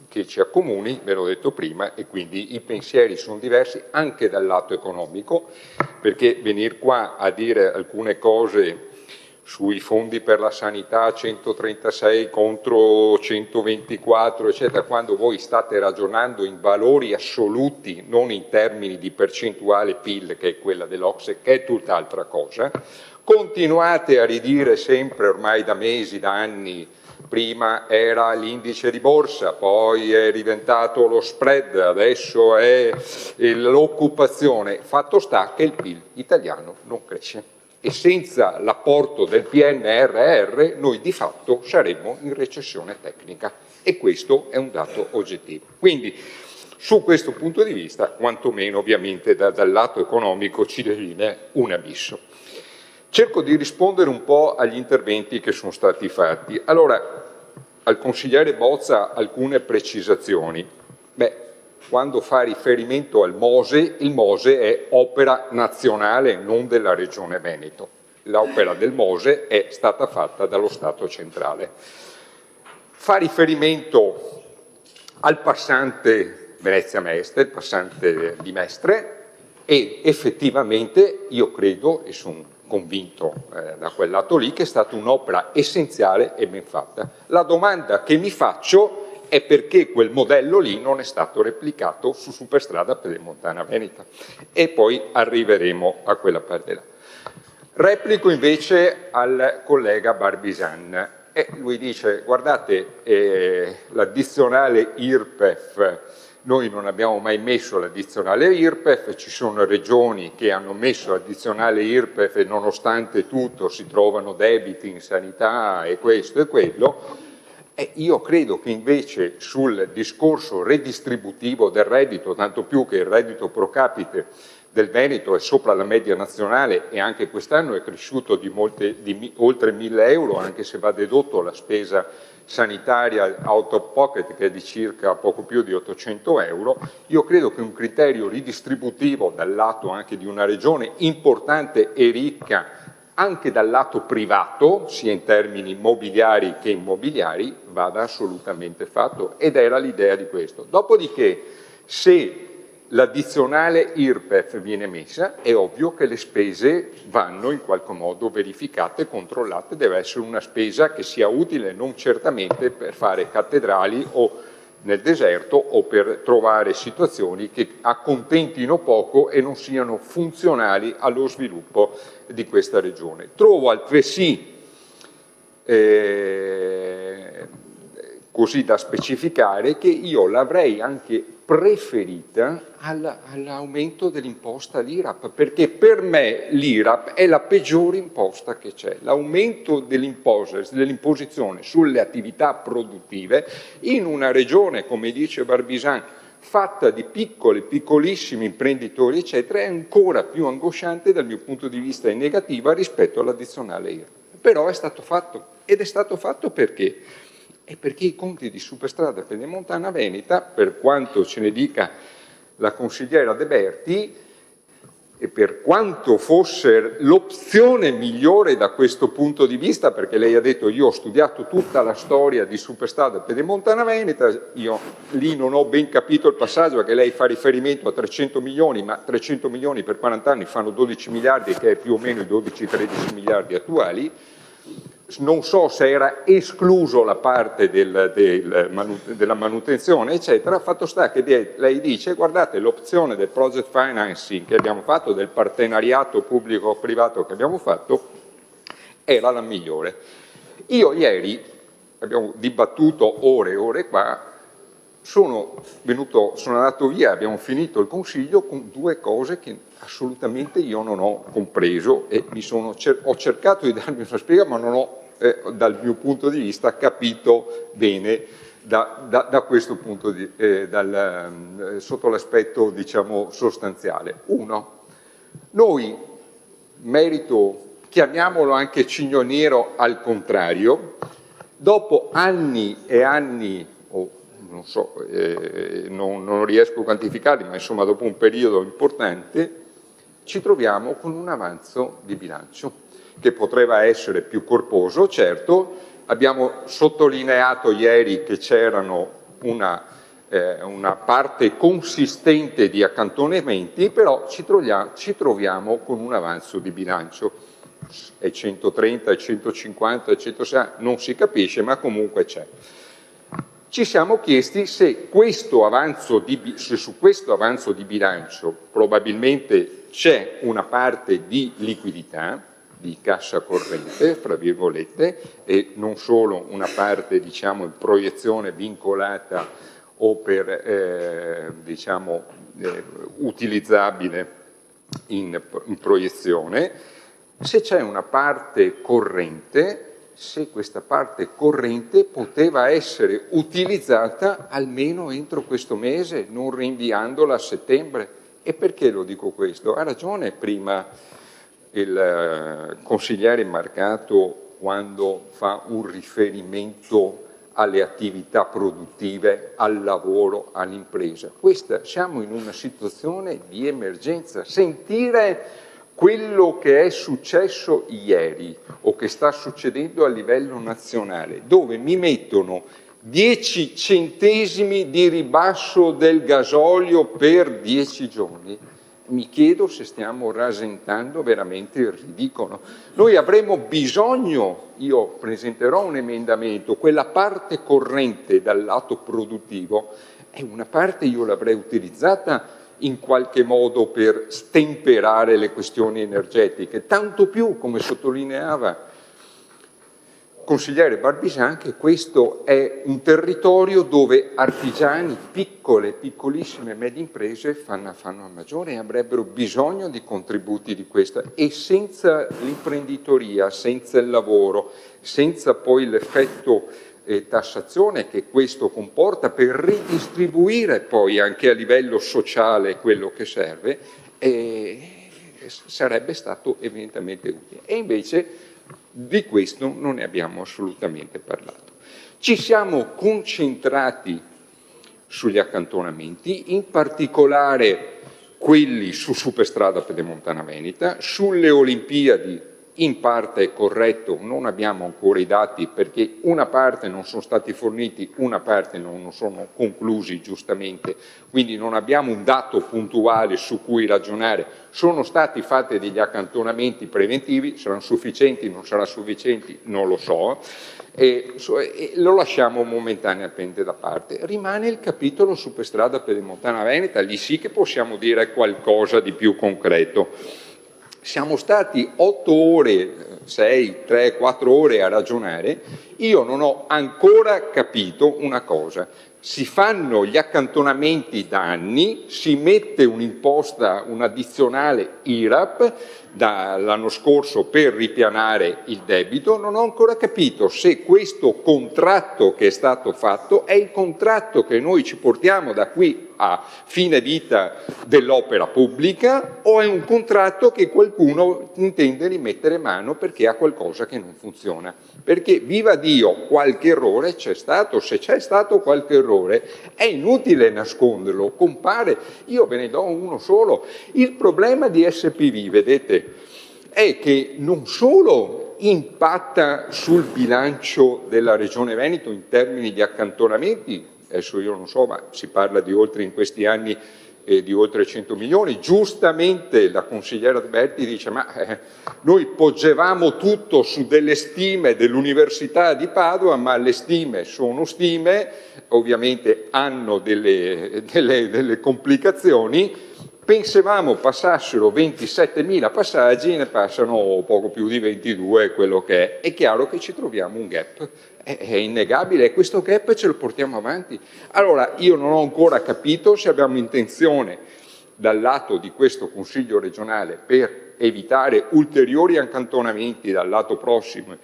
che ci accomuni, ve l'ho detto prima, e quindi i pensieri sono diversi anche dal lato economico, perché venire qua a dire alcune cose sui fondi per la sanità 136 contro 124, eccetera, quando voi state ragionando in valori assoluti, non in termini di percentuale PIL, che è quella dell'Ocse, che è tutt'altra cosa, continuate a ridire sempre ormai da mesi, da anni, prima era l'indice di borsa, poi è diventato lo spread, adesso è l'occupazione. Fatto sta che il PIL italiano non cresce e senza l'apporto del PNRR noi di fatto saremmo in recessione tecnica e questo è un dato oggettivo. Quindi su questo punto di vista, quantomeno ovviamente dal lato economico ci delinea un abisso. Cerco di rispondere un po' agli interventi che sono stati fatti. Allora, al consigliere Bozza alcune precisazioni. Quando fa riferimento al MOSE, il MOSE è opera nazionale, non della Regione Veneto. L'opera del MOSE è stata fatta dallo Stato centrale. Fa riferimento al passante Venezia-Mestre, il passante di Mestre, e effettivamente io credo e sono convinto da quel lato lì che è stata un'opera essenziale e ben fatta. La domanda che mi faccio è perché quel modello lì non è stato replicato su Superstrada Pedemontana Veneta e poi arriveremo a quella parte là. Replico invece al collega Barbisan e lui dice guardate l'addizionale IRPEF, noi non abbiamo mai messo l'addizionale IRPEF, ci sono regioni che hanno messo l'addizionale IRPEF e nonostante tutto si trovano debiti in sanità e questo e quello. Io credo che invece sul discorso redistributivo del reddito, tanto più che il reddito pro capite del Veneto è sopra la media nazionale e anche quest'anno è cresciuto di oltre 1.000 euro, anche se va dedotto la spesa sanitaria out of pocket che è di circa poco più di 800 euro, io credo che un criterio ridistributivo dal lato anche di una regione importante e ricca anche dal lato privato, sia in termini mobiliari che immobiliari, vada assolutamente fatto ed era l'idea di questo. Dopodiché, se l'addizionale IRPEF viene messa, è ovvio che le spese vanno in qualche modo verificate, controllate, deve essere una spesa che sia utile non certamente per fare cattedrali o nel deserto o per trovare situazioni che accontentino poco e non siano funzionali allo sviluppo di questa regione. Trovo altresì così da specificare che io l'avrei anche preferita all'aumento dell'imposta all'IRAP, perché per me l'IRAP è la peggiore imposta che c'è. L'aumento dell'imposizione sulle attività produttive in una regione, come dice Barbisan, fatta di piccolissimi imprenditori, eccetera, è ancora più angosciante dal mio punto di vista e negativa rispetto all'addizionale IRAP. Però è stato fatto, ed è stato fatto perché? È perché i conti di Superstrada Pedemontana Veneta, per quanto ce ne dica la consigliera De Berti, e per quanto fosse l'opzione migliore da questo punto di vista, perché lei ha detto io ho studiato tutta la storia di Superstrada Pedemontana Veneta, io lì non ho ben capito il passaggio perché lei fa riferimento a 300 milioni, ma 300 milioni per 40 anni fanno 12 miliardi, che è più o meno i 12-13 miliardi attuali. Non so se era escluso la parte della manutenzione, eccetera. Fatto sta che lei dice, guardate, l'opzione del project financing che abbiamo fatto, del partenariato pubblico-privato che abbiamo fatto, era la migliore. Io ieri, abbiamo dibattuto ore e ore qua, sono andato via, abbiamo finito il Consiglio con due cose che assolutamente io non ho compreso e ho cercato di darmi una spiegazione, ma non ho dal mio punto di vista capito bene da questo punto sotto l'aspetto diciamo sostanziale. Uno, noi merito, chiamiamolo anche cigno nero al contrario, dopo anni e anni, non so, non riesco a quantificarli, ma insomma dopo un periodo importante, ci troviamo con un avanzo di bilancio che poteva essere più corposo, certo. Abbiamo sottolineato ieri che c'erano una parte consistente di accantonamenti, però ci troviamo con un avanzo di bilancio. è 130, è 150, è 160, non si capisce, ma comunque c'è. Ci siamo chiesti se su questo avanzo di bilancio probabilmente c'è una parte di liquidità, di cassa corrente, fra virgolette, e non solo una parte, diciamo, in proiezione vincolata o per, utilizzabile in proiezione, se c'è una parte corrente, se questa parte corrente poteva essere utilizzata almeno entro questo mese, non rinviandola a settembre. E perché lo dico questo? Ha ragione prima il consigliere Marcato quando fa un riferimento alle attività produttive, al lavoro, all'impresa. Siamo in una situazione di emergenza. Sentire quello che è successo ieri o che sta succedendo a livello nazionale, dove mi mettono 10 centesimi di ribasso del gasolio per 10 giorni, mi chiedo se stiamo rasentando veramente il ridicolo. Noi avremo bisogno, io presenterò un emendamento, quella parte corrente dal lato produttivo, è una parte io l'avrei utilizzata in qualche modo per stemperare le questioni energetiche, tanto più, come sottolineava il consigliere Barbisan, che questo è un territorio dove artigiani, piccole, piccolissime e medie imprese fanno a maggiore e avrebbero bisogno di contributi di questa. E senza l'imprenditoria, senza il lavoro, senza poi l'effetto tassazione che questo comporta per ridistribuire poi anche a livello sociale quello che serve, sarebbe stato evidentemente utile. E invece di questo non ne abbiamo assolutamente parlato. Ci siamo concentrati sugli accantonamenti, in particolare quelli su Superstrada Pedemontana Veneta, sulle Olimpiadi. In parte è corretto, non abbiamo ancora i dati perché una parte non sono stati forniti, una parte non sono conclusi giustamente, quindi non abbiamo un dato puntuale su cui ragionare. Sono stati fatti degli accantonamenti preventivi, saranno sufficienti, non saranno sufficienti, non lo so, e lo lasciamo momentaneamente da parte. Rimane il capitolo Superstrada Pedemontana Veneta, lì sì che possiamo dire qualcosa di più concreto. Siamo stati 8 ore, 6, 3, 4 ore a ragionare, io non ho ancora capito una cosa. Si fanno gli accantonamenti da anni, si mette un'imposta, un'addizionale IRAP dall'anno scorso per ripianare il debito, non ho ancora capito se questo contratto che è stato fatto è il contratto che noi ci portiamo da qui a fine vita dell'opera pubblica o è un contratto che qualcuno intende rimettere mano perché ha qualcosa che non funziona. Perché, viva Dio, qualche errore c'è stato, se c'è stato qualche errore è inutile nasconderlo, compare, io ve ne do uno solo. Il problema di SPV, vedete, è che non solo impatta sul bilancio della Regione Veneto in termini di accantonamenti, adesso io non so, ma si parla di oltre in questi anni di oltre 100 milioni, giustamente la consigliera Berti dice ma noi poggevamo tutto su delle stime dell'Università di Padova, ma le stime sono stime, ovviamente hanno delle complicazioni. Pensavamo passassero 27.000 passaggi, ne passano poco più di 22, quello che è. È chiaro che ci troviamo un gap, è innegabile, e questo gap ce lo portiamo avanti. Allora, io non ho ancora capito se abbiamo intenzione, dal lato di questo Consiglio regionale, per evitare ulteriori accantonamenti dal lato prossimo,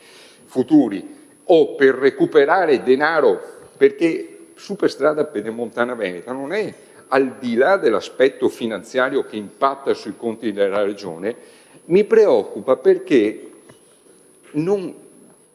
futuri, o per recuperare denaro, perché Superstrada Pedemontana Veneta non è, al di là dell'aspetto finanziario che impatta sui conti della Regione, mi preoccupa perché non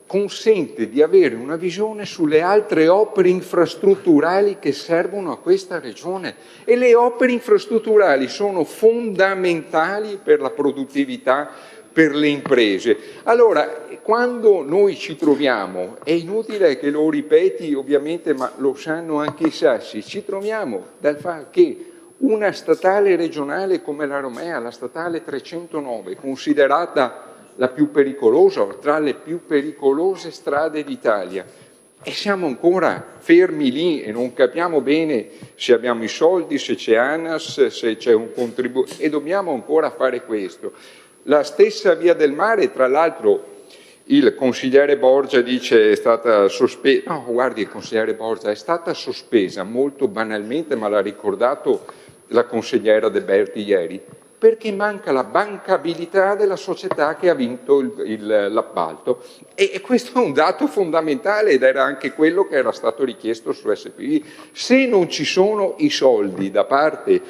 consente di avere una visione sulle altre opere infrastrutturali che servono a questa Regione. E le opere infrastrutturali sono fondamentali per la produttività, per le imprese. Allora, quando noi ci troviamo, è inutile che lo ripeti ovviamente, ma lo sanno anche i sassi, ci troviamo dal fatto che una statale regionale come la Romea, la statale 309, considerata la più pericolosa, tra le più pericolose strade d'Italia. E siamo ancora fermi lì e non capiamo bene se abbiamo i soldi, se c'è ANAS, se c'è un contributo, e dobbiamo ancora fare questo. La stessa Via del Mare, tra l'altro, il consigliere Borgia dice è stata sospesa. No, guardi, il consigliere Borgia è stata sospesa molto banalmente, ma l'ha ricordato la consigliera De Berti ieri, perché manca la bancabilità della società che ha vinto l'appalto. E questo è un dato fondamentale ed era anche quello che era stato richiesto su SPV. Se non ci sono i soldi da parte,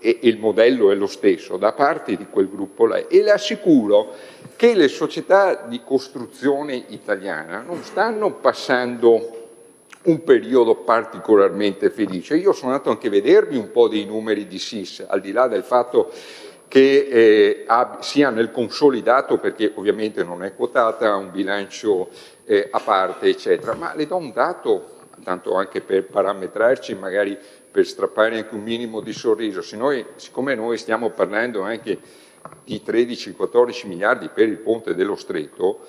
e il modello è lo stesso, da parte di quel gruppo là, e le assicuro che le società di costruzione italiana non stanno passando un periodo particolarmente felice. Io sono andato anche a vedermi un po' dei numeri di SIS, al di là del fatto che sia nel consolidato, perché ovviamente non è quotata, ha un bilancio a parte, eccetera, ma le do un dato, tanto anche per parametrarci, magari per strappare anche un minimo di sorriso. Siccome noi stiamo parlando anche di 13-14 miliardi per il ponte dello Stretto,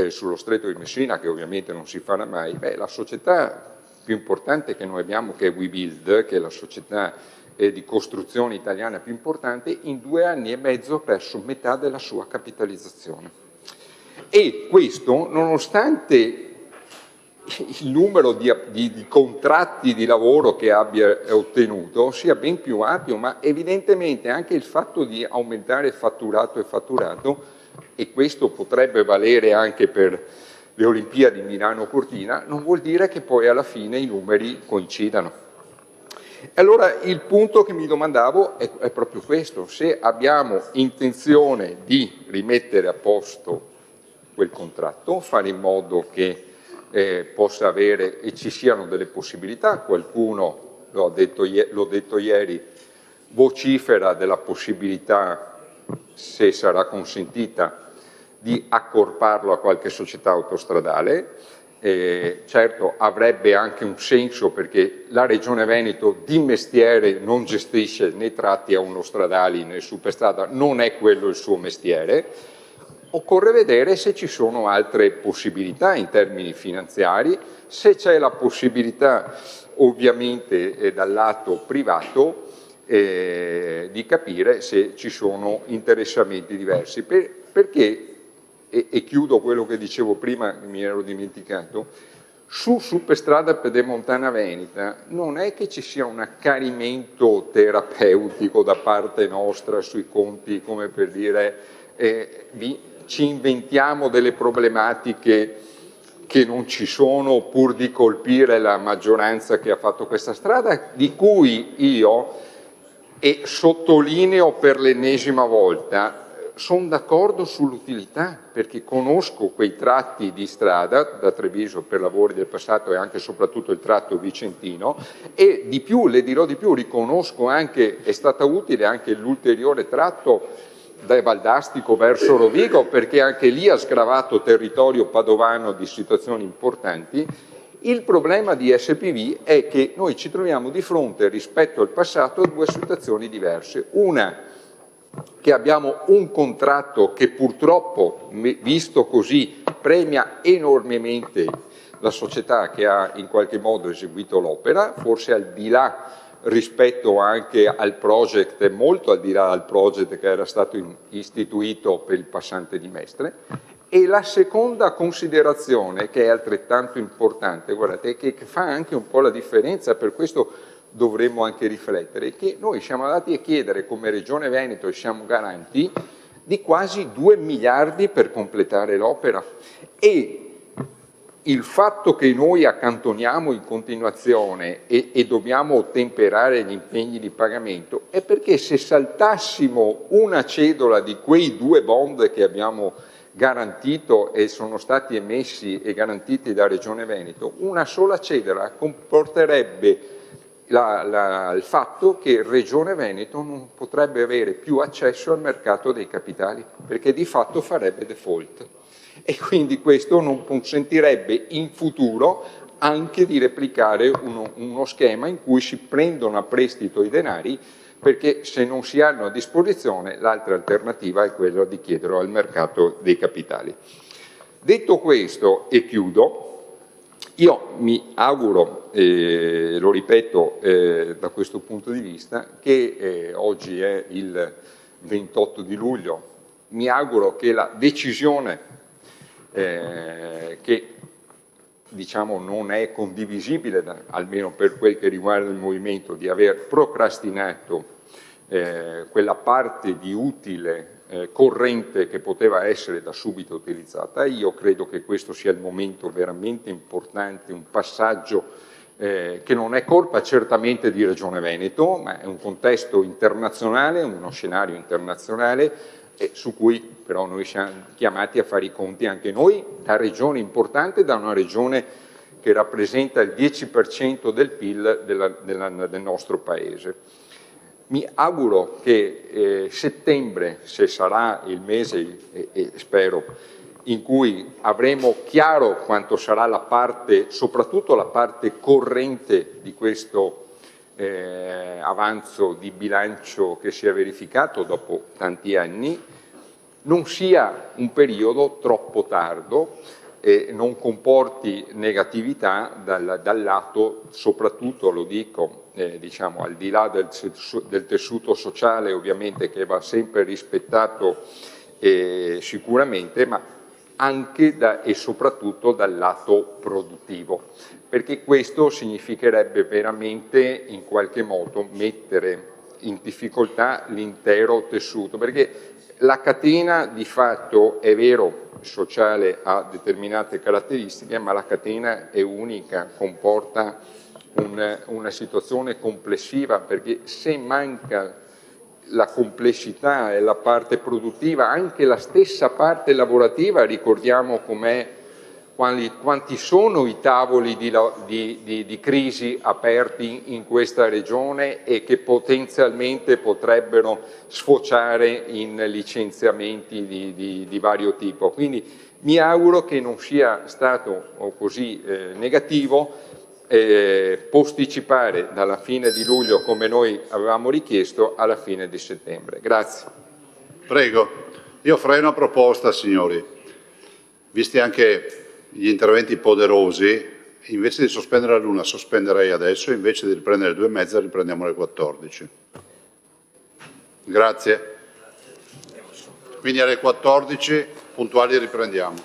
sullo Stretto di Messina, che ovviamente non si farà mai, la società più importante che noi abbiamo, che è WeBuild, che è la società di costruzione italiana più importante, in 2 anni e mezzo ha perso metà della sua capitalizzazione. E questo nonostante il numero di contratti di lavoro che abbia ottenuto sia ben più ampio, ma evidentemente anche il fatto di aumentare fatturato e fatturato, e questo potrebbe valere anche per le Olimpiadi Milano-Cortina, non vuol dire che poi alla fine i numeri coincidano. Allora il punto che mi domandavo è proprio questo: se abbiamo intenzione di rimettere a posto quel contratto, fare in modo che possa avere e ci siano delle possibilità. Qualcuno, l'ho detto ieri, vocifera della possibilità, se sarà consentita, di accorparlo a qualche società autostradale. Certo, avrebbe anche un senso, perché la Regione Veneto di mestiere non gestisce né tratti autostradali né superstrada, non è quello il suo mestiere. Occorre vedere se ci sono altre possibilità in termini finanziari, se c'è la possibilità ovviamente dal lato privato di capire se ci sono interessamenti diversi. Perché, e chiudo quello che dicevo prima, mi ero dimenticato, su Superstrada Pedemontana Veneta non è che ci sia un accanimento terapeutico da parte nostra sui conti, come per dire ci inventiamo delle problematiche che non ci sono pur di colpire la maggioranza che ha fatto questa strada, di cui io, e sottolineo per l'ennesima volta, sono d'accordo sull'utilità, perché conosco quei tratti di strada da Treviso per lavori del passato e anche e soprattutto il tratto vicentino, e di più, le dirò di più, riconosco anche, è stata utile anche l'ulteriore tratto da Valdastico verso Rovigo, perché anche lì ha sgravato territorio padovano di situazioni importanti. Il problema di SPV è che noi ci troviamo di fronte rispetto al passato a 2 situazioni diverse. Una, che abbiamo un contratto che purtroppo, visto così, premia enormemente la società che ha in qualche modo eseguito l'opera, forse al di là rispetto anche al project, molto al di là del project che era stato istituito per il passante di Mestre. E la seconda considerazione, che è altrettanto importante, guardate, che fa anche un po' la differenza, per questo dovremmo anche riflettere, che noi siamo andati a chiedere come Regione Veneto, e siamo garanti, di quasi 2 miliardi per completare l'opera. E il fatto che noi accantoniamo in continuazione e dobbiamo ottemperare gli impegni di pagamento è perché se saltassimo una cedola di quei 2 bond che abbiamo garantito e sono stati emessi e garantiti da Regione Veneto, una sola cedola comporterebbe il fatto che Regione Veneto non potrebbe avere più accesso al mercato dei capitali, perché di fatto farebbe default. E quindi questo non consentirebbe in futuro anche di replicare uno schema in cui si prendono a prestito i denari perché se non si hanno a disposizione l'altra alternativa è quella di chiederlo al mercato dei capitali. Detto questo, e chiudo, io mi auguro, lo ripeto da questo punto di vista, che oggi è il 28 di luglio, mi auguro che la decisione che diciamo non è condivisibile, almeno per quel che riguarda il movimento, di aver procrastinato quella parte di utile corrente che poteva essere da subito utilizzata. Io credo che questo sia il momento veramente importante, un passaggio che non è colpa certamente di Regione Veneto, ma è un contesto internazionale, uno scenario internazionale su cui però noi siamo chiamati a fare i conti anche noi, da regione importante, da una regione che rappresenta il 10% del PIL del nostro Paese. Mi auguro che settembre, se sarà il mese, e spero, in cui avremo chiaro quanto sarà la parte, soprattutto la parte corrente di questo avanzo di bilancio che si è verificato dopo tanti anni, non sia un periodo troppo tardo e non comporti negatività dal lato, soprattutto lo dico, diciamo, al di là del tessuto sociale ovviamente che va sempre rispettato sicuramente, ma anche e soprattutto dal lato produttivo, perché questo significherebbe veramente in qualche modo mettere in difficoltà l'intero tessuto, perché la catena di fatto è vero, sociale ha determinate caratteristiche, ma la catena è unica, comporta una situazione complessiva, perché se manca la complessità e la parte produttiva, anche la stessa parte lavorativa, ricordiamo quanti sono i tavoli di crisi aperti in questa regione e che potenzialmente potrebbero sfociare in licenziamenti di vario tipo. Quindi mi auguro che non sia stato così negativo posticipare dalla fine di luglio, come noi avevamo richiesto, alla fine di settembre. Grazie. Prego. Io farei una proposta, signori. Visti anche gli interventi poderosi, invece di sospendere all'1 sospenderei adesso, invece di riprendere alle 2:30 riprendiamo alle 14. Grazie. Quindi alle 14 puntuali riprendiamo.